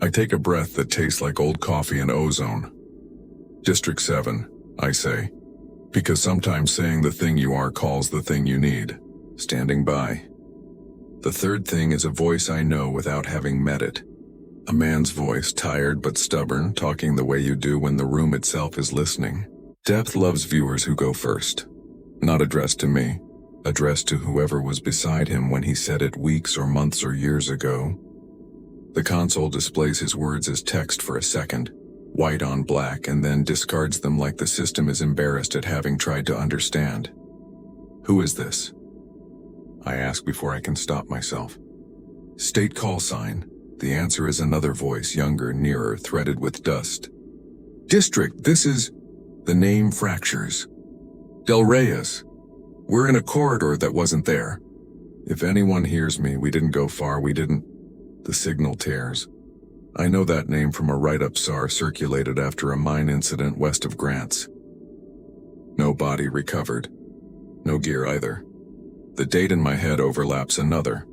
Speaker 1: I take a breath that tastes like old coffee and ozone. District 7, I say. Because sometimes saying the thing you are calls the thing you need. Standing by. The third thing is a voice I know without having met it. A man's voice, tired but stubborn, talking the way you do when the room itself is listening. Depth loves viewers who go first. Not addressed to me. Addressed to whoever was beside him when he said it weeks or months or years ago. The console displays his words as text for a second, white on black, and then discards them like the system is embarrassed at having tried to understand. Who is this? I ask before I can stop myself. State call sign. The answer is another voice, younger, nearer, threaded with dust. District, this is... The name fractures. Del Reyes. We're in a corridor that wasn't there. If anyone hears me, we didn't go far, we didn't... The signal tears. I know that name from a write-up SAR circulated after a mine incident west of Grants. No body recovered. No gear either. The date in my head overlaps another.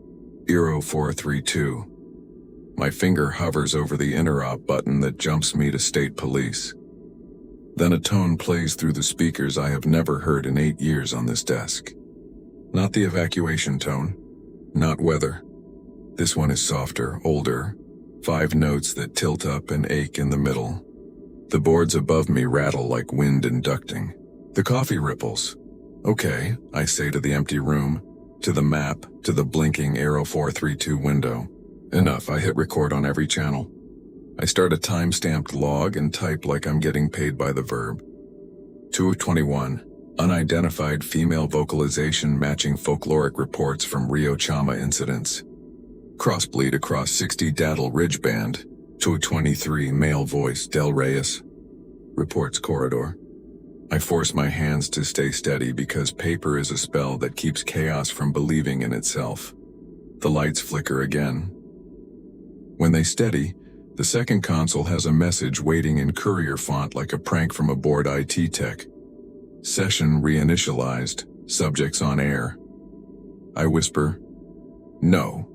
Speaker 1: 0432. My finger hovers over the interop button that jumps me to state police. Then a tone plays through the speakers I have never heard in 8 years on this desk. Not the evacuation tone. Not weather. This one is softer, older. 5 notes that tilt up and ache in the middle. The boards above me rattle like wind inducting. The coffee ripples. Okay, I say to the empty room, to the map, to the blinking 0432 window. Enough, I hit record on every channel. I start a time-stamped log and type like I'm getting paid by the verb. 2:21, unidentified female vocalization matching folkloric reports from Rio Chama incidents. Crossbleed across 60 Daddle Ridge Band. 2:23, male voice, Del Reyes. Reports corridor. I force my hands to stay steady because paper is a spell that keeps chaos from believing in itself. The lights flicker again. When they steady, the second console has a message waiting in courier font like a prank from a bored IT tech. Session reinitialized, subjects on air. I whisper, no.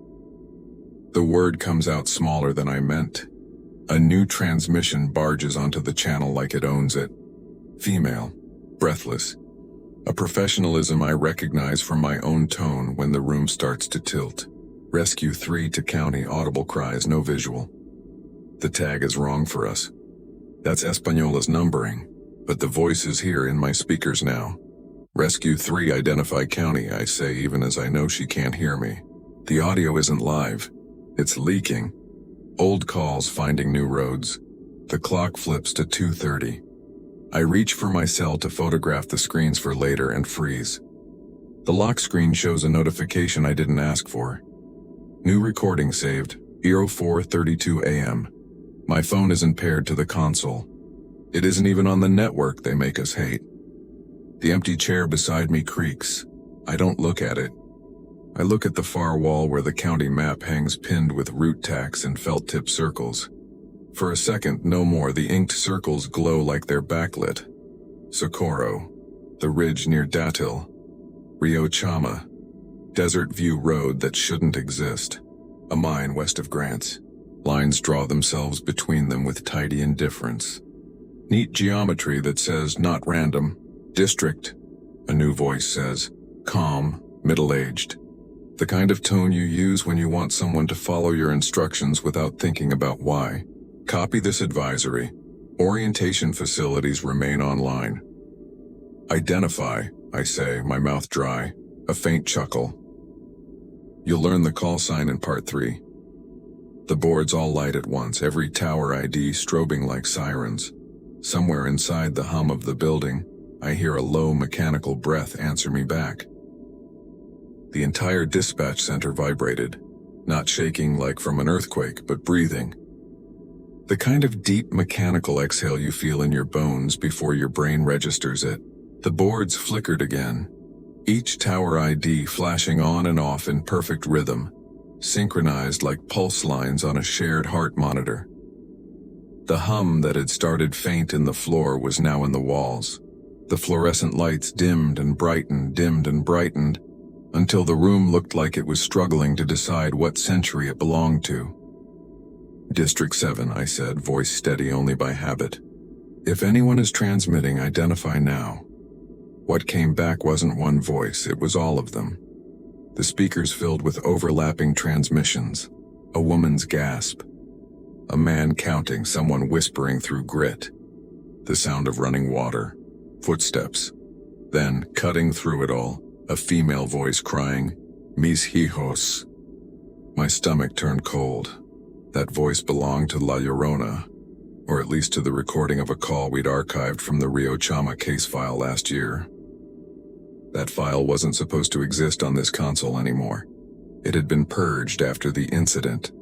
Speaker 1: The word comes out smaller than I meant. A new transmission barges onto the channel like it owns it. Female, breathless. A professionalism I recognize from my own tone when the room starts to tilt. Rescue 3 to county, audible cries, no visual. The tag is wrong for us. That's Española's numbering, but the voice is here in my speakers now. Rescue 3 identify county, I say even as I know she can't hear me. The audio isn't live. It's leaking. Old calls finding new roads. The clock flips to 2:30. I reach for my cell to photograph the screens for later and freeze. The lock screen shows a notification I didn't ask for. New recording saved, 04:32 a.m. My phone isn't paired to the console. It isn't even on the network they make us hate. The empty chair beside me creaks. I don't look at it. I look at the far wall where the county map hangs pinned with root tacks and felt-tip circles. For a second, no more, the inked circles glow like they're backlit. Socorro, the ridge near Datil, Rio Chama, Desert View Road that shouldn't exist, a mine west of Grants. Lines draw themselves between them with tidy indifference. Neat geometry that says not random. District, a new voice says, calm, middle-aged. The kind of tone you use when you want someone to follow your instructions without thinking about why. Copy this advisory. Orientation facilities remain online. Identify, I say, my mouth dry, a faint chuckle. You'll learn the call sign in part 3. The boards all light at once, every tower ID strobing like sirens. Somewhere inside the hum of the building, I hear a low mechanical breath answer me back. The entire dispatch center vibrated, not shaking like from an earthquake, but breathing. The kind of deep mechanical exhale you feel in your bones before your brain registers it. The boards flickered again, each tower ID flashing on and off in perfect rhythm, synchronized like pulse lines on a shared heart monitor. The hum that had started faint in the floor was now in the walls. The fluorescent lights dimmed and brightened, until the room looked like it was struggling to decide what century it belonged to. District 7, I said, voice steady only by habit. If anyone is transmitting, identify now. What came back wasn't one voice, it was all of them. The speakers filled with overlapping transmissions, a woman's gasp, a man counting, someone whispering through grit, the sound of running water, footsteps. Then, cutting through it all, a female voice crying, "Mis hijos." My stomach turned cold. That voice belonged to La Llorona, or at least to the recording of a call we'd archived from the Rio Chama case file last year. That file wasn't supposed to exist on this console anymore. It had been purged after the incident.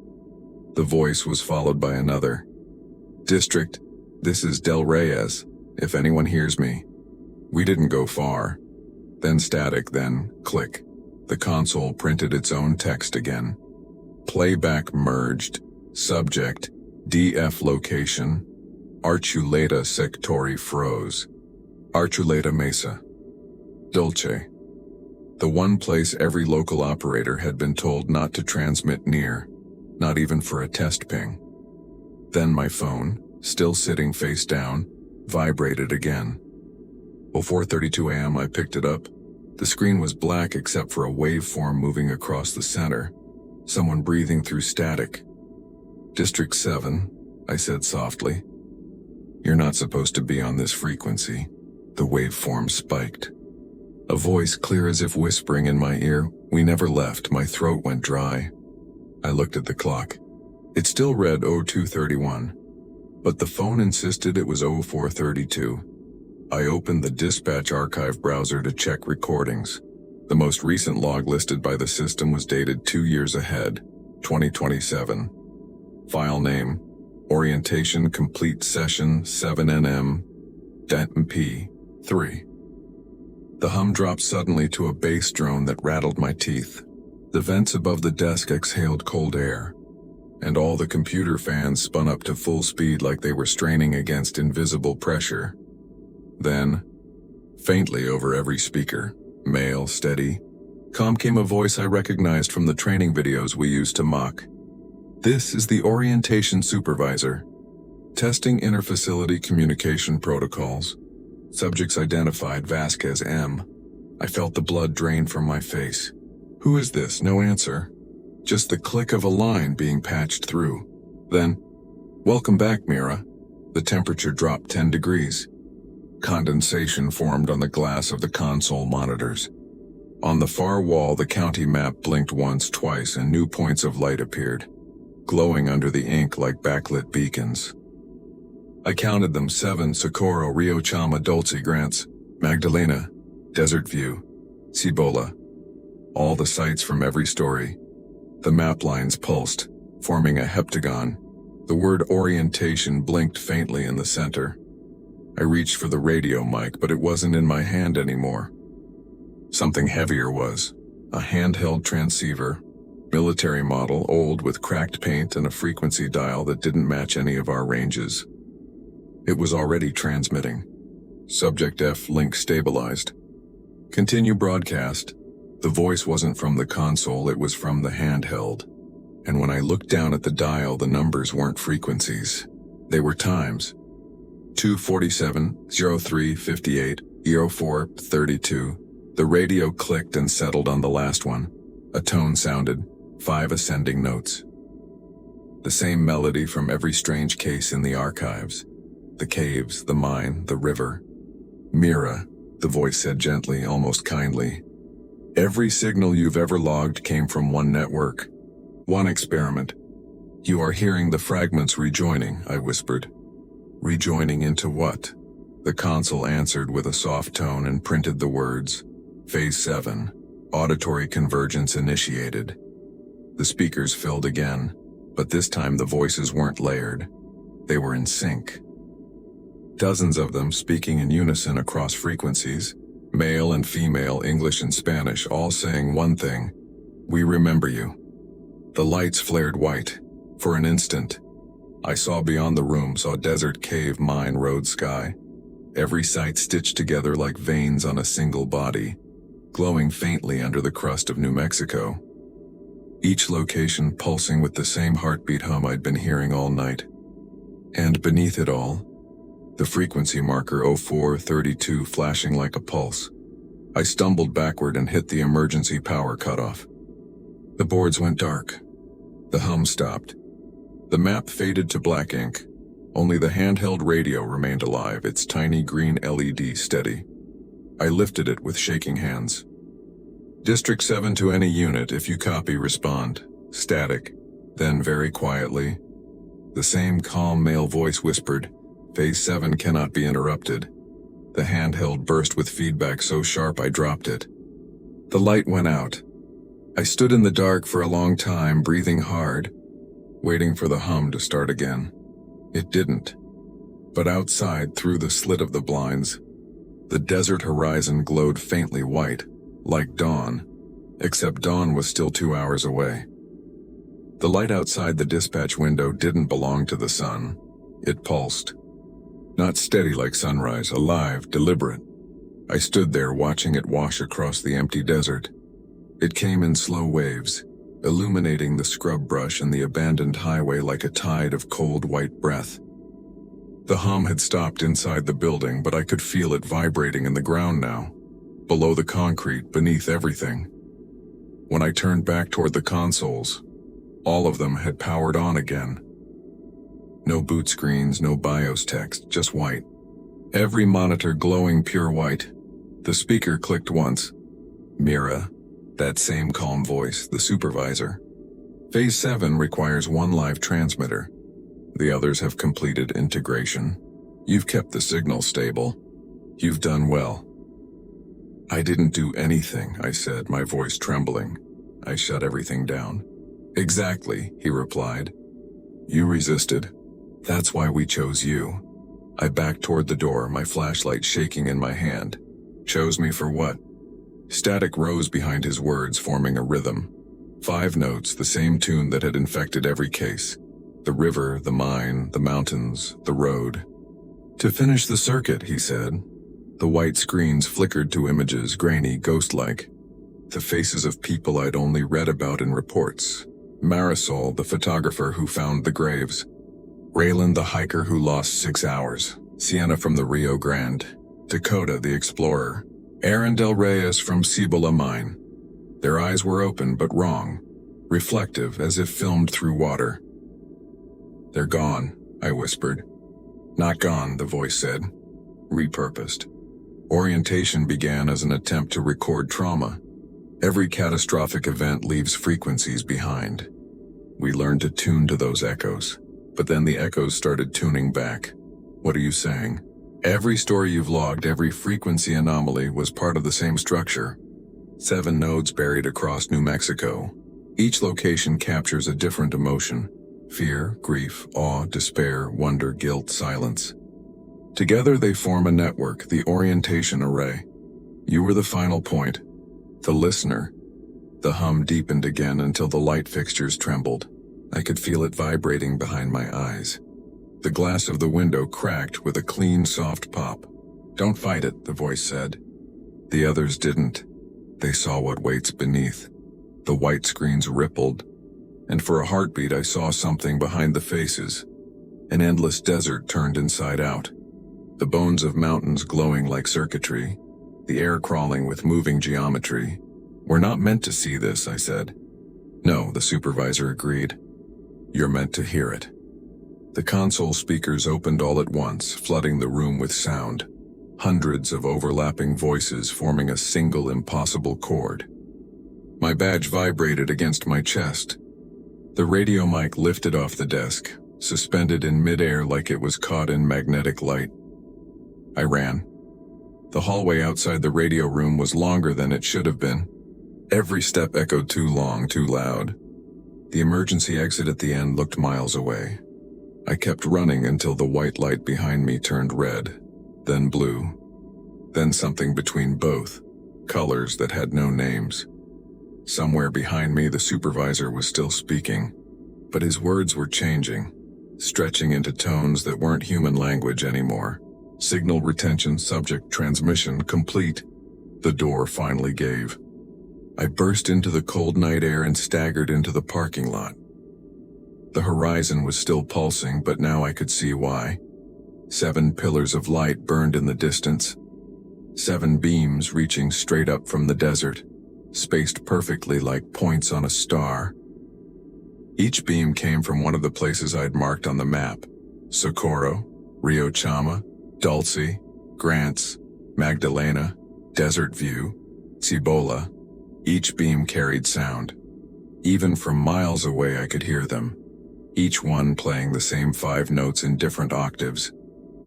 Speaker 1: The voice was followed by another. "District, this is Del Reyes, if anyone hears me." We didn't go far. Then static, then click. The console printed its own text again. Playback merged. Subject, DF location. Archuleta sectori froze. Archuleta Mesa. Dulce. The one place every local operator had been told not to transmit near, not even for a test ping. Then my phone, still sitting face down, vibrated again. 04:32 a.m. I picked it up. The screen was black except for a waveform moving across the center, someone breathing through static. "District 7, I said softly. "You're not supposed to be on this frequency." The waveform spiked. A voice clear as if whispering in my ear. We never left. My throat went dry. I looked at the clock. It still read 02:31, but the phone insisted it was 04:32. I opened the dispatch archive browser to check recordings. The most recent log listed by the system was dated 2 years ahead, 2027. File name, Orientation Complete Session 7NM, DATMP 3. The hum dropped suddenly to a bass drone that rattled my teeth. The vents above the desk exhaled cold air, and all the computer fans spun up to full speed like they were straining against invisible pressure. Then, faintly over every speaker, male, steady, calm, came a voice I recognized from the training videos we used to mock. "This is the orientation supervisor. Testing interfacility communication protocols. Subjects identified Vasquez M." I felt the blood drain from my face. "Who is this?" No answer. Just the click of a line being patched through. Then, "Welcome back, Mira." The temperature dropped 10 degrees. Condensation formed on the glass of the console monitors. On the far wall, the county map blinked once, twice, and new points of light appeared, glowing under the ink like backlit beacons. I counted them: 7, Socorro, Rio Chama, Dulce, Grants, Magdalena, Desert View, Cibola. All the sites from every story. The map lines pulsed, forming a heptagon. The word orientation blinked faintly in the center. I reached for the radio mic, but it wasn't in my hand anymore. Something heavier was. A handheld transceiver, military model, old with cracked paint and a frequency dial that didn't match any of our ranges. It was already transmitting. Subject F link stabilized. Continue broadcast. The voice wasn't from the console, it was from the handheld. And when I looked down at the dial, the numbers weren't frequencies. They were times. 247, 03, 58, 04, 32. The radio clicked and settled on the last one. A tone sounded, 5 ascending notes. The same melody from every strange case in the archives. The caves, the mine, the river. "Mira," the voice said gently, almost kindly. "Every signal you've ever logged came from one network. One experiment. You are hearing the fragments rejoining," I whispered. "Rejoining into what?" The console answered with a soft tone and printed the words, "Phase 7, auditory convergence initiated." The speakers filled again, but this time the voices weren't layered. They were in sync. Dozens of them speaking in unison across frequencies, male and female, English and Spanish, all saying one thing: "We remember you." The lights flared white. For an instant, I saw beyond the room, saw desert, cave, mine, road, sky. Every site stitched together like veins on a single body, glowing faintly under the crust of New Mexico. Each location pulsing with the same heartbeat hum I'd been hearing all night. And beneath it all, the frequency marker 0432 flashing like a pulse. I stumbled backward and hit the emergency power cutoff. The boards went dark. The hum stopped. The map faded to black ink. Only the handheld radio remained alive, its tiny green LED steady. I lifted it with shaking hands. "District 7 to any unit, if you copy, respond." Static. Then very quietly, the same calm male voice whispered, "Phase 7 cannot be interrupted." The handheld burst with feedback so sharp I dropped it. The light went out. I stood in the dark for a long time, breathing hard, waiting for the hum to start again. It didn't. But outside, through the slit of the blinds, the desert horizon glowed faintly white, like dawn, except dawn was still 2 hours away. The light outside the dispatch window didn't belong to the sun. It pulsed. Not steady like sunrise, alive, deliberate. I stood there watching it wash across the empty desert. It came in slow waves, illuminating the scrub brush and the abandoned highway like a tide of cold white breath. The hum had stopped inside the building, but I could feel it vibrating in the ground now, below the concrete, beneath everything. When I turned back toward the consoles, all of them had powered on again. No boot screens, no BIOS text, just white. Every monitor glowing pure white. The speaker clicked once. Mira, that same calm voice, the supervisor. Phase 7 requires one live transmitter. The others have completed integration. You've kept the signal stable. You've done well. "I didn't do anything," I said, my voice trembling. "I shut everything down." "Exactly," he replied. "You resisted. That's why we chose you." I backed toward the door, my flashlight shaking in my hand. "Chose me for what?" Static rose behind his words, forming a rhythm. 5 notes, the same tune that had infected every case. The river, the mine, the mountains, the road. "To finish the circuit," he said. The white screens flickered to images, grainy, ghost-like. The faces of people I'd only read about in reports. Marisol, the photographer who found the graves. Raylan, the hiker who lost 6 hours. Sienna from the Rio Grande. Dakota, the explorer. Aaron Del Reyes from Cibola Mine. Their eyes were open but wrong, reflective as if filmed through water. "They're gone," I whispered. "Not gone," the voice said. "Repurposed." Orientation began as an attempt to record trauma. Every catastrophic event leaves frequencies behind. We learned to tune to those echoes, but then the echoes started tuning back. "What are you saying?" "Every story you've logged, every frequency anomaly was part of the same structure. 7 nodes buried across New Mexico. Each location captures a different emotion. Fear, grief, awe, despair, wonder, guilt, silence. Together they form a network, the orientation array. You were the final point. The listener." The hum deepened again until the light fixtures trembled. I could feel it vibrating behind my eyes. The glass of the window cracked with a clean, soft pop. "Don't fight it," the voice said. The others didn't. They saw what waits beneath. The white screens rippled, and for a heartbeat I saw something behind the faces. An endless desert turned inside out. The bones of mountains glowing like circuitry. The air crawling with moving geometry. "We're not meant to see this," I said. "No," the supervisor agreed. "You're meant to hear it." The console speakers opened all at once, flooding the room with sound. Hundreds of overlapping voices forming a single impossible chord. My badge vibrated against my chest. The radio mic lifted off the desk, suspended in midair like it was caught in magnetic light. I ran. The hallway outside the radio room was longer than it should have been. Every step echoed too long, too loud. The emergency exit at the end looked miles away. I kept running until the white light behind me turned red, then blue, then something between both, colors that had no names. Somewhere behind me, the supervisor was still speaking, but his words were changing, stretching into tones that weren't human language anymore. Signal retention subject transmission complete. The door finally gave. I burst into the cold night air and staggered into the parking lot. The horizon was still pulsing, but now I could see why. 7 pillars of light burned in the distance. 7 beams reaching straight up from the desert, spaced perfectly like points on a star. Each beam came from one of the places I'd marked on the map: Socorro, Rio Chama, Dulce, Grants, Magdalena, Desert View, Cibola. Each beam carried sound. Even from miles away I could hear them, each one playing the same 5 notes in different octaves,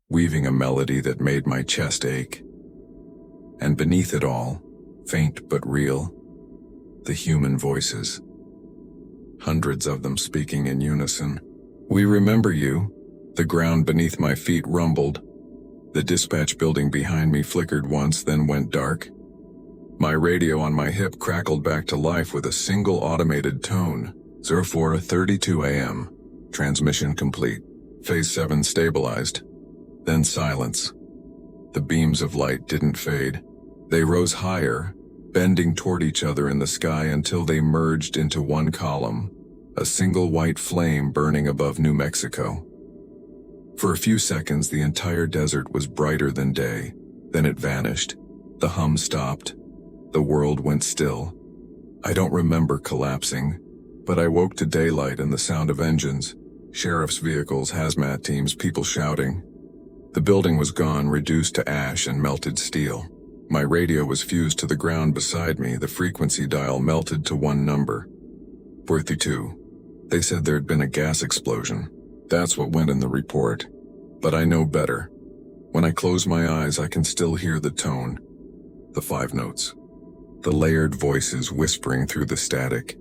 Speaker 1: weaving a melody that made my chest ache. And beneath it all, faint but real, the human voices. Hundreds of them speaking in unison. "We remember you." The ground beneath my feet rumbled. The dispatch building behind me flickered once, then went dark. My radio on my hip crackled back to life with a single automated tone. 04:32 a.m. Transmission complete. Phase 7 stabilized. Then silence. The beams of light didn't fade. They rose higher, bending toward each other in the sky until they merged into one column, a single white flame burning above New Mexico. For a few seconds, the entire desert was brighter than day. Then it vanished. The hum stopped. The world went still. I don't remember collapsing, but I woke to daylight and the sound of engines, sheriff's vehicles, hazmat teams, people shouting. The building was gone, reduced to ash and melted steel. My radio was fused to the ground beside me. The frequency dial melted to one number: 42. They said there'd been a gas explosion. That's what went in the report. But I know better. When I close my eyes, I can still hear the tone, the 5 notes, the layered voices whispering through the static.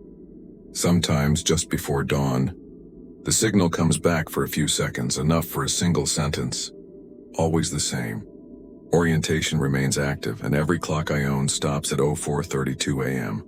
Speaker 1: Sometimes, just before dawn, the signal comes back for a few seconds, enough for a single sentence. Always the same. Orientation remains active, and every clock I own stops at 04:32 a.m.